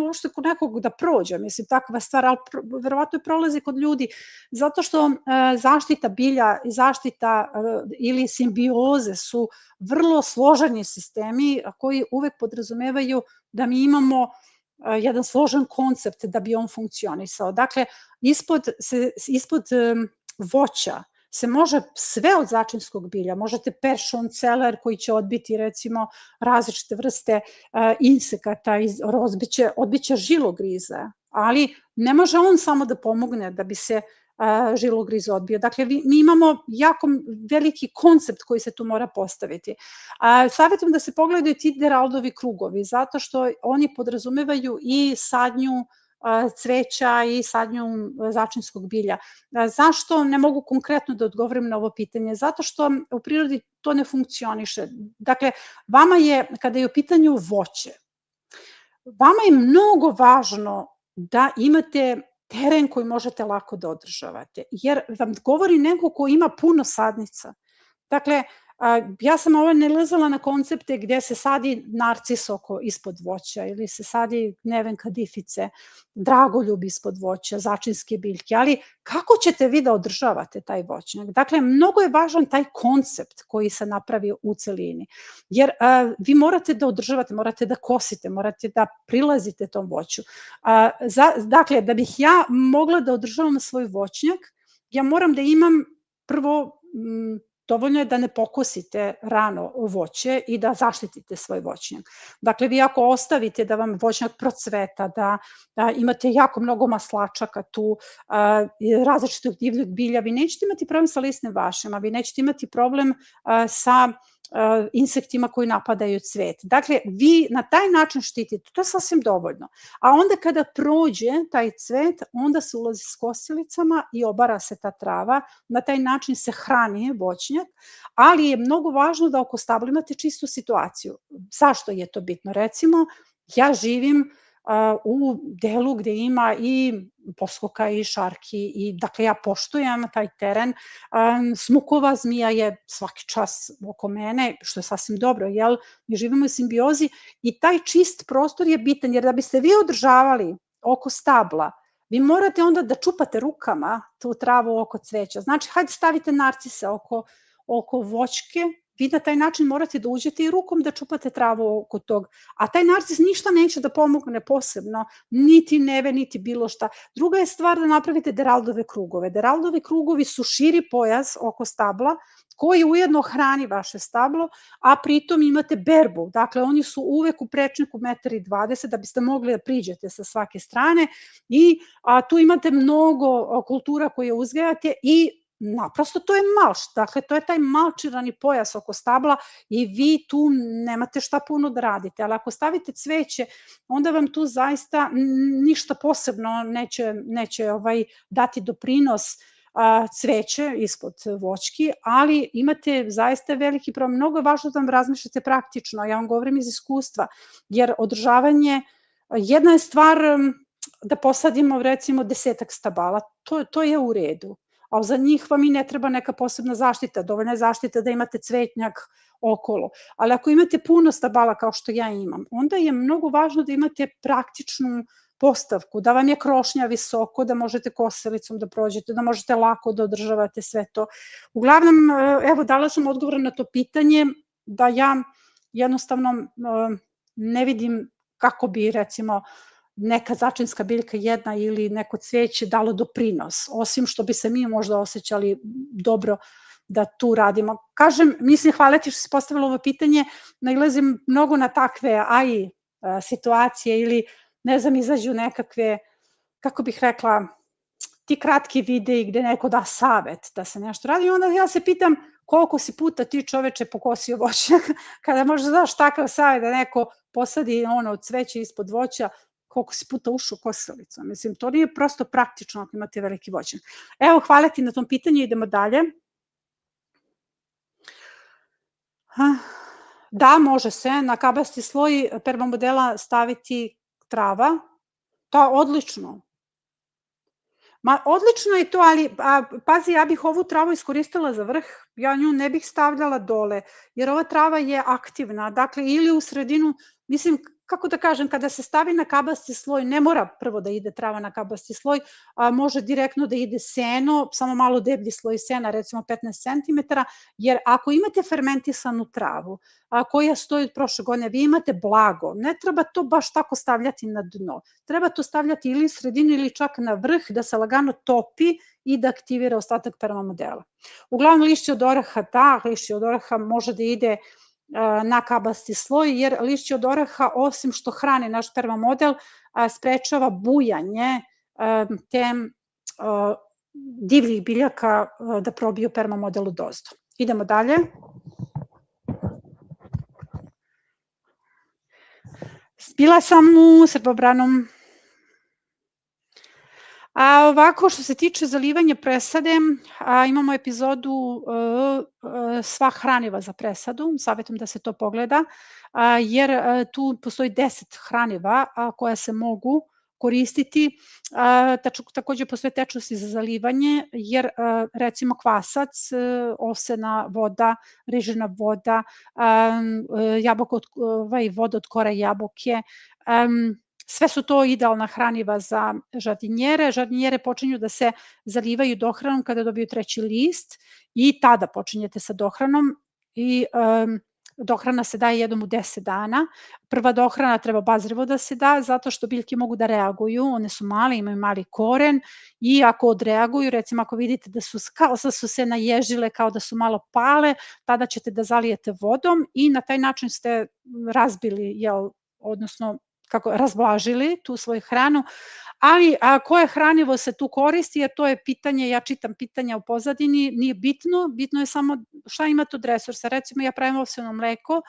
uopšte kod nekog da prođe, mislim, takva stvar, ali verovatno prolazi kod ljudi, zato što zaštita bilja i zaštita ili simbioze su vrlo složeni sistemi koji uvek podrazumevaju da mi imamo jedan složen koncept da bi on funkcionisao. Dakle, ispod voća se može sve od začinskog bilja, možete peršun, celer koji će odbiti recimo različite vrste insekata, odbiće žilogrize, ali ne može on samo da pomogne da bi se žilogriz odbio. Dakle, mi imamo jako veliki koncept koji se tu mora postaviti. Savjetujem da se pogledaju ti Deraldovi krugovi, zato što oni podrazumevaju i sadnju cveća i sadnju začinskog bilja. Zašto ne mogu konkretno da odgovorim na ovo pitanje? Zato što u prirodi to ne funkcioniše. Dakle, vama je, kada je u pitanju voće, vama je mnogo važno da imate teren koji možete lako da održavate, jer vam govori neko ko ima puno sadnica. Dakle, ja sam ovo nailazila na koncepte gde se sadi narcis ispod voća ili se sadi nevenkadifice, dragoljub ispod voća, začinske biljke, ali kako ćete vi da održavate taj voćnjak? Dakle, mnogo je važan taj koncept koji se napravi u celini, jer vi morate da održavate, morate da kosite, morate da prilazite tom voću. Dakle, da bih ja mogla da održavam svoj voćnjak, ja moram da imam prvo dovoljno je da ne pokosite rano voće i da zaštitite svoj voćnjak. Dakle, vi ako ostavite da vam voćnjak procveta, da imate jako mnogo maslačaka tu, različitog divljeg bilja, vi nećete imati problem sa lisnim vašima, vi nećete imati problem sa insektima koji napadaju cvet. Dakle, vi na taj način štitite, to je sasvim dovoljno. A onda kada prođe taj cvet, onda se ulazi s kosilicama i obara se ta trava, na taj način se hrani voćnjak, ali je mnogo važno da oko stabla imate čistu situaciju. Zašto je to bitno? Recimo, ja živim u delu gde ima i poskoka i šarki i dakle ja poštujem taj teren. Smukova zmija je svaki čas oko mene, što je sasvim dobro, jel? Mi živimo u simbiozi i taj čist prostor je bitan, jer da biste vi održavali oko stabla, vi morate onda da čupate rukama tu travu oko cveća. Znači, hajde stavite narcise oko voćke, vi na taj način morate da uđete i rukom da čupate travu oko tog. A taj narcis ništa neće da pomogne posebno, niti neve, niti bilo šta. Druga je stvar da napravite Deraldove krugove. Deraldovi krugovi su širi pojas oko stabla, koji ujedno hrani vaše stablo, a pritom imate berbu. Dakle, oni su uvek u prečniku 1,20 m da biste mogli da priđete sa svake strane i tu imate mnogo kultura koje uzgajate i naprosto to je malš, dakle to je taj malčirani pojas oko stabla i vi tu nemate šta puno da radite, ali ako stavite cveće, onda vam tu zaista ništa posebno neće dati doprinos cveće ispod voćki, ali imate zaista veliki problem. Mnogo je važno da vam razmišljate praktično, ja vam govorim iz iskustva, jer održavanje, jedna je stvar da posadimo recimo 10 stabala, to je u redu, a za njih vam i ne treba neka posebna zaštita, dovoljna je zaštita da imate cvetnjak okolo. Ali ako imate puno stabala kao što ja imam, onda je mnogo važno da imate praktičnu postavku, da vam je krošnja visoko, da možete kosilicom da prođete, da možete lako da održavate sve to. Uglavnom, evo, dala sam odgovor na to pitanje, da ja jednostavno ne vidim kako bi, recimo, neka začinska biljka jedna ili neko cveće dalo doprinos, osim što bi se mi možda osjećali dobro da tu radimo. Kažem, mislim, hvala ti što si postavila ovo pitanje, nailazim mnogo na takve situacije ili, ne znam, izađu nekakve, kako bih rekla, ti kratki videi gde neko da savet da se nešto radi i onda ja se pitam koliko si puta ti čoveče pokosio voćnjak kada možda daš takav savet da neko posadi ono cveće ispod voća, koliko si puta ušao kosilicu. Mislim, to nije prosto praktično ako imate veliki voćnjak. Evo, hvala ti na tom pitanju, idemo dalje. Da, može se na kabasti sloj permamodela staviti trava. Da, odlično. Ma odlično je to, ali pazi, ja bih ovu travu iskoristila za vrh, ja nju ne bih stavljala dole, jer ova trava je aktivna, dakle ili u sredinu, mislim, kako da kažem, kada se stavi na kabasti sloj, ne mora prvo da ide trava na kabasti sloj, može direktno da ide seno, samo malo deblji sloj sena, recimo 15 cm, jer ako imate fermentisanu travu, koja stoji od prošle godine, vi imate blago, ne treba to baš tako stavljati na dno, treba to stavljati ili u sredinu ili čak na vrh, da se lagano topi i da aktivira ostatak permamodela. Uglavnom, lišće od oraha, da, lišće od oraha može da ide na kabasti sloj, jer lišće od oraha, osim što hrani naš permamodel, sprečava bujanje te divljih biljaka da probiju permamodel u dozdu. Idemo dalje. Bila sam u Srbobranom. Ovako, što se tiče zalivanja presade, imamo epizodu sva hraniva za presadu, savjetujem da se to pogleda, jer tu postoji 10 hraniva koja se mogu koristiti. Takođe postoje tečnosti za zalivanje, jer recimo kvasac, ovsena voda, rižina voda, voda od kora jabuke, sve su to idealna hraniva za žardinjere. Žardinjere počinju da se zalivaju dohranom kada dobiju treći list i tada počinjete sa dohranom i dohrana se daje jednom u 10 dana. Prva dohrana treba obazrivo da se da, zato što biljke mogu da reaguju, one su male, imaju mali koren i ako odreaguju, recimo ako vidite da su, kao da su se naježile, kao da su malo pale, tada ćete da zalijete vodom i na taj način ste razbili, odnosno kako razblažili tu svoju hranu, ali koje hranivo se tu koristi, jer to je pitanje, ja čitam pitanja u pozadini, nije bitno, bitno je samo šta imate od resursa. Recimo, ja pravim ovseno mleko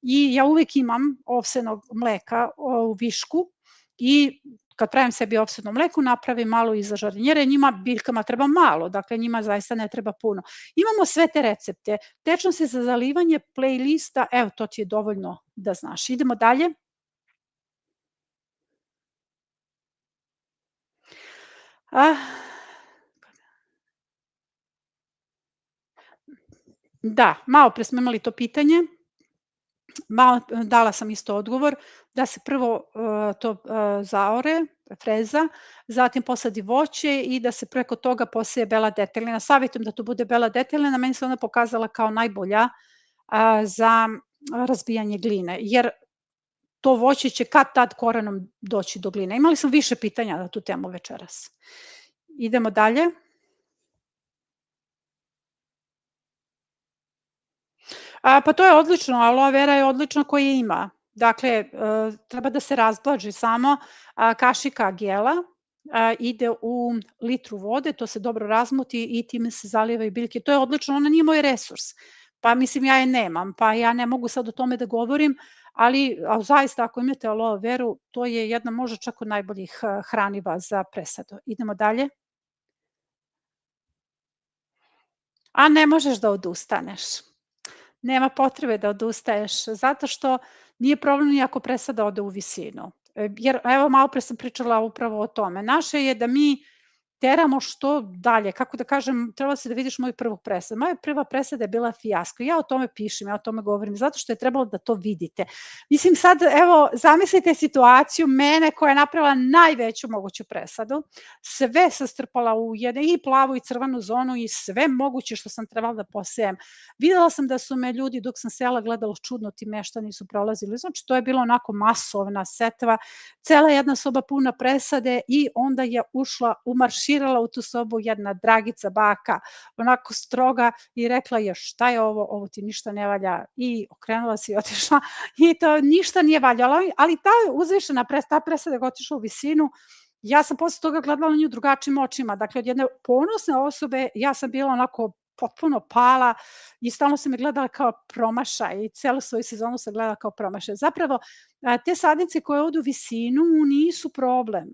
i ja uvek imam ovsenog mleka u višku i kad pravim sebi ovseno mleko, napravim malo i za žardinjere, njima biljkama treba malo, dakle njima zaista ne treba puno. Imamo sve te recepte, tečnosti za zalivanje playlista, evo to ti je dovoljno da znaš. Idemo dalje. Da, malo pre smo imali to pitanje, dala sam isto odgovor, da se prvo to zaore, freza, zatim posadi voće i da se preko toga poseje bela detelina. Savjetujem da to bude bela detelina, meni se ona pokazala kao najbolja za razbijanje gline, jer to voće će kad tad korenom doći do gline. Imali smo više pitanja na tu temu večeras. Idemo dalje. Pa to je odlično, aloe vera je odlično koje ima. Dakle, treba da se razblaži samo kašika gela, ide u litru vode, to se dobro razmuti i time se zalivaju biljke. To je odlično, ona nije moj resurs. Pa mislim, ja je nemam, pa ja ne mogu sad o tome da govorim, ali zaista ako imate aloe veru, to je jedna možda čak od najboljih hraniva za presadu. Idemo dalje. A ne možeš da odustaneš. Nema potrebe da odustaješ, zato što nije problem ni ako presada ode u visinu. Jer evo malo pre sam pričala upravo o tome. Naše je da mi teramo što dalje, kako da kažem, trebalo si da vidiš moju prvu presadu. Moja prva presada je bila fijasko. Ja o tome pišem, ja o tome govorim, zato što je trebalo da to vidite. Mislim sad, evo, zamislite situaciju mene koja je napravila najveću moguću presadu, sve sam strpala u jednu i plavu i crvenu zonu i sve moguće što sam trebala da posejem. Videla sam da su me ljudi dok sam sela gledalo čudno, ti meštani su prolazili, znači to je bilo onako masovna setva, cela jedna soba puna presade i onda je ušla u marširala u tu sobu jedna Dragica baka, onako stroga i rekla je šta je ovo ti ništa ne valja i okrenula se i otišla i to ništa nije valjalo, ali ta uzvišena ta presada je otišla u visinu ja sam posle toga gledala na nju drugačijim očima. Dakle, od jedne ponosne osobe ja sam bila onako potpuno pala i stalno sam je gledala kao promašaj i celu svoju sezonu sam gledala kao promašaj. Zapravo, te sadnice koje odu u visinu nisu problem.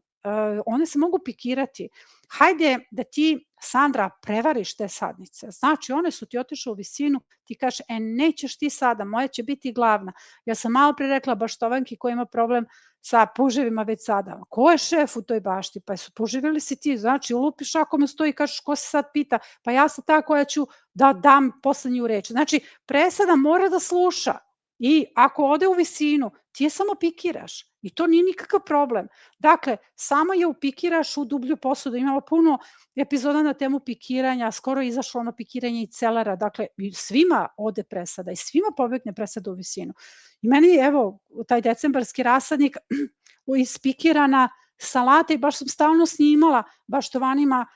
One se mogu pikirati. Hajde da ti, Sandra, prevariš te sadnice. Znači, one su ti otišle u visinu, ti kažeš, nećeš ti sada, moja će biti glavna. Ja sam malo pre rekla Baštovanki koja ima problem sa puževima već sada. Ko je šef u toj bašti? Pa su puževi ili si ti? Znači, ulupiš ako me stoji i kažeš ko se sad pita? Pa ja sam ta koja ću da dam poslednju reč. Znači, presada mora da sluša. I ako ode u visinu, ti je samo pikiraš i to nije nikakav problem. Dakle, samo je upikiraš u dublju posudu. Imamo puno epizoda na temu pikiranja, skoro je izašlo ono pikiranje i celera. Dakle, svima ode presada i svima pobegne presada u visinu. I meni, evo, taj decembarski rasadnik ispikirana salata i baš sam stalno snimala Baštovanima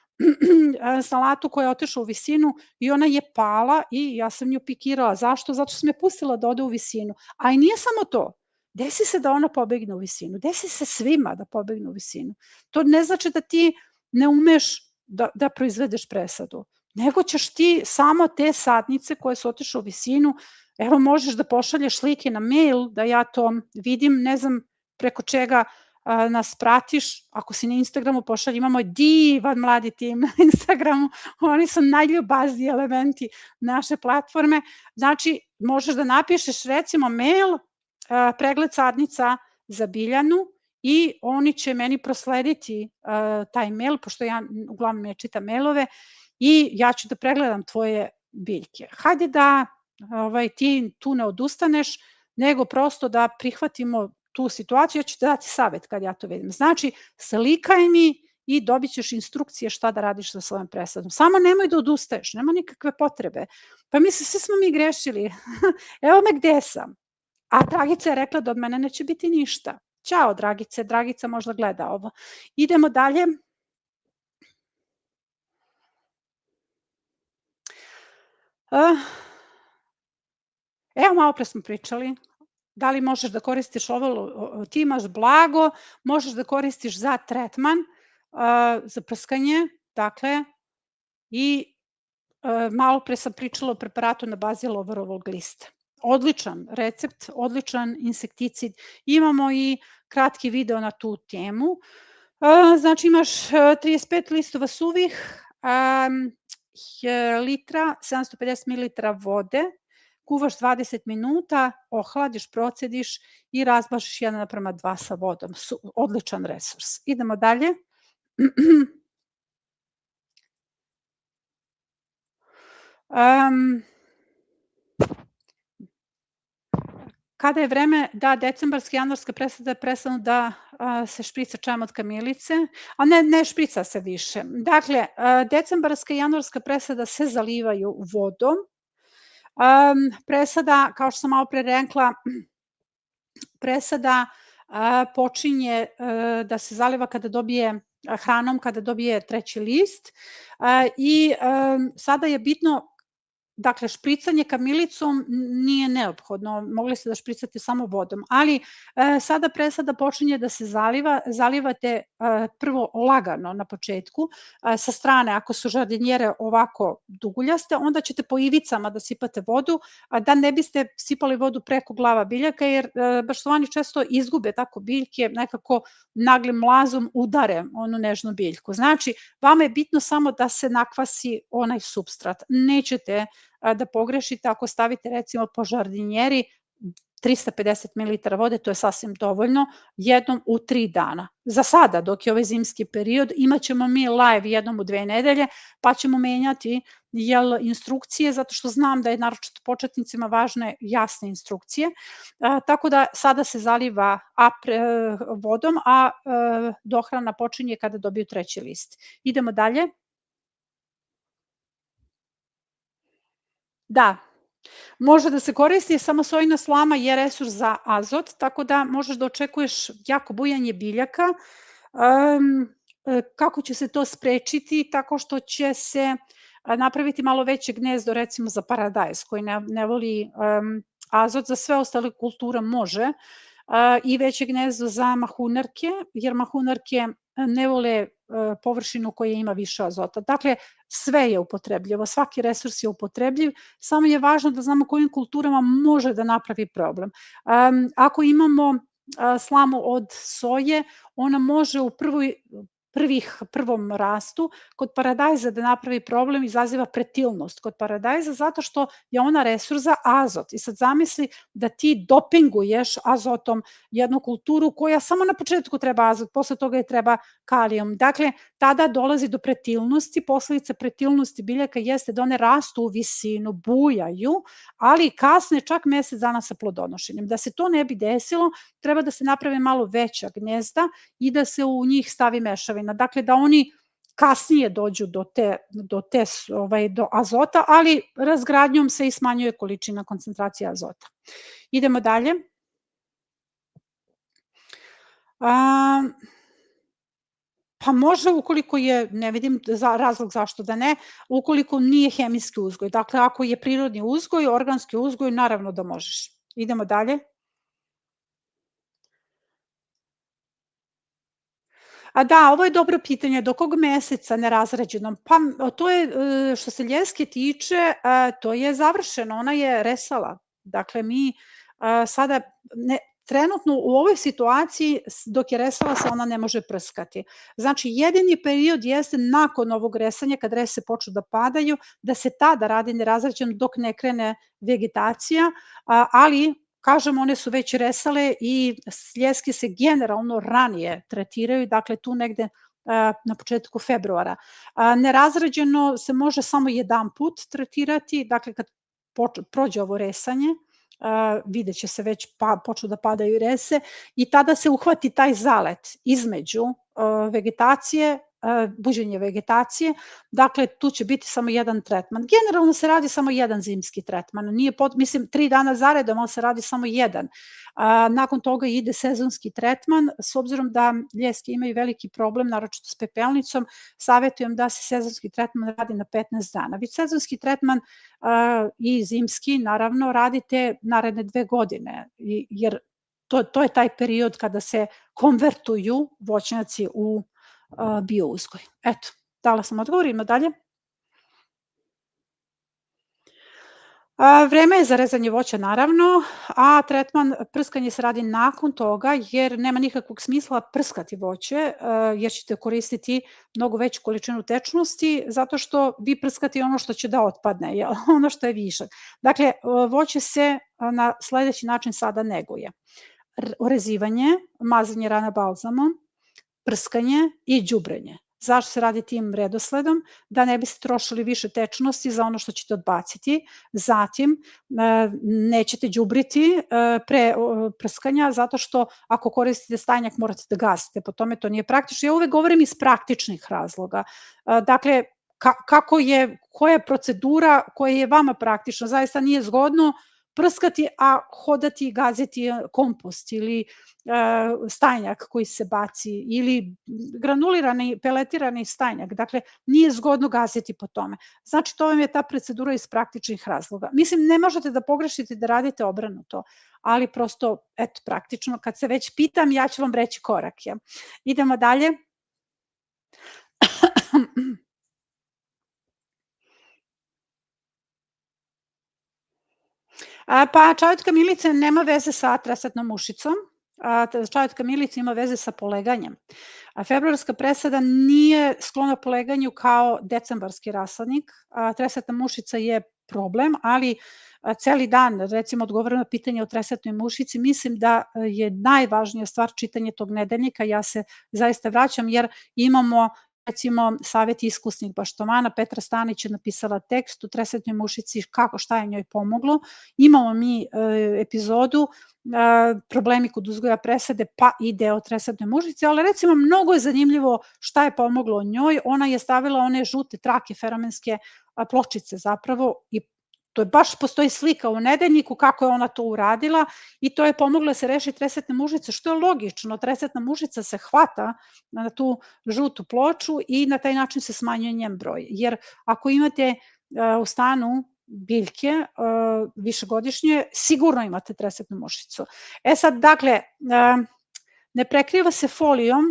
salatu koja je otišla u visinu i ona je pala i ja sam nju pikirala. Zašto? Zato što sam je pustila da ode u visinu. A i nije samo to. Desi se da ona pobegne u visinu. Desi se svima da pobegne u visinu. To ne znači da ti ne umeš da proizvedeš presadu, nego ćeš ti samo te sadnice koje su otišle u visinu, evo možeš da pošalješ slike na mail, da ja to vidim, ne znam preko čega nas pratiš, ako si na Instagramu pošalj, imamo divan mladi tim na Instagramu, oni su najljubazniji elementi naše platforme, znači možeš da napišeš recimo mail, pregled sadnica za Biljanu i oni će meni proslediti taj mail, pošto ja uglavnom ne čitam mailove i ja ću da pregledam tvoje biljke. Hajde da ti tu ne odustaneš, nego prosto da prihvatimo tu situaciju, ja ću ti dati savet kad ja to vidim. Znači, slikaj mi i dobit ćeš instrukcije šta da radiš sa svojom presadom. Samo nemoj da odustaješ, nema nikakve potrebe. Pa mislim, svi smo mi grešili. Evo me gde sam. A Dragica je rekla da od mene neće biti ništa. Ćao Dragice, Dragica možda gleda ovo. Idemo dalje. Evo malo pre smo pričali. Da li možeš da koristiš ovo, ti imaš blago, možeš da koristiš za tretman, za prskanje, dakle, i malo pre sam pričala o preparatu na bazi lovorovog lista. Odličan recept, odličan insekticid. Imamo i kratki video na tu temu. Znači imaš 35 listova suvih, litra, 750 ml vode, kuvaš 20 minuta, ohladiš, procediš i razbašiš 1:2 sa vodom. Odličan resurs. Idemo dalje. Kada je vreme da decembarska i januarska presada prestanu da se šprica čajem od kamilice, a ne šprica se više. Dakle, decembarska i januarska presada se zalivaju vodom. Presada, kao što sam malo pre rekla, presada počinje da se zaliva kada dobije hranom, kada dobije treći list i sada je bitno, dakle, špricanje kamilicom nije neophodno, mogli ste da špricate samo vodom, ali sada presada počinje da se zaliva, zalivate prvo lagano na početku, sa strane, ako su žardinjere ovako duguljaste, onda ćete po ivicama da sipate vodu, da ne biste sipali vodu preko glava biljaka, jer baštovani često izgube tako biljke, nekako naglim mlazom udare onu nežnu biljku. Znači, vama je bitno samo da se nakvasi onaj supstrat, nećete da pogrešite ako stavite recimo po žardinjeri 350 ml vode, to je sasvim dovoljno, jednom u 3 dana. Za sada, dok je ovaj zimski period, imat ćemo mi live jednom u 2 nedelje, pa ćemo menjati instrukcije, zato što znam da je naročito početnicima važne jasne instrukcije. Tako da sada se zaliva vodom, a dohrana počinje kada dobiju treći list. Idemo dalje. Da, može da se koristi, samo sojina slama je resurs za azot, tako da možeš da očekuješ jako bujanje biljaka. Kako će se to sprečiti? Tako što će se napraviti malo veće gnezdo, recimo za paradajz, koji ne voli azot, za sve ostale kulture može, i veće gnezdo za mahunarke, jer mahunarke ne vole površinu koja ima više azota. Dakle, sve je upotrebljivo, svaki resurs je upotrebljiv, samo je važno da znamo kojim kulturama može da napravi problem. Ako imamo slamu od soje, ona može u prvom rastu kod paradajza da napravi problem, izaziva pretilnost kod paradajza zato što je ona resurs za azot. I sad zamisli da ti dopinguješ azotom jednu kulturu koja samo na početku treba azot, posle toga je treba kalijum. Dakle, tada dolazi do pretilnosti, posledica pretilnosti biljaka jeste da one rastu u visinu, bujaju, ali kasne čak mesec dana sa plodonošenjem. Da se to ne bi desilo, treba da se naprave malo veća gnezda i da se u njih stavi mešavina. Dakle, da oni kasnije dođu do azota, ali razgradnjom se i smanjuje količina koncentracije azota. Idemo dalje. Pa može ukoliko je, ne vidim razlog zašto da ne, ukoliko nije hemijski uzgoj. Dakle, ako je prirodni uzgoj, organski uzgoj, naravno da možeš. Idemo dalje. Da, ovo je dobro pitanje. Do kog meseca nerazrađenom? Pa to je, što se ljeske tiče, to je završeno, ona je resala. Dakle, mi sada trenutno u ovoj situaciji dok je resala se ona ne može prskati. Znači, jedini period jeste nakon ovog resanja, kad rese počnu da padaju, da se tada radi nerazrađeno dok ne krene vegetacija, ali kažem, one su već resale i sljeske se generalno ranije tretiraju, dakle tu negde na početku februara. Nerazrađeno se može samo jedan put tretirati, dakle kad prođe ovo resanje, vidjet će se već počnu da padaju rese i tada se uhvati taj zalet između vegetacije, buđenje vegetacije, dakle tu će biti samo jedan tretman. Generalno se radi samo jedan zimski tretman, nije mislim 3 dana zaredom, ali se radi samo jedan. Nakon toga ide sezonski tretman, s obzirom da ljeske imaju veliki problem, naročito s pepelnicom, savjetujem da se sezonski tretman radi na 15 dana. Vi sezonski tretman i zimski, naravno, radite naredne 2 godine, jer to je taj period kada se konvertuju voćnjaci u bio uzgoj. Eto, dala sam odgovor, idemo dalje. Vreme je za rezanje voća naravno, a tretman prskanje se radi nakon toga jer nema nikakvog smisla prskati voće jer ćete koristiti mnogo veću količinu tečnosti zato što vi prskate ono što će da otpadne, ono što je višak. Dakle, voće se na sledeći način sada neguje. Orezivanje, mazanje rana balzamom, prskanje i đubrenje. Zašto se radi tim redosledom? Da ne biste trošili više tečnosti za ono što ćete odbaciti. Zatim, nećete đubriti pre prskanja, zato što ako koristite stajnjak morate da gasite, po tome to nije praktično. Ja uvek govorim iz praktičnih razloga. Dakle, koja je procedura koja je vama praktična, zaista nije zgodno prskati, a hodati i gaziti kompost ili stajnjak koji se baci ili granulirani, peletirani stajnjak. Dakle, nije zgodno gaziti po tome. Znači, to vam je ta procedura iz praktičnih razloga. Mislim, ne možete da pogrešite da radite obrnuto, ali prosto, eto, praktično, kad se već pitam, ja ću vam reći korak. Ja. Idemo dalje. Pa čajetka milice nema veze sa tresatnom mušicom, čajetka milice ima veze sa poleganjem. Februarska presada nije sklona poleganju kao decembarski rasadnik. Tresatna mušica je problem, ali celi dan, recimo, odgovorim na pitanje o tresatnoj mušici, mislim da je najvažnija stvar čitanje tog nedeljnika. Ja se zaista vraćam jer imamo recimo savjet iskusnih baštomana, Petra Stanić je napisala tekst o tresatnoj mušici, šta je njoj pomoglo. Imamo mi epizodu problemi kod uzgoja presade, pa i deo tresatne mušice, ali recimo mnogo je zanimljivo šta je pomoglo njoj. Ona je stavila one žute trake feromenske pločice zapravo i to je baš postoji slika u nedeljniku kako je ona to uradila i to je pomoglo da se reši tresatna mušica, što je logično. Tresatna mušica se hvata na tu žutu ploču i na taj način se smanjuje njen broj. Jer ako imate u stanu biljke višegodišnje, sigurno imate tresetnu mušicu. Sad, dakle, ne prekriva se folijom,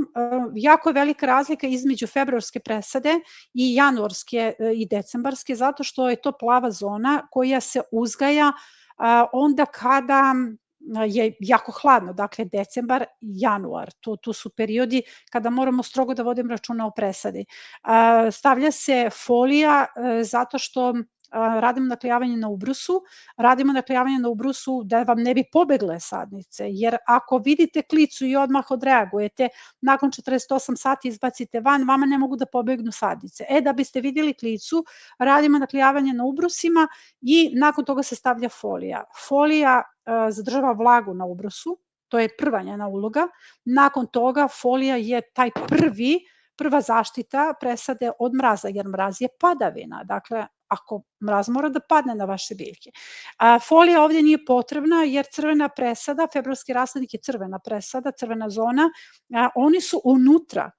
jako je velika razlika između februarske presade i januarske i decembarske, zato što je to plava zona koja se uzgaja onda kada je jako hladno, dakle decembar i januar, tu su periodi kada moramo strogo da vodimo računa o presadi. Stavlja se folija zato što radimo naklejavanje na ubrusu, radimo naklejavanje na ubrusu da vam ne bi pobegle sadnice, jer ako vidite klicu i odmah odreagujete, nakon 48 sati izbacite van, vama ne mogu da pobegnu sadnice. Da biste vidjeli klicu, radimo naklejavanje na ubrusima i nakon toga se stavlja folija. Folija zadržava vlagu na ubrusu, to je prva njena uloga, nakon toga folija je taj prva zaštita presade od mraza, jer mraz je padavina, dakle, ako mraz mora da padne na vaše biljke. Folija ovdje nije potrebna jer crvena presada, februarski rasadnik je crvena presada, crvena zona, oni su unutra,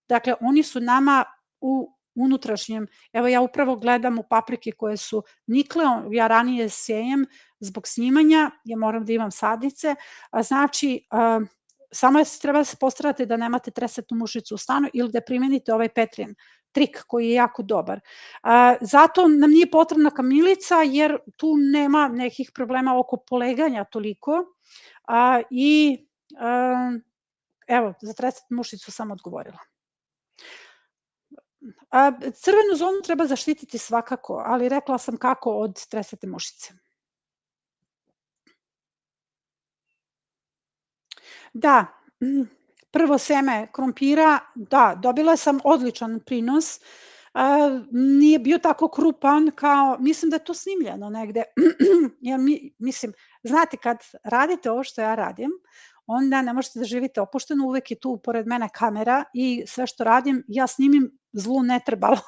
dakle, oni su nama u unutrašnjem, evo ja upravo gledam u paprike koje su nikle, ja ranije sejem zbog snimanja, ja moram da imam sadnice, znači samo treba da se postarate da nemate tresetnu mušicu u stanu ili da primenite ovaj Petrin trik koji je jako dobar. Zato nam nije potrebna kamilica jer tu nema nekih problema oko poleganja toliko i evo, za tresetnu mušicu sam odgovorila. Crvenu zonu treba zaštititi svakako, ali rekla sam kako od tresetne mušice. Da, prvo seme krompira, da, dobila sam odličan prinos, nije bio tako krupan kao, mislim da je to snimljeno negde, jer mislim, znate kad radite ovo što ja radim, onda ne možete da živite opušteno, uvek je tu pored mene kamera i sve što radim, ja snimim zlu ne trebalo,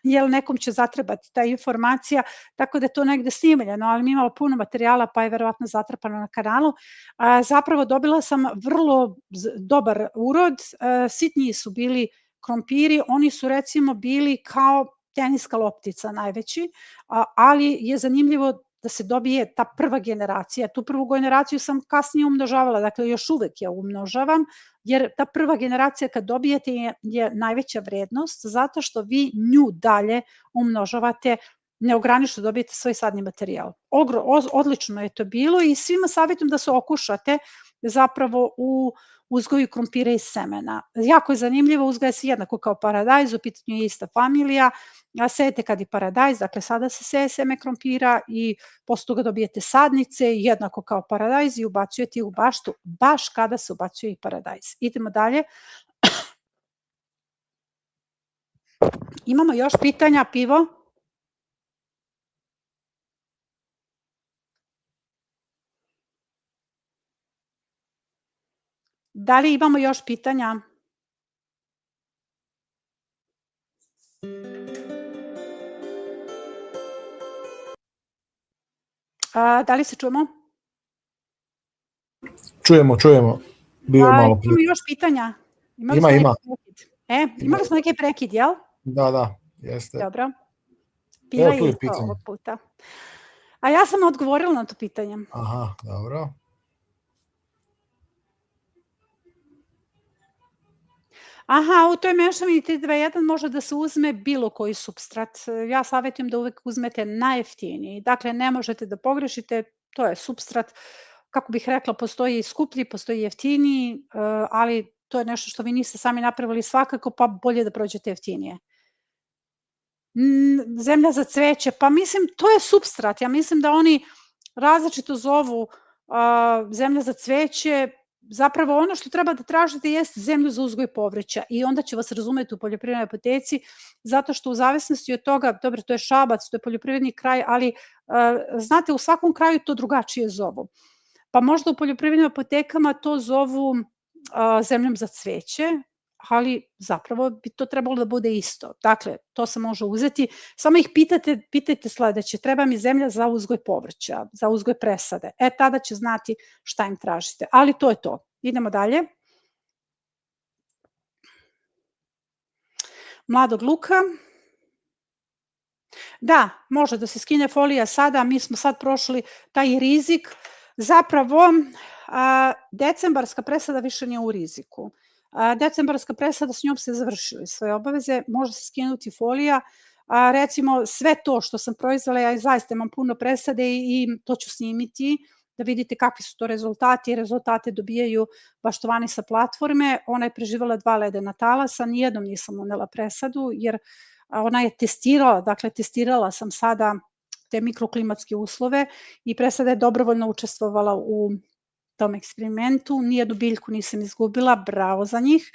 jer nekom će zatrebati ta informacija, tako da je to negde snimljeno, ali mi imamo puno materijala pa je verovatno zatrpano na kanalu. Zapravo dobila sam vrlo dobar urod, sitniji su bili krompiri, oni su recimo bili kao teniska loptica najveći, ali je zanimljivo da se dobije ta prva generacija. Tu prvu generaciju sam kasnije umnožavala, dakle još uvek je umnožavam, jer ta prva generacija kad dobijete je najveća vrednost, zato što vi nju dalje umnožavate, neograničeno dobijete svoj sadni materijal. Odlično je to bilo i svima savjetujem da se okušate zapravo u uzgoju krompira iz semena. Jako je zanimljivo, uzgaja se jednako kao paradajz, u pitanju je ista familija, sejete kad je paradajz, dakle sada se seje seme krompira i posle toga dobijete sadnice, jednako kao paradajz i ubacujete ih u baštu, baš kada se ubacuje i paradajz. Idemo dalje. Imamo još pitanja, pivo? Da li imamo još pitanja? Da li se čujemo? Čujemo. Bio je malo prije. Ima još pitanja? Ima. Imali smo neki prekid, jel? Da, jeste. Dobro. Bila je isto ovog puta. A ja sam odgovorila na to pitanje. Aha, dobro. U toj mešavini 3-2-1 može da se uzme bilo koji supstrat. Ja savjetujem da uvek uzmete najjeftiniji. Dakle, ne možete da pogrešite, to je supstrat. Kako bih rekla, postoji i skuplji, postoji i jeftiniji, ali to je nešto što vi niste sami napravili svakako, pa bolje da prođete jeftinije. Zemlja za cveće, pa mislim, to je supstrat. Ja mislim da oni različito zovu zemlja za cveće. Zapravo ono što treba da tražite jeste zemlju za uzgoj povrća i onda će vas razumeti u poljoprivrednoj apoteci, zato što u zavisnosti od toga, dobro, to je Šabac, to je poljoprivredni kraj, ali znate, u svakom kraju to drugačije zovu. Pa možda u poljoprivrednim apotekama to zovu zemljom za cveće, ali zapravo bi to trebalo da bude isto. Dakle, to se može uzeti, samo ih pitajte sledeće, treba mi zemlja za uzgoj povrća, za uzgoj presade. Tada će znati šta im tražite, ali to je to. Idemo dalje. Mladog luka. Da, može da se skine folija sada, mi smo sad prošli taj rizik. Zapravo, decembarska presada više nije u riziku. Decembarska presada, s njom ste završili svoje obaveze, može se skinuti folija. Recimo, sve to što sam proizvela, ja zaista imam puno presade i to ću snimiti, da vidite kakvi su to rezultati. Rezultate dobijaju baštovani sa platforme. Ona je preživala 2 ledena talasa, nijednom nisam unela presadu, jer ona je testirala, dakle testirala sam sada te mikroklimatske uslove i presada je dobrovoljno učestvovala u tom eksperimentu, nijednu biljku nisam izgubila, bravo za njih.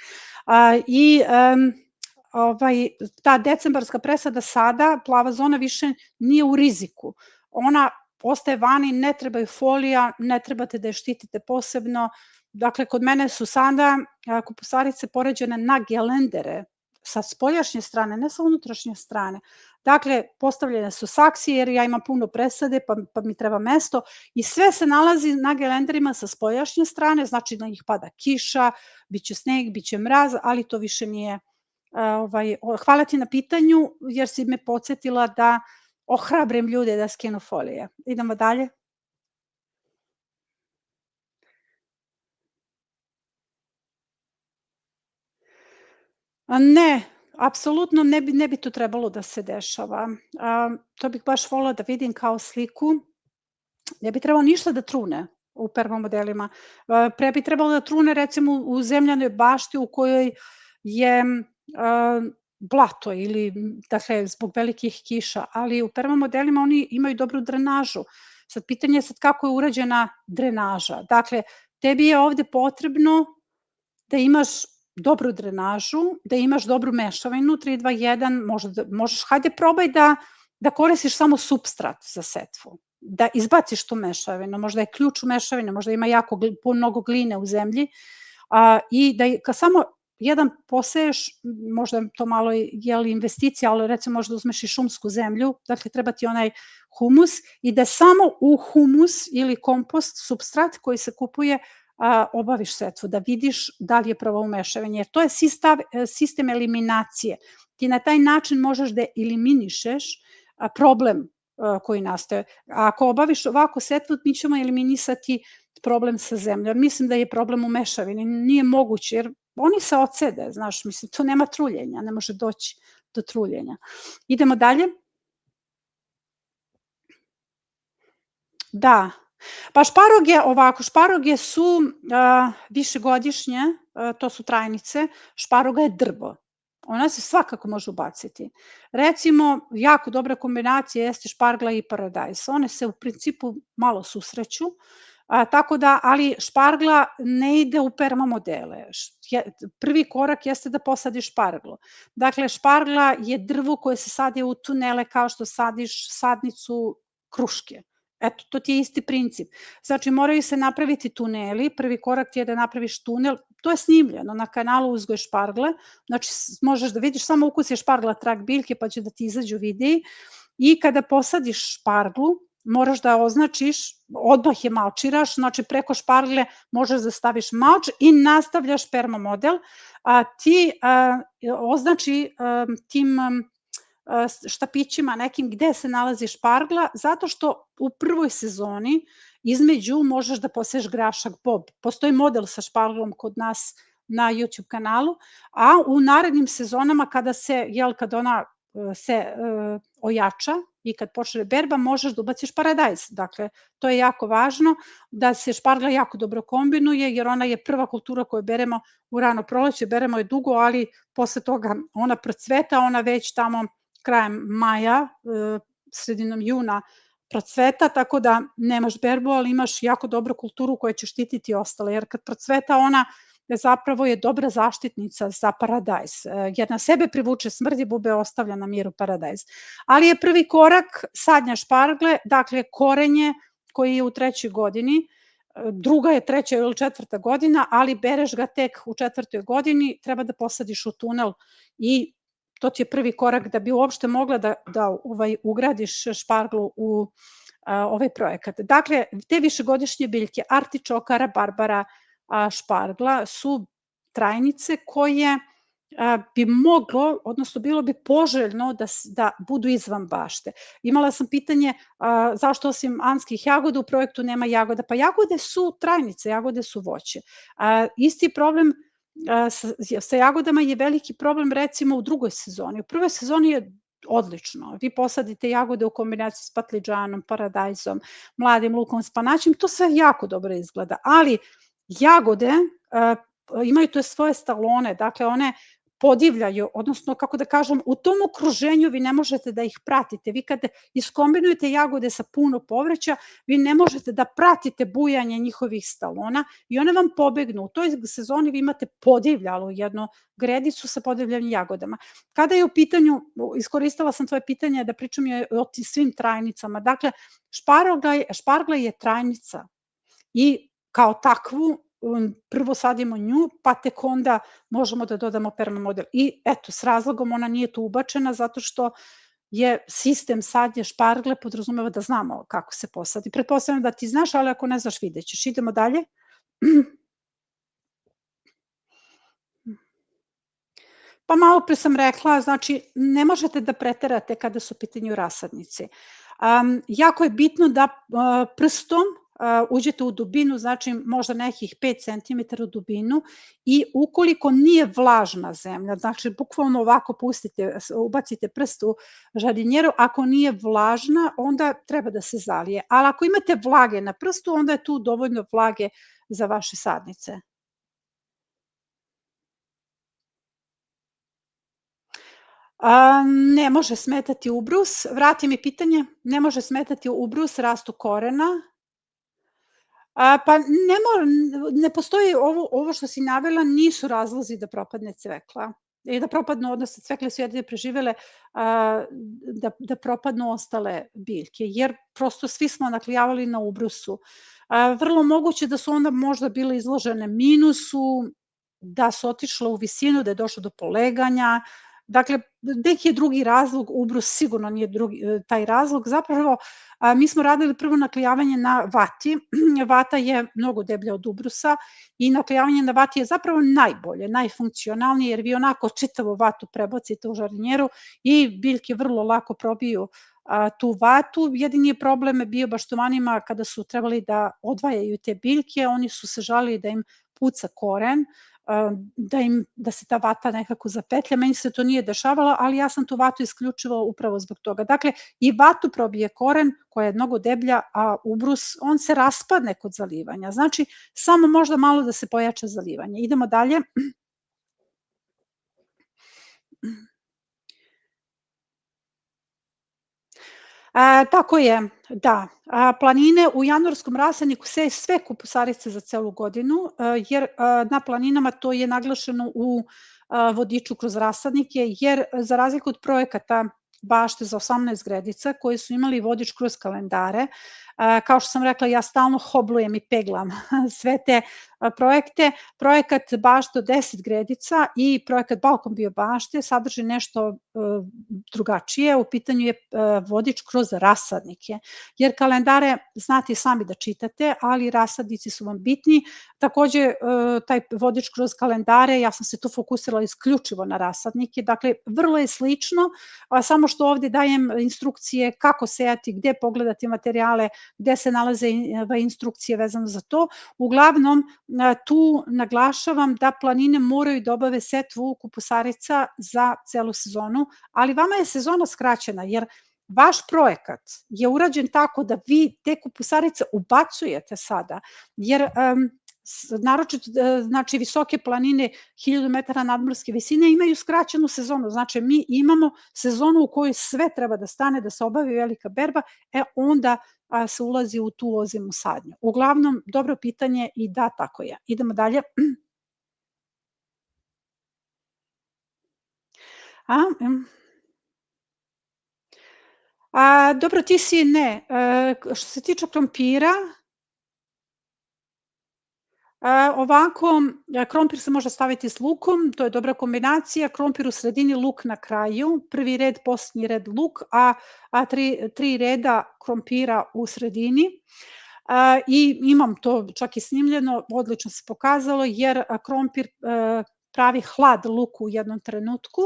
Ta decembarska presada sada, plava zona više nije u riziku. Ona ostaje vani, ne treba je folija, ne trebate da je štitite posebno. Dakle, kod mene su sada kupusarice poređene na gelendere, sa spoljašnje strane, ne sa unutrašnje strane. Dakle, postavljene su saksije jer ja imam puno presade pa mi treba mesto i sve se nalazi na gelenderima sa spoljašnje strane, znači na njih pada kiša, biće sneg, biće mraz, ali to više nije. Hvala ti na pitanju jer si me podsjetila da ohrabrim ljude da skinu folije. Idemo dalje. Ne, apsolutno ne bi to trebalo da se dešava. To bih baš volela da vidim kao sliku. Ne bi trebalo ništa da trune u permamodelima. Pre bi trebalo da trune recimo u zemljanoj bašti u kojoj je blato ili dakle zbog velikih kiša, ali u permamodelima oni imaju dobru drenažu. Sad pitanje je sad kako je urađena drenaža. Dakle, tebi je ovde potrebno da imaš dobru drenažu, da imaš dobru mešavinu, 3-2-1, možeš, hajde probaj da koristiš samo supstrat za setvu, da izbaciš tu mešavinu, možda je ključ u mešavini, možda ima mnogo gline u zemlji i da samo jedan poseješ, možda je to malo investicija, ali recimo možda uzmeš i šumsku zemlju, dakle treba ti onaj humus i da samo u humus ili kompost, supstrat koji se kupuje, obaviš setvu, da vidiš da li je pravo umešavanje, jer to je sistem eliminacije. Ti na taj način možeš da eliminišeš problem koji nastaje. Ako obaviš ovako setvu, mi ćemo eliminisati problem sa zemljom. Mislim da je problem u mešavini, nije moguće, jer oni se odsede, znaš, mislim, to nema truljenja, ne može doći do truljenja. Idemo dalje. Da, pa šparoge su višegodišnje, to su trajnice, šparoga je drvo. Ona se svakako može ubaciti. Recimo, jako dobra kombinacija jeste špargla i paradajz. One se u principu malo susreću, tako da, ali špargla ne ide u permamodele. Prvi korak jeste da posadiš šparglu. Dakle, špargla je drvo koje se sadi u tunele kao što sadiš sadnicu kruške. Eto, to ti je isti princip. Znači, moraju se napraviti tuneli, prvi korak ti je da napraviš tunel, to je snimljeno na kanalu Uzgoj špargle, znači možeš da vidiš, samo ukusi špargla trag biljke pa će da ti izađu videi i kada posadiš šparglu, moraš da označiš, odmah je malčiraš, znači preko špargle možeš da staviš malč i nastavljaš permamodel, a ti označi tim štapićima nekim gde se nalazi špargla, zato što u prvoj sezoni između možeš da poseješ grašak bob. Postoji model sa šparglom kod nas na YouTube kanalu, a u narednim sezonama kada ona se ojača i kad počne berba, možeš da ubaciš paradajz. Dakle, to je jako važno da se špargla jako dobro kombinuje, jer ona je prva kultura koju beremo u rano proleće, beremo je dugo, ali posle toga ona procveta, ona već tamo krajem maja, sredinom juna procveta, tako da nemaš berbu, ali imaš jako dobru kulturu koja će štititi ostale, jer kad procveta ona zapravo je dobra zaštitnica za paradajz, jer na sebe privuče smrdi, bube ostavlja na miru paradajz. Ali je prvi korak sadnja špargle, dakle korenje koji je u 3. godini, druga je 3. ili 4. godina, ali bereš ga tek u 4. godini, treba da posadiš u tunel i to ti je prvi korak da bi uopšte mogla da ugradiš šparglu u ovaj projekat. Dakle, te višegodišnje biljke, artičoka, rabarbara, špargla su trajnice koje bi moglo, odnosno bilo bi poželjno da budu izvan bašte. Imala sam pitanje zašto osim anskih jagoda u projektu nema jagoda? Pa jagode su trajnice, jagode su voće. Isti problem sa jagodama je veliki problem recimo u drugoj sezoni. U prvoj sezoni je odlično. Vi posadite jagode u kombinaciji s patliđanom, paradajzom, mladim lukom, spanaćem, to sve jako dobro izgleda, ali jagode imaju to svoje stalone, dakle one podivljaju, odnosno kako da kažem, u tom okruženju vi ne možete da ih pratite. Vi kada iskombinujete jagode sa puno povrća, vi ne možete da pratite bujanje njihovih stalona i one vam pobegnu. U toj sezoni vi imate podivljalu jednu gredicu sa podivljanim jagodama. Kada je u pitanju, iskoristila sam tvoje pitanje da pričam je o svim trajnicama, dakle, špargla je trajnica i kao takvu prvo sadimo nju, pa tek onda možemo da dodamo permamodel. I eto, s razlogom ona nije tu ubačena zato što je sistem sadnje špargle podrazumeva da znamo kako se posadi. Pretpostavljam da ti znaš, ali ako ne znaš vidjet ćeš. Idemo dalje. Pa malo pre sam rekla, znači ne možete da preterate kada su u pitanju rasadnici. Jako je bitno da prstom uđete u dubinu, znači možda nekih 5 cm u dubinu i ukoliko nije vlažna zemlja, znači bukvalno ovako pustite, ubacite prst u žardinjeru, ako nije vlažna, onda treba da se zalije. Ali ako imate vlage na prstu, onda je tu dovoljno vlage za vaše sadnice. Ne može smetati ubrus. Vrati mi pitanje. Ne može smetati ubrus rastu korena. Pa ne postoji ovo što si navela, nisu razlozi da propadne cvekla. I da propadnu, odnosno cvekle su jedine preživele, da propadnu ostale biljke, jer prosto svi smo naklijavali na ubrusu. Vrlo moguće da su onda možda bile izložene minusu, da su otišle u visinu, da je došlo do poleganja. Dakle, neki je drugi razlog, ubrus sigurno nije taj razlog. Zapravo, mi smo radili prvo naklijavanje na vati. Vata je mnogo deblja od ubrusa i naklijavanje na vati je zapravo najbolje, najfunkcionalnije, jer vi onako čitavu vatu prebacite u žardinjeru i biljke vrlo lako probiju tu vatu. Jedini je problem bio baštomanima kada su trebali da odvajaju te biljke, oni su se žalili da im puca koren, da se ta vata nekako zapetlja. Meni se to nije dešavalo, ali ja sam tu vatu isključivala upravo zbog toga. Dakle, i vatu probije koren koja je mnogo deblja, a ubrus, on se raspadne kod zalivanja. Znači, samo možda malo da se pojača zalivanje. Idemo dalje. Tako je, da. Planine u januarskom rasadniku seje sve kupusarice za celu godinu, jer na planinama to je naglašeno u vodiču kroz rasadnike, jer za razliku od projekata bašte za 18 gredica koji su imali vodič kroz kalendare, kao što sam rekla, ja stalno hoblujem i peglam sve te projekte. Projekat bašte od 10 gredica i projekat Balkon bio bašte sadrži nešto drugačije. U pitanju je vodič kroz rasadnike, jer kalendare znate i sami da čitate, ali rasadnici su vam bitni. Takođe, taj vodič kroz kalendare, ja sam se tu fokusirala isključivo na rasadnike, dakle, vrlo je slično, samo što ovde dajem instrukcije kako sejati, gde pogledati materijale, gde se nalaze instrukcije vezano za to. Uglavnom, tu naglašavam da planine moraju da obave setvu kupusarica za celu sezonu, ali vama je sezona skraćena, jer vaš projekat je urađen tako da vi te kupusarice ubacujete sada, jer naročito, znači, visoke planine, 1000 metara nadmorske visine imaju skraćenu sezonu, znači mi imamo sezonu u kojoj sve treba da stane, da se obavi velika berba, onda se ulazi u tu ozimnu sadnju. Uglavnom, dobro pitanje i da, tako je. Idemo dalje. Dobro, ti si ne. Što se tiče krompira, ovako, krompir se može staviti s lukom, to je dobra kombinacija, krompir u sredini, luk na kraju, prvi red, poslednji red luk, a tri reda krompira u sredini. I imam to čak i snimljeno, odlično se pokazalo, jer krompir pravi hlad luku u jednom trenutku.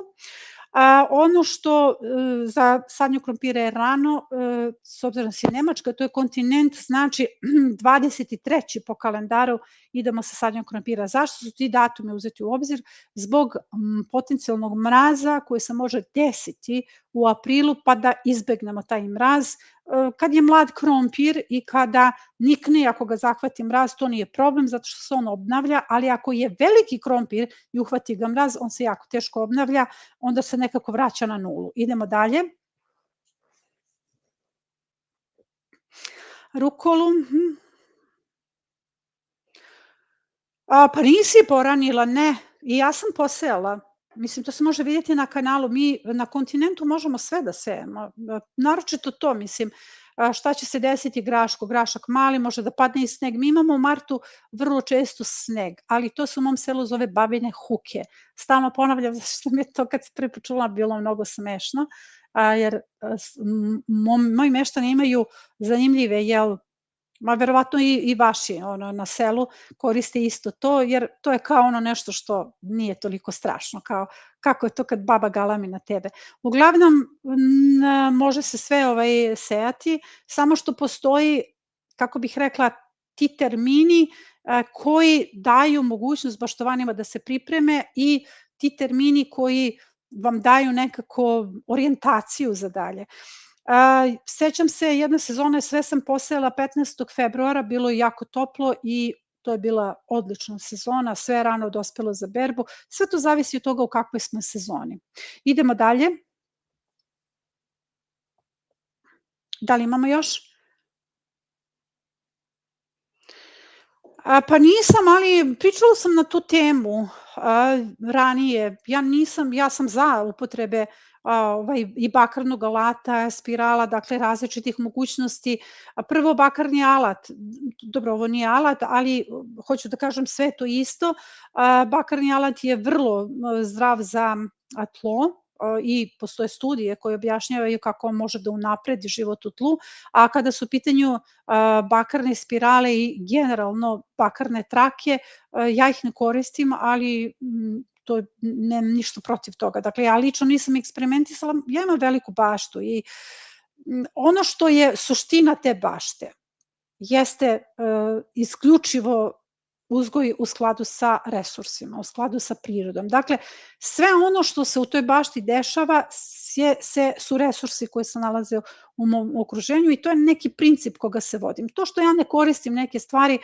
Ono što za sadnju krompira je rano, s obzirom da si Nemačka, to je kontinent, znači 23. po kalendaru idemo sa sadnjom krompira. Zašto su ti datumi uzeti u obzir? Zbog potencijalnog mraza koji se može desiti u aprilu, pa da izbegnemo taj mraz. Kad je mlad krompir i kada nikne, ako ga zahvati mraz, to nije problem zato što se on obnavlja, ali ako je veliki krompir i uhvati ga mraz, on se jako teško obnavlja, onda se nekako vraća na nulu. Idemo dalje. Rukolu. Pa nisi poranila, ne. I ja sam posejala. Mislim, to se može vidjeti na kanalu. Mi na kontinentu možemo sve da sejemo. Naročito to, mislim, šta će se desiti graško, grašak mali, može da padne i sneg. Mi imamo u martu vrlo često sneg, ali to se u mom selu zove babine huke. Stalno ponavljam, zašto mi je to kad se prvi put čula bilo mnogo smešno, jer moji meštani imaju zanimljive, ma verovatno i vaši na selu koriste isto to, jer to je kao ono nešto što nije toliko strašno, kao kako je to kad baba galami na tebe. Uglavnom, može se sve sejati, samo što postoji, kako bih rekla, ti termini koji daju mogućnost baštovanima da se pripreme i ti termini koji vam daju nekako orijentaciju za dalje. Sećam se jedne sezone, sve sam posejala 15. februara, bilo je jako toplo i to je bila odlična sezona, sve je rano dospelo za berbu, sve to zavisi od toga u kakvoj smo sezoni. Idemo dalje. Da li imamo još? Pa nisam, ali pričala sam na tu temu ranije. Ja sam za upotrebe i bakarnog alata, spirala, dakle različitih mogućnosti. Prvo bakarni alat, dobro ovo nije alat, ali hoću da kažem sve to isto. Bakarni alat je vrlo zdrav za tlo i postoje studije koje objašnjavaju kako on može da unapredi život u tlu, a kada su u pitanju bakarne spirale i generalno bakarne trake, ja ih ne koristim, ali to nemam ništa protiv toga. Dakle, ja lično nisam eksperimentisala, ja imam veliku baštu i ono što je suština te bašte jeste isključivo uzgoj u skladu sa resursima, u skladu sa prirodom. Dakle, sve ono što se u toj bašti dešava su resursi koji se nalaze u mom okruženju i to je neki princip koga se vodim. To što ja ne koristim neke stvari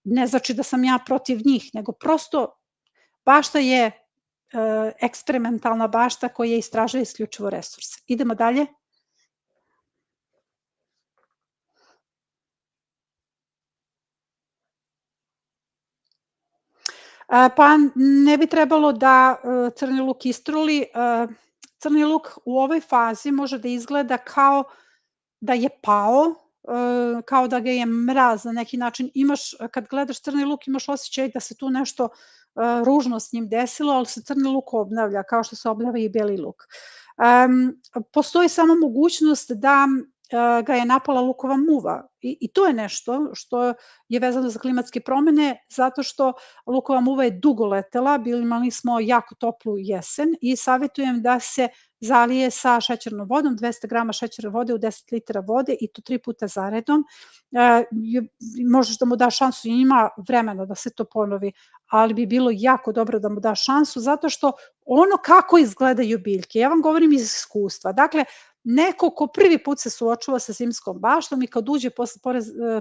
ne znači da sam ja protiv njih, nego prosto bašta je eksperimentalna bašta koja istražuje isključivo resurse. Idemo dalje. Pa ne bi trebalo da crni luk istruli. Crni luk u ovoj fazi može da izgleda kao da je pao, kao da ga je mraz na neki način. Kad gledaš crni luk, imaš osjećaj da se tu nešto ružno s njim desilo, ali se crni luk obnavlja, kao što se obnavlja i beli luk. Postoji samo mogućnost da ga je napala lukova muva i to je nešto što je vezano za klimatske promene, zato što lukova muva je dugo letela, imali smo jako toplu jesen i savjetujem da se zalije sa šećernom vodom, 200 grama šećerne vode u 10 litara vode i to 3 puta zaredom. Možeš da mu daš šansu i ima vremena da se to ponovi, ali bi bilo jako dobro da mu daš šansu, zato što ono kako izgledaju biljke, ja vam govorim iz iskustva, dakle, neko ko prvi put se suočava sa zimskom baštom i kad uđe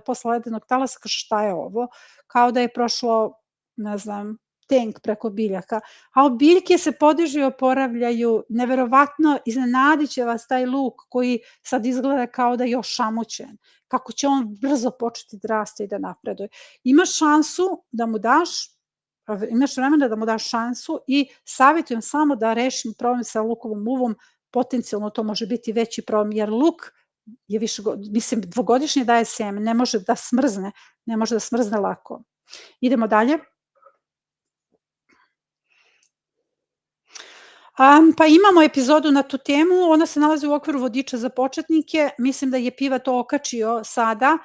posle ledenog talasa kaže šta je ovo, kao da je prošlo, ne znam, tenk preko biljaka, a biljke se podižu i oporavljaju, neverovatno iznenadit će vas taj luk koji sad izgleda kao da je još šamućen, kako će on brzo početi da raste i da napreduje. Imaš šansu da mu daš, imaš vremena da mu daš šansu i savjetujem samo da rešim problem sa lukovom muvom, potencijalno to može biti veći problem, jer luk je mislim, dvogodišnje daje seme, ne može da smrzne lako. Idemo dalje. Pa imamo epizodu na tu temu, ona se nalazi u okviru vodiča za početnike, mislim da je Piva to okačio sada,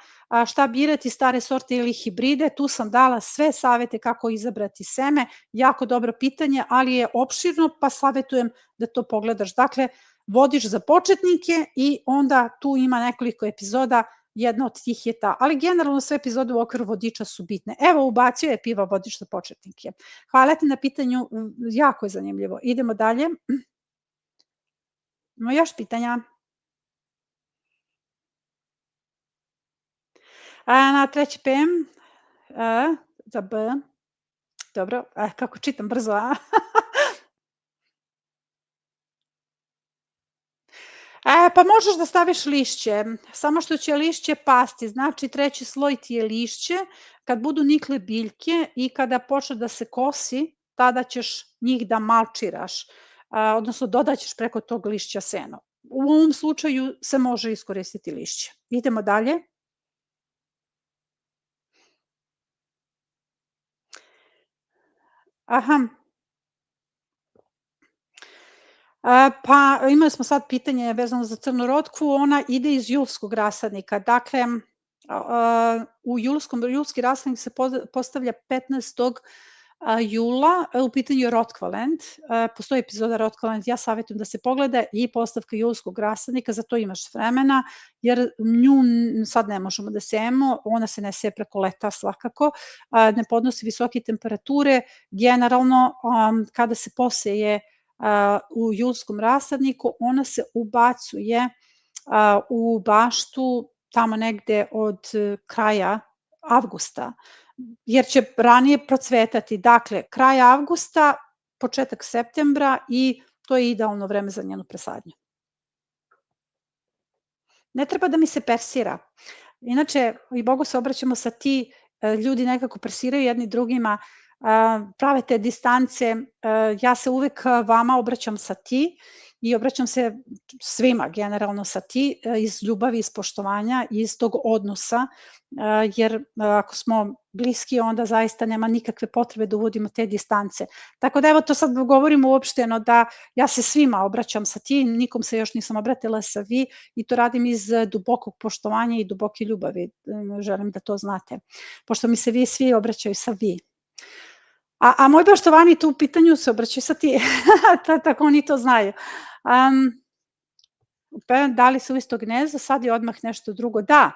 šta birati, stare sorte ili hibride, tu sam dala sve savete kako izabrati seme, jako dobro pitanje, ali je opširno, pa savetujem da to pogledaš. Dakle, vodič za početnike i onda tu ima nekoliko epizoda, jedna od tih je ta, ali generalno sve epizode u okviru vodiča su bitne. Evo, ubacio je Piva vodič za početnike. Hvala ti na pitanju, jako je zanimljivo. Idemo dalje. Ima još pitanja? Na treći PM, za B, dobro, kako čitam brzo, a? Pa možeš da staviš lišće, samo što će lišće pasti, znači treći sloj ti je lišće, kad budu nikle biljke i kada počne da se kosi, tada ćeš njih da malčiraš, odnosno dodaćeš preko tog lišća seno. U ovom slučaju se može iskoristiti lišće. Idemo dalje. Aha. Pa imali smo sad pitanje vezano za crnu rotku, ona ide iz julskog rasadnika. Dakle, julski rasadnik se postavlja 15. jula, u pitanju je rotkvalent, postoji epizoda rotkvalent, ja savjetujem da se pogleda i postavka julskog rasadnika, za to imaš vremena, jer nju sad ne možemo da sejemo, ona se ne seje preko leta svakako, ne podnosi visoke temperature, generalno kada se poseje u julskom rasadniku, ona se ubacuje u baštu tamo negde od kraja avgusta, jer će ranije procvetati. Dakle, kraj avgusta, početak septembra i to je idealno vreme za njenu presadnju. Ne treba da mi se persira. Inače, i Bogu se obraćamo sa ti, ljudi nekako persiraju jedni drugima, prave te distance, ja se uvek vama obraćam sa ti i obraćam se svima generalno sa ti, iz ljubavi, iz poštovanja, iz tog odnosa, jer ako smo bliski, onda zaista nema nikakve potrebe da uvodimo te distance. Tako da evo to sad govorimo uopšteno da ja se svima obraćam sa ti, nikom se još nisam obratila sa vi i to radim iz dubokog poštovanja i duboke ljubavi, želim da to znate, pošto mi se vi svi obraćaju sa vi. A moj poštovani tu u pitanju se obraćaju sa ti, tako oni to znaju. Da li se u isto gnezdo, sad je odmah nešto drugo. Da,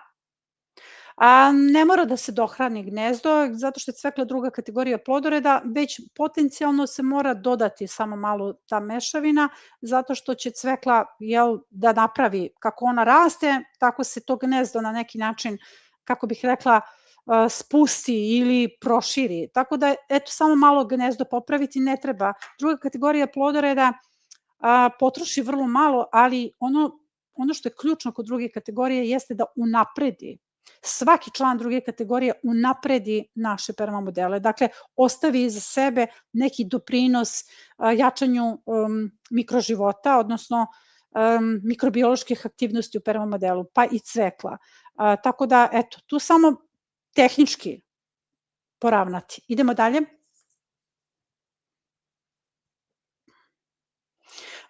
ne mora da se dohrani gnezdo, zato što je cvekla druga kategorija plodoreda, već potencijalno se mora dodati samo malo ta mešavina, zato što će cvekla da napravi, kako ona raste, tako se to gnezdo na neki način, kako bih rekla, spusti ili proširi. Tako da, eto, samo malo gnezdo popraviti ne treba. Druga kategorija plodoreda potroši vrlo malo, ali ono što je ključno kod druge kategorije jeste da unapredi. Svaki član druge kategorije unapredi naše permamodele. Dakle, ostavi iza sebe neki doprinos jačanju mikroživota, odnosno mikrobioloških aktivnosti u permamodelu, pa i cvekla. Tako da, eto, tu samo tehnički poravnati. Idemo dalje.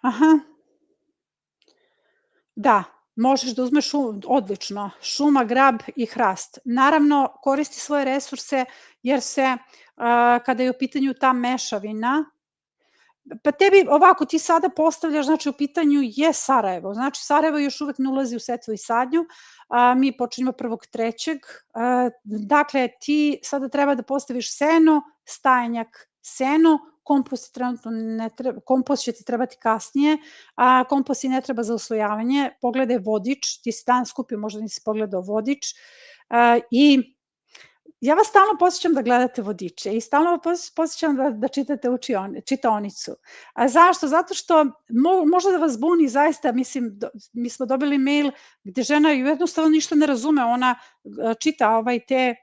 Aha. Da, možeš da uzmeš odlično, šuma, grab i hrast. Naravno, koristi svoje resurse jer se, kada je u pitanju ta mešavina, pa tebi ovako ti sada postavljaš, znači u pitanju je Sarajevo, znači Sarajevo još uvek ne ulazi u setvu i sadnju, mi počinjemo 1.3. Dakle, ti sada treba da postaviš seno, stajenjak, seno, kompost trenutno ne treba, kompost će ti trebati kasnije, a kompost i ne treba za usvojavanje, pogledaj vodič, ti si dan skupio, možda nisi pogledao vodič i ja vas stalno posjećam da gledate vodiče i stalno vas posjećam da čitate čitaonicu. A zašto? Zato što možda da vas buni zaista, mislim, mi smo dobili mail gde žena jednostavno ništa ne razume, ona čita te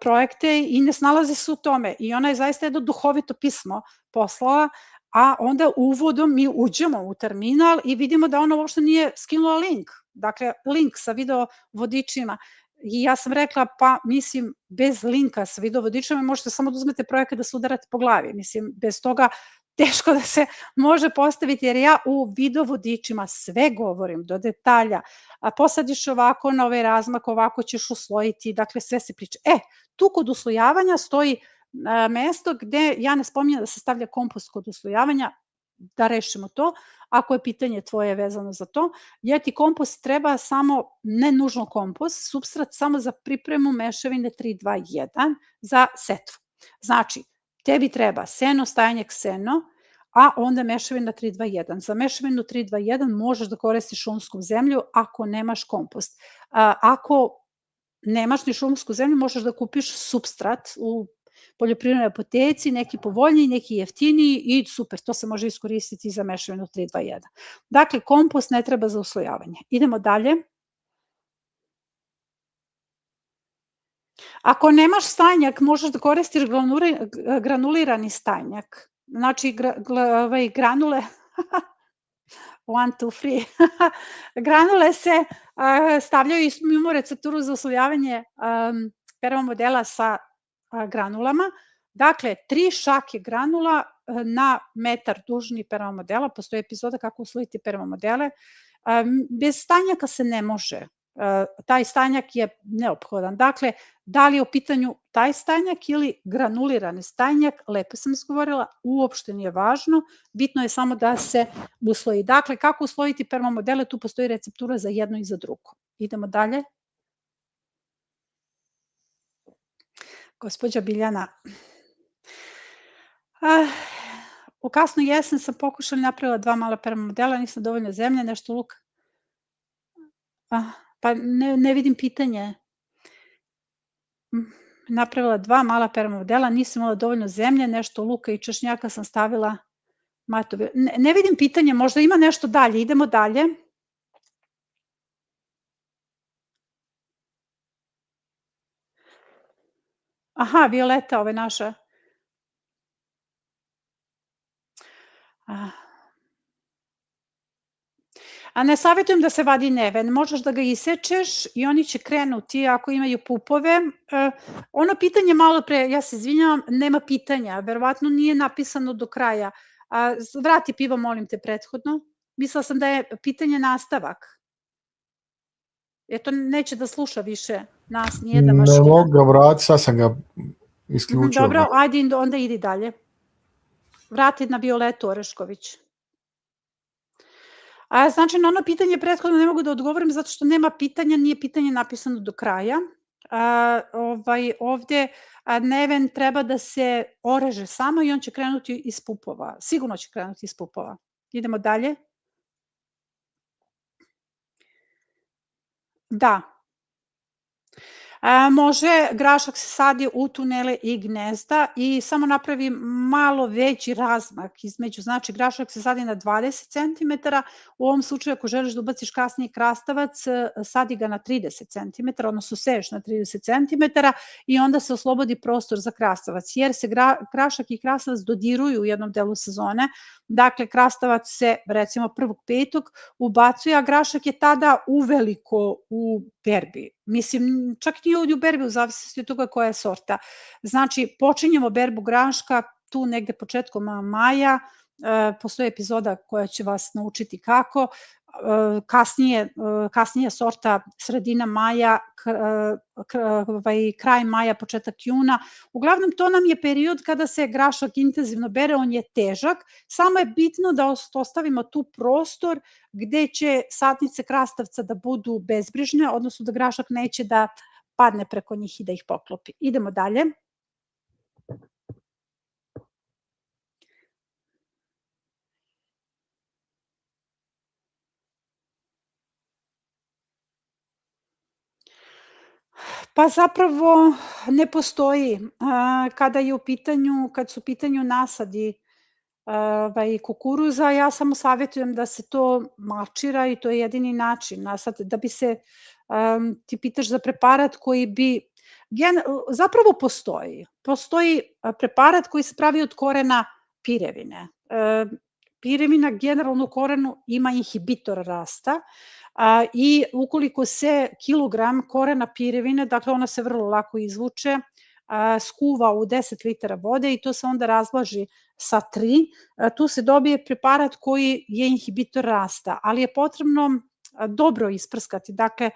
projekte i ne snalazi se u tome i ona je zaista jedno duhovito pismo poslala, a onda uvodom mi uđemo u terminal i vidimo da ona uopšte nije skinula link, dakle link sa video vodičima. I ja sam rekla, pa mislim, bez linka sa video vodičima možete samo da uzmete projekat da se udarate po glavi. Mislim, bez toga teško da se može postaviti, jer ja u vidovodičima sve govorim do detalja. Posadiš ovako na ovaj razmak, ovako ćeš uslojiti, dakle sve se priča. Tu kod uslojavanja stoji mesto gde ja ne spominjem da se stavlja kompost kod uslojavanja, da rešimo to. Ako je pitanje tvoje vezano za to, jer ti kompost treba samo, ne nužno kompost, supstrat samo za pripremu mešavine 3-2-1 za setvu. Znači, tebi treba seno, stajnjak, seno, a onda mešavina 3-2-1. Za mešavinu 3-2-1 možeš da koristiš šumsku zemlju ako nemaš kompost. Ako nemaš ni šumsku zemlju, možeš da kupiš supstrat u poljoprivrednoj apoteci, neki povoljniji, neki jeftiniji i super, to se može iskoristiti za mešavinu 3-2-1. Dakle, kompost ne treba za uslojavanje. Idemo dalje. Ako nemaš stajnjak, možeš da koristiš granulirani stajnjak. Znači, granule, 1, 2, 3, granule se stavljaju, imamo recepturu za uslojavanje permamodela sa granulama. Dakle, 3 šake granula na metar dužini permamodela. Postoji epizoda kako uslojiti permamodele. Bez stajnjaka se ne može. Taj stajnjak je neophodan. Dakle, da li je u pitanju taj stajnjak ili granulirani stajnjak, lepo sam izgovorila, uopšte nije važno, bitno je samo da se usloji. Dakle, kako uslojiti permamodele, tu postoji receptura za jedno i za drugo. Idemo dalje. Gospođa Biljana. U kasnu jesen sam pokušala i napravila 2 mala permamodela, nisam dovoljno zemlje, nešto luka. Pa ne vidim pitanje. Napravila 2 mala permamodela, nisam imala dovoljno zemlje, nešto luka i češnjaka sam stavila. Ne vidim pitanje, možda ima nešto dalje, idemo dalje. Aha, Violeta, ova je naša. A ne savjetujem da se vadi neven, možeš da ga isečeš i oni će krenuti ako imaju pupove. Ono pitanje malo pre, ja se izvinjavam, nema pitanja, verovatno nije napisano do kraja. Vrati pivo, molim te, prethodno. Mislila sam da je pitanje nastavak. Eto, neće da sluša više nas, nijedna mašina. Ne mogu ga vratiti, sad sam ga isključio. Dobro, ajde, onda idi dalje. Vrati na Violetu Orešković. Znači, na ono pitanje prethodno ne mogu da odgovorim zato što nema pitanja, nije pitanje napisano do kraja. Ovde neven treba da se oreže samo i on će krenuti iz pupova. Sigurno će krenuti iz pupova. Idemo dalje. Da. Može, grašak se sadi u tunele i gnezda i samo napravi malo veći razmak između, znači grašak se sadi na 20 cm, u ovom slučaju ako želiš da ubaciš kasnije krastavac, sadi ga na 30 cm, odnosno seješ na 30 cm i onda se oslobodi prostor za krastavac, jer se grašak i krastavac dodiruju u jednom delu sezone, dakle krastavac se recimo 1.5. ubacuje, a grašak je tada uveliko u berbi. Mislim, čak i u berbi, u zavisnosti od toga koja je sorta. Znači, počinjemo berbu graška tu negde početkom maja, postoji epizoda koja će vas naučiti kako, kasnije sorta sredina maja, kraj maja, početak juna. Uglavnom, to nam je period kada se grašak intenzivno bere, on je težak, samo je bitno da ostavimo tu prostor gde će sadnice krastavca da budu bezbrižne, odnosno da grašak neće da padne preko njih i da ih poklopi. Idemo dalje. Pa zapravo ne postoji. Kad su u pitanju nasadi kukuruza, ja samo savjetujem da se to mačira i to je jedini način. Da bi se, ti pitaš za preparat koji bi, zapravo postoji. Postoji preparat koji se pravi od korena pirevine. Pirevina generalno u korenu ima inhibitor rasta i ukoliko se kilogram korena pirevine, dakle ona se vrlo lako izvuče, skuva u 10 litara vode i to se onda razloži sa 3, tu se dobije preparat koji je inhibitor rasta, ali je potrebno dobro isprskati, dakle,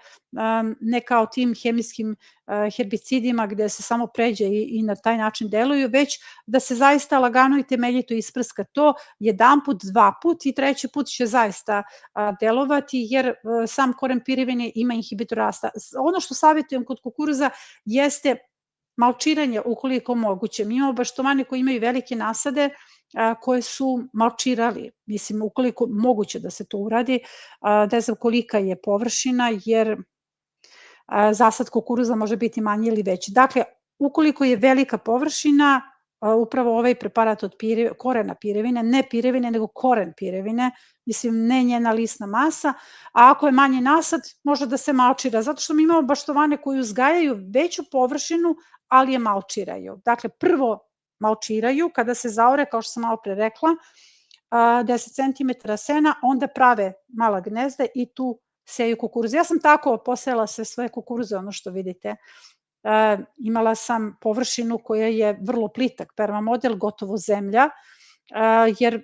ne kao tim hemijskim herbicidima gde se samo pređe i na taj način deluju, već da se zaista lagano i temeljito isprska to jedanput, 2 put i 3 put će zaista delovati, jer sam koren pirivine ima inhibitor rasta. Ono što savjetujem kod kukuruza jeste malčiranje ukoliko moguće. Mi imamo baštomane koji imaju velike nasade koje su malčirali, mislim ukoliko moguće da se to uradi, ne znam kolika je površina jer zasad kukuruza može biti manji ili veći. Dakle, ukoliko je velika površina, upravo ovaj preparat od korena pirevine, ne pirevine nego koren pirevine, mislim ne njena lisna masa, a ako je manji nasad može da se malčira, zato što mi imamo baštovane koji uzgajaju veću površinu, ali je malčiraju. Dakle, prvo malčiraju, kada se zaore, kao što sam malo pre rekla, 10 cm sena, onda prave mala gnezda i tu seju kukuruz. Ja sam tako posejala sve svoje kukuruze, ono što vidite. Imala sam površinu koja je vrlo plitak permamodel, gotovo zemlja, jer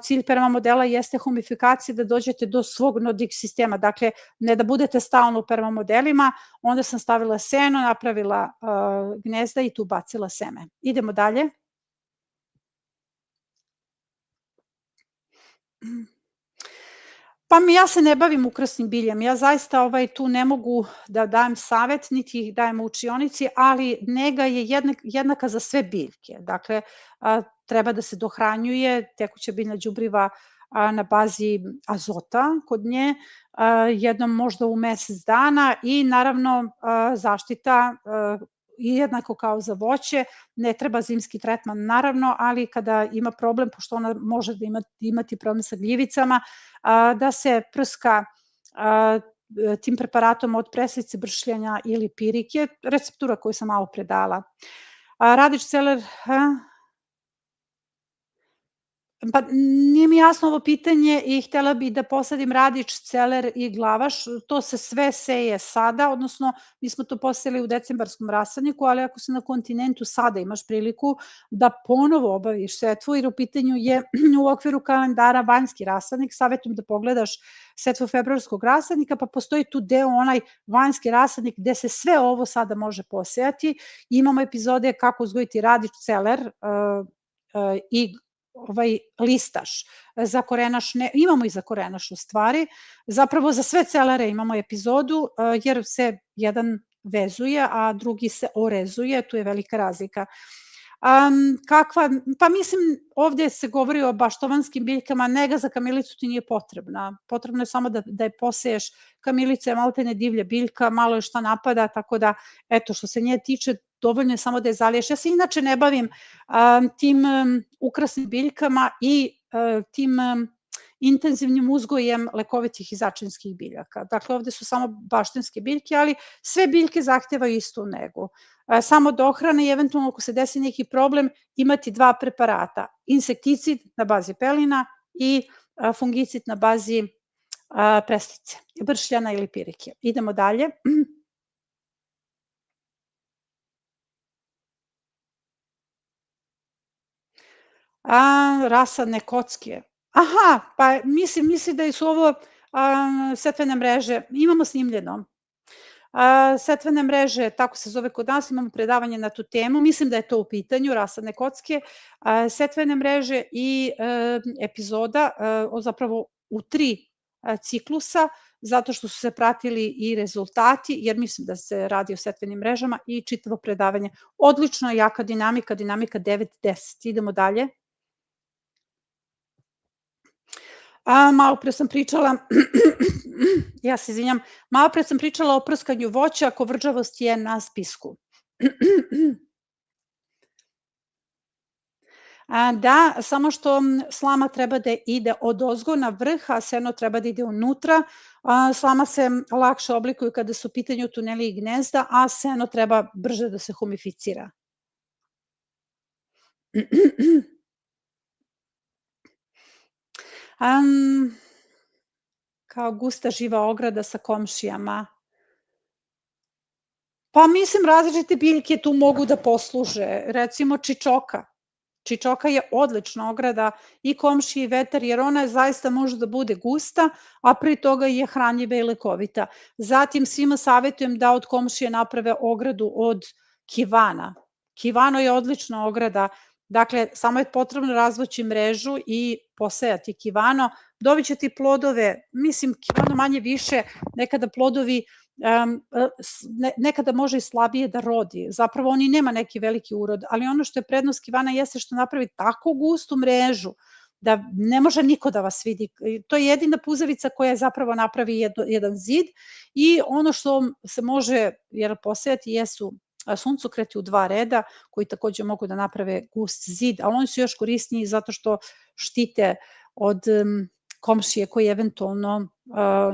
cilj permamodela jeste humifikacija, da dođete do svog nodik sistema, dakle ne da budete stalno u permamodelima, onda sam stavila seno, napravila gnezda i tu bacila seme. Idemo dalje. Pa ja se ne bavim ukrasnim biljem, ja zaista tu ne mogu da dajem savet, niti ih dajem u učionici, ali nega je jednaka za sve biljke. Dakle, treba da se dohranjuje tekuća biljna đubriva na bazi azota kod nje, jednom možda u mesec dana i naravno zaštita i jednako kao za voće, ne treba zimski tretman naravno, ali kada ima problem, pošto ona može da imati problem sa gljivicama, da se prska tim preparatom od preslice, bršljanja ili pirike, receptura koju sam malo pre dala. Radič celer, pa nije mi jasno ovo pitanje i htela bih da posadim radič, celer i glavaš, to se sve seje sada, odnosno mi smo to posejali u decembarskom rasadniku, ali ako se na kontinentu sada imaš priliku da ponovo obaviš setvu, jer u pitanju je u okviru kalendara vanjski rasadnik, savjetujem da pogledaš setvu februarskog rasadnika, pa postoji tu deo onaj vanjski rasadnik gde se sve ovo sada može posejati. Imamo epizode kako uzgojiti radič, celer i listaš, za korenaš, imamo i za korenaš u stvari, zapravo za sve celere imamo epizodu, jer se jedan vezuje, a drugi se orezuje, tu je velika razlika. Pa mislim, ovde se govori o baštovanskim biljkama, nega za kamilicu ti nije potrebna, potrebno je samo da je poseješ, kamilica je maltene divlja biljka, malo je šta napada, tako da, eto, što se nje tiče, dovoljno je samo da je zaliješ. Ja se inače ne bavim tim ukrasnim biljkama i tim intenzivnim uzgojem lekovitih i začinskih biljaka. Dakle, ovde su samo baštenske biljke, ali sve biljke zahtevaju istu negu. Samo dohrane i eventualno ako se desi neki problem imati 2 preparata, insekticid na bazi pelina i fungicid na bazi preslice, bršljana ili pirike. Idemo dalje. Rasadne kocke. Aha, pa misli da su ovo setvene mreže. Imamo snimljeno. Setvene mreže, tako se zove kod nas, imamo predavanje na tu temu. Mislim da je to u pitanju, rasadne kocke. Setvene mreže i epizoda, zapravo u 3 ciklusa, zato što su se pratili i rezultati, jer mislim da se radi o setvenim mrežama i čitavo predavanje. Odlično, jaka dinamika 9-10. Idemo dalje. Malo pre sam pričala, ja se izvinjam, malo pre sam pričala o prskanju voća, kovrđavost je na spisku. Da, samo što slama treba da ide odozgo na vrh, a seno treba da ide unutra. Slama se lakše oblikuju kada su u pitanju tuneli i gnezda, a seno treba brže da se humificira. Kao gusta živa ograda sa komšijama. Pa mislim različite biljke tu mogu da posluže, recimo čičoka. Čičoka je odlična ograda i komšiji i vetar, jer ona zaista može da bude gusta, a pri toga je hranljiva i lekovita. Zatim svima savjetujem da od komšije naprave ogradu od kivana. Kivano je odlična ograda, dakle samo je potrebno razvući mrežu i posejati kivano, dobićete plodove, mislim kivano manje više, nekada plodovi nekada može i slabije da rodi. Zapravo on i nema neki veliki urod, ali ono što je prednost kivana jeste što napravi tako gustu mrežu da ne može niko da vas vidi. To je jedina puzavica koja zapravo napravi jedan zid i ono što se može posejati jesu suncokreti u 2 reda koji takođe mogu da naprave gust zid, a oni su još korisniji zato što štite od komšije koji eventualno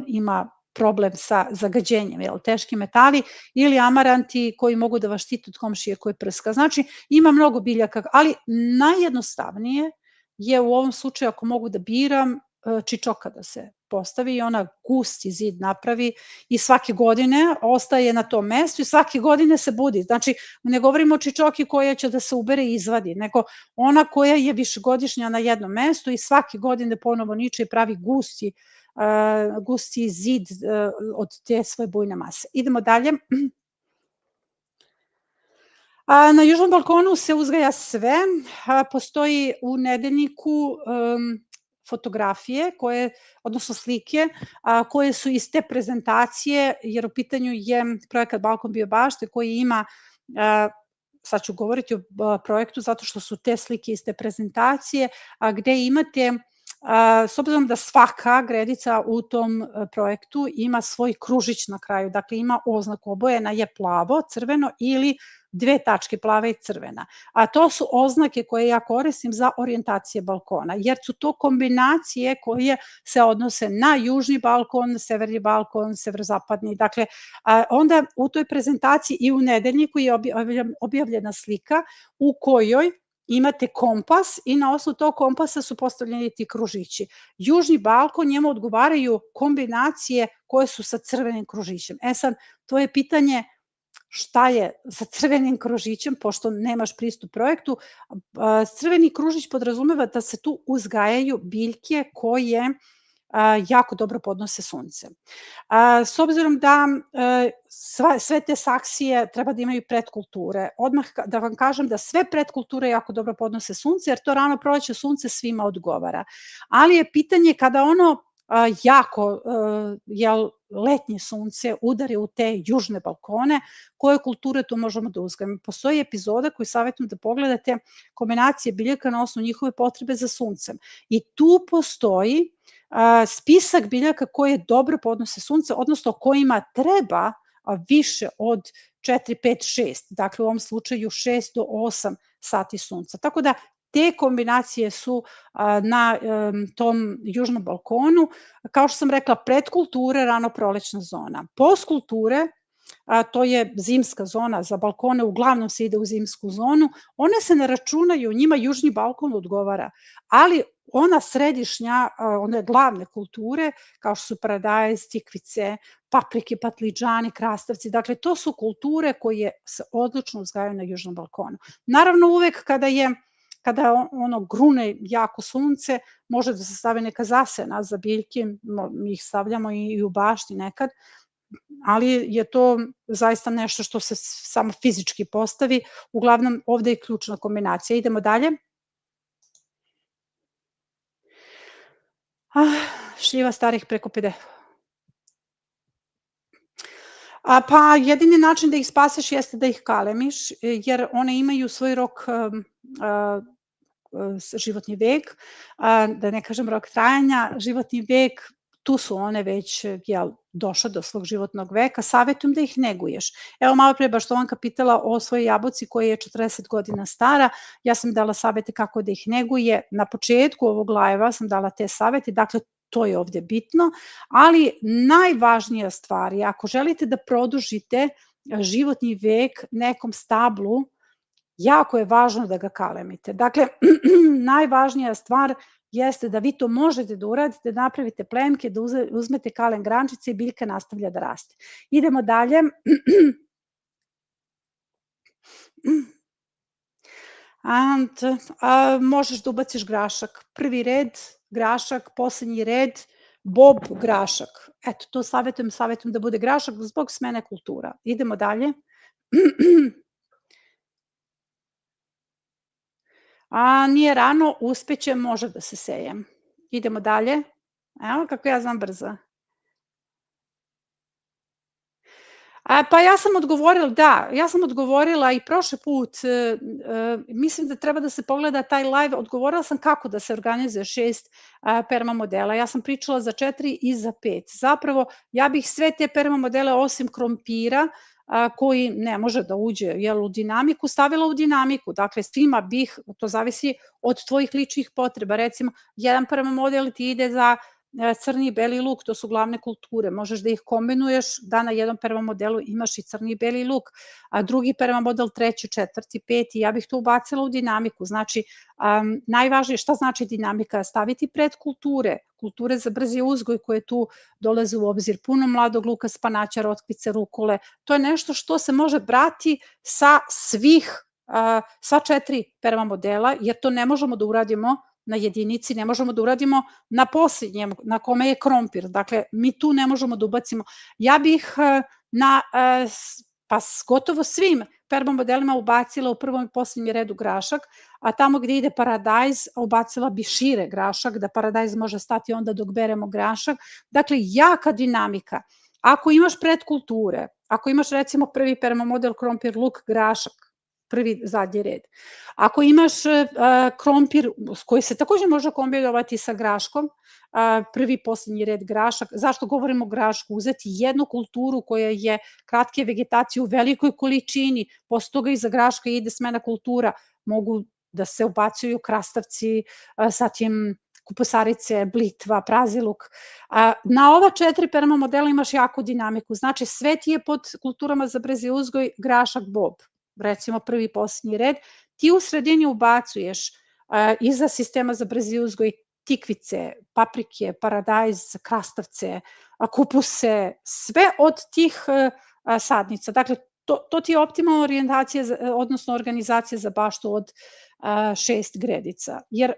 ima problem sa zagađenjem, teški metali ili amaranti koji mogu da vas štite od komšije koji prska. Znači, ima mnogo biljaka, ali najjednostavnije je u ovom slučaju, ako mogu da biram, čičoka da se postavi i ona gusti zid napravi i svake godine ostaje na tom mestu i svake godine se budi. Znači, ne govorimo o čičoki koja će da se ubere i izvadi, nego ona koja je višegodišnja na jednom mestu i svake godine ponovo niče i pravi gusti zid od te svoje bujne mase. Idemo dalje. Na južnom balkonu se uzgaja sve. Postoji u nedeljniku fotografije, odnosno slike, koje su iz te prezentacije, jer u pitanju je projekat Balkon Biobašte koji ima, sad ću govoriti o projektu zato što su te slike iz te prezentacije, gde imate, s obzirom da svaka gredica u tom projektu ima svoj kružić na kraju, dakle ima oznaku, obojena je plavo, crveno ili 2 tačke, plava i crvena. A to su oznake koje ja koristim za orijentacije balkona, jer su to kombinacije koje se odnose na južni balkon, severni balkon, severozapadni. Dakle, onda u toj prezentaciji i u nedeljniku je objavljena slika u kojoj imate kompas i na osnovu tog kompasa su postavljeni ti kružići. Južni balkon, njemu odgovaraju kombinacije koje su sa crvenim kružićem. Sad, to je pitanje šta je sa crvenim kružićem, pošto nemaš pristup projektu. Crveni kružić podrazumeva da se tu uzgajaju biljke koje jako dobro podnose sunce. S obzirom da sve te saksije treba da imaju pretkulture, odmah da vam kažem da sve pretkulture jako dobro podnose sunce, jer to rano proleće sunce svima odgovara. Ali je pitanje kada ono jako letnje sunce udari u te južne balkone, koje kulture tu možemo da uzgajamo. Postoji epizoda koju savjetujem da pogledate, kombinacije biljaka na osnovu njihove potrebe za suncem. I tu postoji spisak biljaka koje dobro podnose sunce, odnosno kojima treba više od 4, 5, 6, dakle u ovom slučaju 6 do 8 sati sunca. Tako da te kombinacije su na tom južnom balkonu, kao što sam rekla, predkulture, rano prolećna zona. Postkulture, to je zimska zona za balkone, uglavnom se ide u zimsku zonu, one se ne računaju, njima južni balkon odgovara, ali ona središnja, one glavne kulture, kao što su paradajz, tikvice, paprike, patliđani, krastavci, dakle to su kulture koje se odlično uzgajaju na južnom balkonu. Naravno uvek kada ono grune jako sunce, može da se stavi neka zasena za biljke, mi ih stavljamo i u bašti nekad, ali je to zaista nešto što se samo fizički postavi. Uglavnom, ovde je ključna kombinacija. Idemo dalje. Šljiva starih preko 50. Pa jedini način da ih spaseš jeste da ih kalemiš, jer one imaju svoj rok, životni vek, da ne kažem rok trajanja, životni vek, tu su one već došle do svog životnog veka, savjetujem da ih neguješ. Evo malo pre Baštovanka pitala o svojoj jabuci koja je 40 godina stara, ja sam dala savjete kako da ih neguje, na početku ovog live-a sam dala te savjete, dakle to je ovde bitno, ali najvažnija stvar je ako želite da produžite životni vek nekom stablu, jako je važno da ga kalemite. Dakle, najvažnija stvar jeste da vi to možete da uradite, da napravite plemke, da uzmete kalen grančice i biljka nastavlja da raste. Idemo dalje. Možeš da ubaciš grašak. Prvi red, grašak, poslednji red, bob, grašak. Eto, to savjetujem da bude grašak zbog smene kultura. Idemo dalje. Nije rano, uspeće, može da se seje. Idemo dalje. Evo kako ja znam brzo. Pa ja sam odgovorila i prošli put, mislim da treba da se pogleda taj live, odgovorila sam kako da se organizuje 6 perma modela. Ja sam pričala za 4 i za 5. Zapravo, ja bih sve te perma modele osim krompira, koji ne može da uđe u dinamiku, stavila u dinamiku. Dakle, svima bih, to zavisi od tvojih ličnih potreba. Recimo, jedan perma model ti ide za crni i beli luk, to su glavne kulture. Možeš da ih kombinuješ, da na jednom perma modelu imaš i crni i beli luk, a drugi perma model, treći, četvrti, peti, ja bih to ubacila u dinamiku. Znači, najvažnije, šta znači dinamika? Staviti pred kulture, kulture za brzi uzgoj koje tu dolaze u obzir, puno mladog luka, spanaća, rotkvice, rukole. To je nešto što se može brati sa sva 4 perma modela, jer to ne možemo da uradimo na jedinici, ne možemo da uradimo na posljednjem, na kome je krompir. Dakle, mi tu ne možemo da ubacimo. Ja bih s gotovo svim perma modelima ubacila u prvom i posljednjem redu grašak, a tamo gde ide paradajz ubacila bi šire grašak, da paradajz može stati onda dok beremo grašak. Dakle, jaka dinamika. Ako imaš predkulture, ako imaš recimo prvi perma model krompir, luk, grašak, prvi, zadnji red. Ako imaš krompir koji se takođe može kombinovati sa graškom, prvi, poslednji red grašak. Zašto govorimo o grašku? Uzeti jednu kulturu koja je kratke vegetacije u velikoj količini, posle toga iza graška ide smena kultura, mogu da se ubacuju krastavci, zatim kupusarice, blitva, praziluk. Na ova 4 perma modela imaš jaku dinamiku. Znači, sve ti je pod kulturama za brzi uzgoj, grašak, bob. Recimo prvi i poslednji red, ti u sredini ubacuješ iza sistema za brzi uzgoj tikvice, paprike, paradajz, krastavce, kupuse, sve od tih sadnica. Dakle, to ti je optimalna orijentacija, odnosno organizacija za baštu od 6 gredica. Jer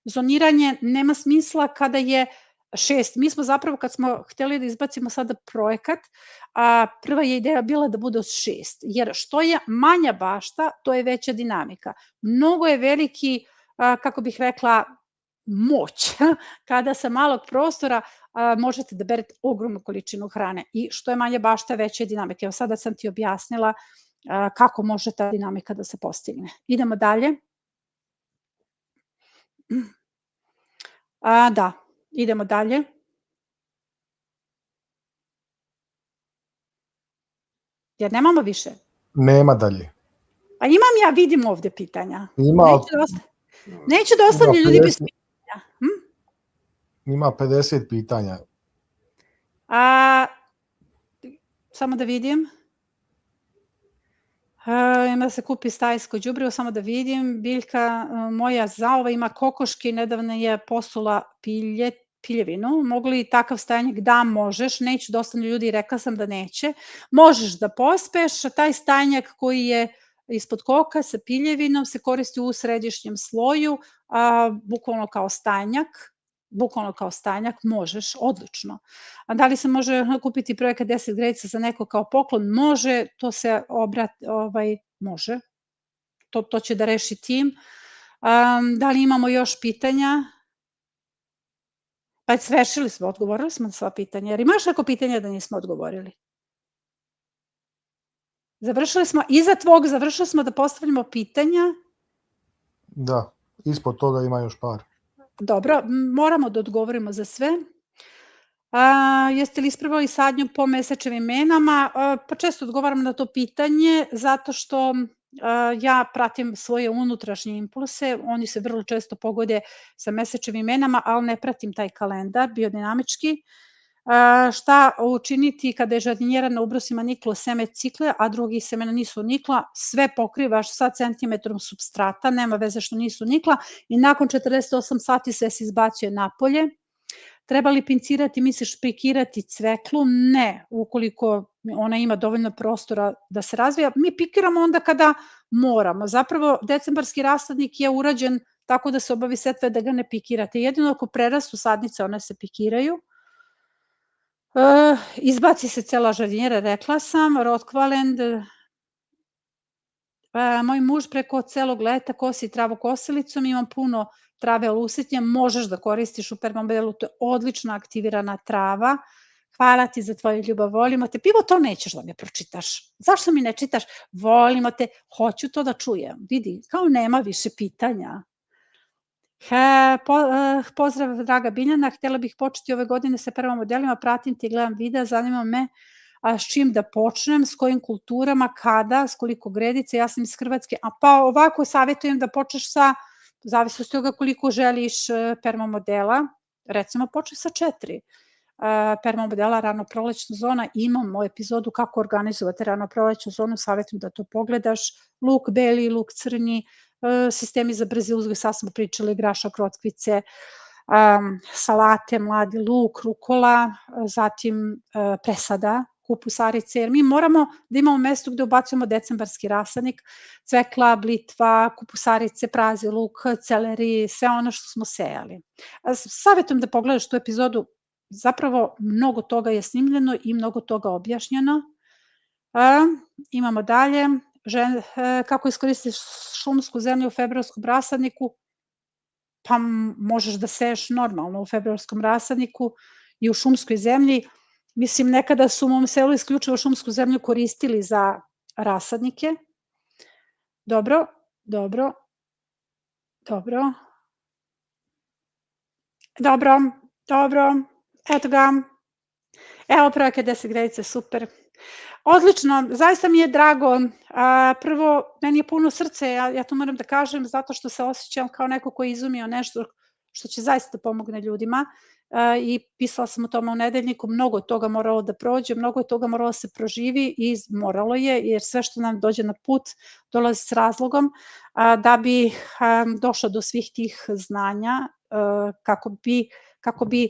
zoniranje nema smisla kada je 6. Mi smo zapravo, kad smo hteli da izbacimo sada projekat, prva je ideja bila da bude od 6, jer što je manja bašta, to je veća dinamika. Mnogo je veliki, kako bih rekla, moć, kada sa malog prostora možete da berete ogromnu količinu hrane i što je manja bašta, veća je dinamika. Evo sada sam ti objasnila kako može ta dinamika da se postigne. Idemo dalje. Da. Idemo dalje. Jer nemamo više. Nema dalje. A imam ja, vidim ovde pitanja. Ima. Neću da ostavljaju ljudi bez pitanja. Ima 50 pitanja. Samo da vidim. Ima da se kupi stajsko đubrivo, samo da vidim. Biljka moja zaova ima kokoške, nedavno je posula piljevinu. Mogu li takav stajnjak? Da, možeš. Neću da ostane ljudi, rekla sam da neće. Možeš da pospeš. Taj stajnjak koji je ispod koka sa piljevinom se koristi u središnjem sloju, bukvalno kao stajnjak, možeš, odlično. A da li se može kupiti projekat 10 gredica za neko kao poklon? Može, to se može. To će da reši tim. Da li imamo još pitanja? Pa svršili smo, odgovorili smo na sva pitanja. Jer imaš neko pitanje da nismo odgovorili? Završili smo, iza tvog završili smo da postavljamo pitanja. Da, ispod toga ima još par. Dobro, moramo da odgovorimo za sve. Jeste li ispravili sadnju po mesečevim menama? Pa često odgovaram na to pitanje, zato što ja pratim svoje unutrašnje impulse, oni se vrlo često pogode sa mesečevim menama, ali ne pratim taj kalendar biodinamički. Šta učiniti kada je žardinjera na ubrusima niklo seme cikle, a drugih semena nisu nikla? Sve pokrivaš sa centimetrom supstrata, nema veze što nisu nikla, i nakon 48 sati sve se izbacuje napolje. Treba li pincirati, misliš pikirati cveklu? Ne, ukoliko ona ima dovoljno prostora da se razvija. Mi pikiramo onda kada moramo. Zapravo, decembarski rasadnik je urađen tako da se obavi setva da ga ne pikirate. Jedino ako prerastu sadnice, one se pikiraju. Izbaci se cela žardinjera, rekla sam, Rotkvalend, moj muž preko celog leta kosi travu kosilicom, imam puno trave lusitnje, možeš da koristiš u permamodelu, to je odlično aktivirana trava. Hvala ti za tvoju ljubav, volimo te. Pivo, to nećeš da mi pročitaš. Zašto mi ne čitaš? Volimo te, hoću to da čujem. Vidi, kao nema više pitanja. Pozdrav, draga Biljana, htjela bih početi ove godine sa permamodelima, pratim te, gledam videa, zanima me s čim da počnem, s kojim kulturama, kada, s koliko gredice, ja sam iz Hrvatske, pa ovako savjetujem da počneš sa, zavisno od toga koliko želiš permamodela, recimo počne sa 4 permamodela, rano prolećna zona, imamo epizodu kako organizovati rano prolećnu zonu, savjetujem da to pogledaš, luk beli, luk crni, sistemi za brzi uzgoj, sad smo pričali, grašak, rotkvice, salate, mladi luk, rukola, zatim presada, kupusarice, jer mi moramo da imamo mesto gde ubacujemo decembarski rasadnik, cvekla, blitva, kupusarice, prazi luk, celeri, sve ono što smo sejali. Savjetujem da pogledaš tu epizodu, zapravo mnogo toga je snimljeno i mnogo toga objašnjeno. Imamo dalje, kako iskoristiti šumsku zemlju u februarskom rasadniku, pa možeš da seješ normalno u februarskom rasadniku i u šumskoj zemlji. Mislim, nekada su u mom selu isključivo šumsku zemlju koristili za rasadnike. Dobro, dobro, dobro, dobro, dobro, eto ga. Evo prvak je 10 gredice, super. Odlično, zaista mi je drago. Prvo, meni je puno srce, ja to moram da kažem, zato što se osjećam kao neko ko je izumio nešto što će zaista pomogne ljudima i pisala sam o tome u nedeljniku, mnogo toga moralo da prođe, mnogo toga moralo da se proživi i moralo je, jer sve što nam dođe na put dolazi s razlogom da bi došlo do svih tih znanja kako bi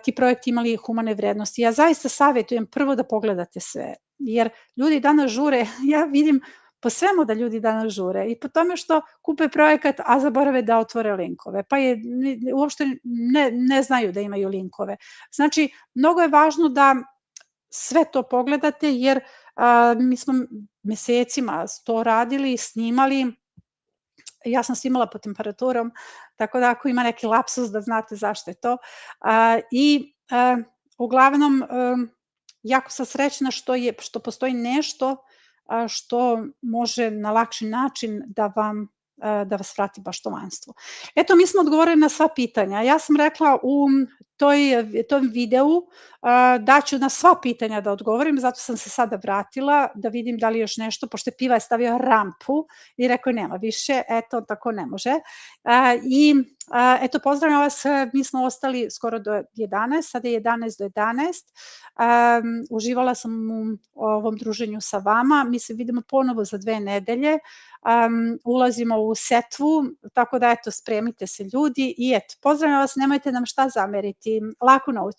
ti projekti imali humane vrednosti. Ja zaista savjetujem prvo da pogledate sve, jer ljudi danas žure, ja vidim po svemu da ljudi danas žure i po tome što kupe projekat, a zaborave da otvore linkove, pa uopšte ne znaju da imaju linkove. Znači, mnogo je važno da sve to pogledate, jer mi smo mesecima to radili, snimali, ja sam snimala pod temperaturom, tako da ako ima neki lapsus da znate zašto je to. I uglavnom, jako sam srećna što postoji nešto što može na lakši način da vas vrati baštovanstvu. Eto, mi smo odgovorili na sva pitanja. Ja sam rekla u tom videu da ću na sva pitanja da odgovorim, zato sam se sada vratila da vidim da li još nešto, pošto Piva je stavio rampu i rekao nema više, eto, tako ne može. I eto, pozdravljam vas, mi smo ostali skoro do 11, sada je 11 do 11. Uživala sam u ovom druženju sa vama, mi se vidimo ponovo za 2 nedelje, ulazimo u setvu, tako da eto, spremite se ljudi i eto, pozdravljam vas, nemojte nam šta zameriti, laku noć.